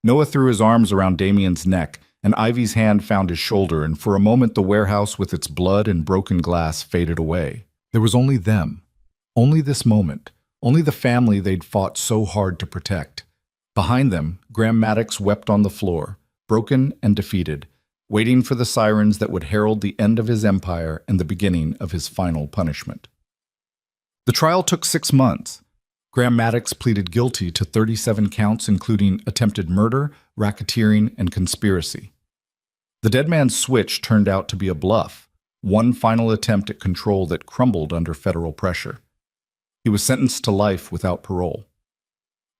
Noah threw his arms around Damien's neck, and Ivy's hand found his shoulder, and for a moment the warehouse with its blood and broken glass faded away. There was only them. Only this moment. Only the family they'd fought so hard to protect. Behind them, Graham Maddox wept on the floor, broken and defeated, waiting for the sirens that would herald the end of his empire and the beginning of his final punishment. The trial took 6 months. Graham Maddox pleaded guilty to 37 counts including attempted murder, racketeering, and conspiracy. The dead man's switch turned out to be a bluff, one final attempt at control that crumbled under federal pressure. He was sentenced to life without parole.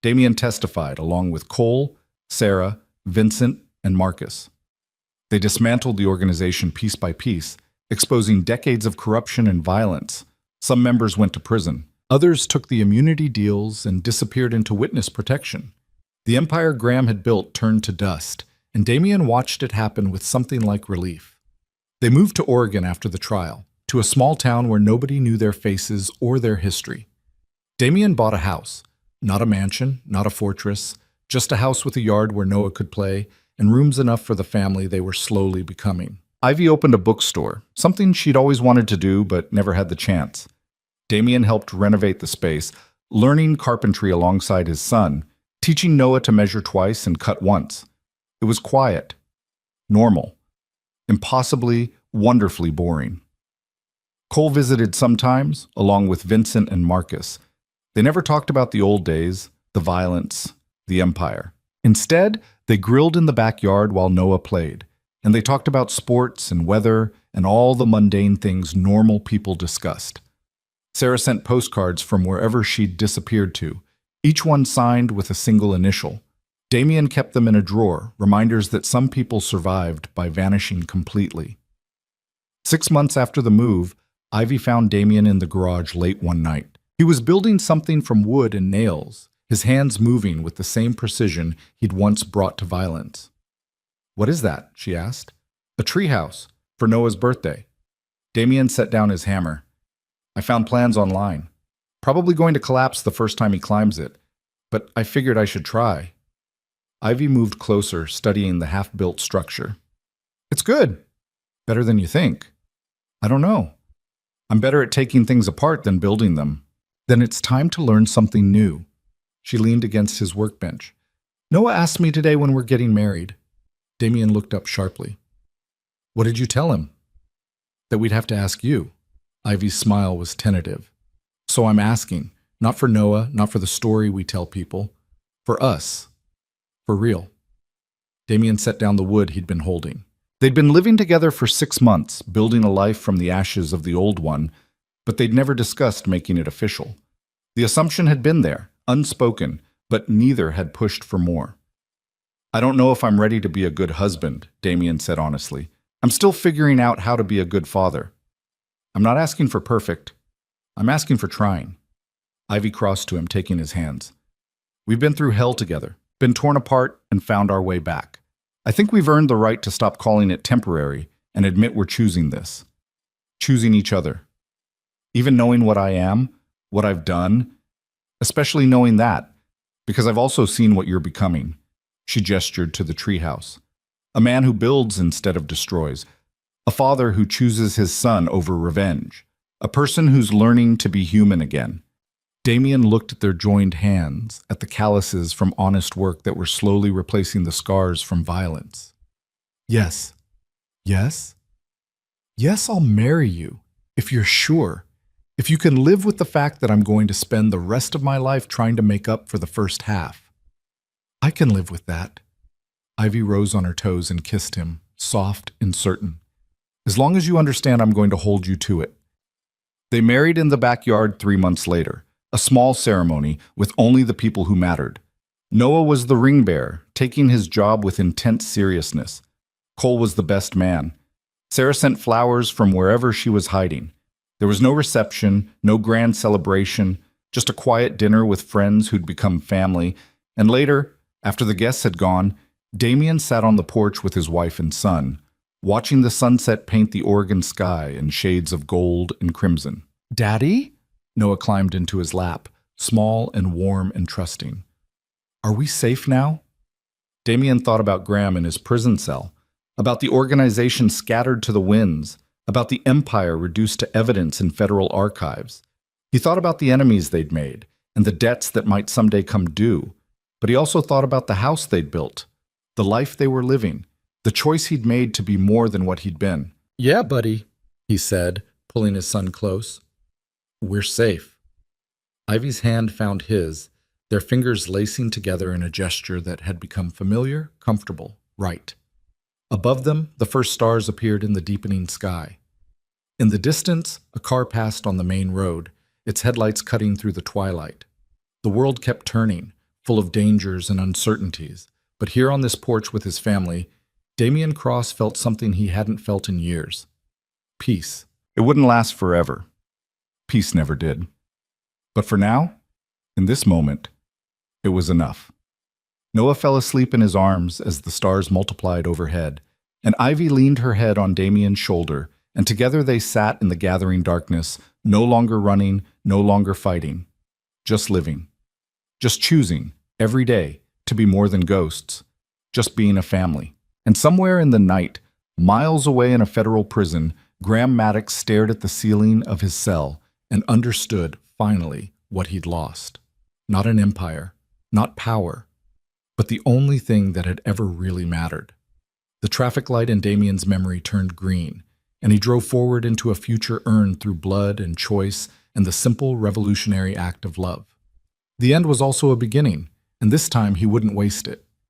Damien testified along with Cole, Sarah, Vincent, and Marcus. They dismantled the organization piece by piece, exposing decades of corruption and violence. Some members went to prison. Others took the immunity deals and disappeared into witness protection. The empire Graham had built turned to dust, and Damien watched it happen with something like relief. They moved to Oregon after the trial, to a small town where nobody knew their faces or their history. Damien bought a house, not a mansion, not a fortress, just a house with a yard where Noah could play, and rooms enough for the family they were slowly becoming. Ivy opened a bookstore, something she'd always wanted to do but never had the chance. Damien helped renovate the space, learning carpentry alongside his son, teaching Noah to measure twice and cut once. It was quiet, normal, impossibly, wonderfully boring. Cole visited sometimes, along with Vincent and Marcus. They never talked about the old days, the violence, the empire. Instead, they grilled in the backyard while Noah played, and they talked about sports and weather and all the mundane things normal people discussed. Sarah sent postcards from wherever she'd disappeared to, each one signed with a single initial. Damien kept them in a drawer, reminders that some people survived by vanishing completely. 6 months after the move, Ivy found Damien in the garage late one night. He was building something from wood and nails, his hands moving with the same precision he'd once brought to violence. "What is that?" she asked. "A treehouse, for Noah's birthday." Damien set down his hammer. "I found plans online. Probably going to collapse the first time he climbs it, but I figured I should try." Ivy moved closer, studying the half-built structure. "It's good. Better than you think." "I don't know. I'm better at taking things apart than building them." "Then it's time to learn something new." She leaned against his workbench. "Noah asked me today when we're getting married." Damien looked up sharply. "What did you tell him?" "That we'd have to ask you." Ivy's smile was tentative. "So I'm asking, not for Noah, not for the story we tell people, for us. For real." Damien set down the wood he'd been holding. They'd been living together for 6 months, building a life from the ashes of the old one, but they'd never discussed making it official. The assumption had been there, unspoken, but neither had pushed for more. "I don't know if I'm ready to be a good husband," Damien said honestly. "I'm still figuring out how to be a good father. I'm not asking for perfect. I'm asking for trying." Ivy crossed to him, taking his hands. "We've been through hell together, been torn apart, and found our way back. I think we've earned the right to stop calling it temporary and admit we're choosing this. Choosing each other. Even knowing what I am, what I've done, especially knowing that, because I've also seen what you're becoming." She gestured to the treehouse. "A man who builds instead of destroys. A father who chooses his son over revenge. A person who's learning to be human again." Damien looked at their joined hands, at the calluses from honest work that were slowly replacing the scars from violence. "Yes. Yes? Yes, I'll marry you, if you're sure. If you can live with the fact that I'm going to spend the rest of my life trying to make up for the first half." "I can live with that." Ivy rose on her toes and kissed him, soft and certain. "As long as you understand I'm going to hold you to it." They married in the backyard 3 months later, a small ceremony with only the people who mattered. Noah was the ring bearer, taking his job with intense seriousness. Cole was the best man. Sarah sent flowers from wherever she was hiding. There was no reception, no grand celebration, just a quiet dinner with friends who'd become family, and later, after the guests had gone, Damien sat on the porch with his wife and son, watching the sunset paint the Oregon sky in shades of gold and crimson. "Daddy?" Noah climbed into his lap, small and warm and trusting. "Are we safe now?" Damien thought about Graham in his prison cell, about the organization scattered to the winds, about the empire reduced to evidence in federal archives. He thought about the enemies they'd made and the debts that might someday come due, but he also thought about the house they'd built, the life they were living, the choice he'd made to be more than what he'd been. "Yeah, buddy," he said, pulling his son close. "We're safe." Ivy's hand found his, their fingers lacing together in a gesture that had become familiar, comfortable, right. Above them, the first stars appeared in the deepening sky. In the distance, a car passed on the main road, its headlights cutting through the twilight. The world kept turning, full of dangers and uncertainties, but here on this porch with his family, Damien Cross felt something he hadn't felt in years. Peace. It wouldn't last forever. Peace never did. But for now, in this moment, it was enough. Noah fell asleep in his arms as the stars multiplied overhead, and Ivy leaned her head on Damien's shoulder, and together they sat in the gathering darkness, no longer running, no longer fighting, just living, just choosing, every day, to be more than ghosts, just being a family. And somewhere in the night, miles away in a federal prison, Graham Maddox stared at the ceiling of his cell and understood, finally, what he'd lost. Not an empire, not power, but the only thing that had ever really mattered. The traffic light in Damien's memory turned green, and he drove forward into a future earned through blood and choice and the simple revolutionary act of love. The end was also a beginning, and this time he wouldn't waste it.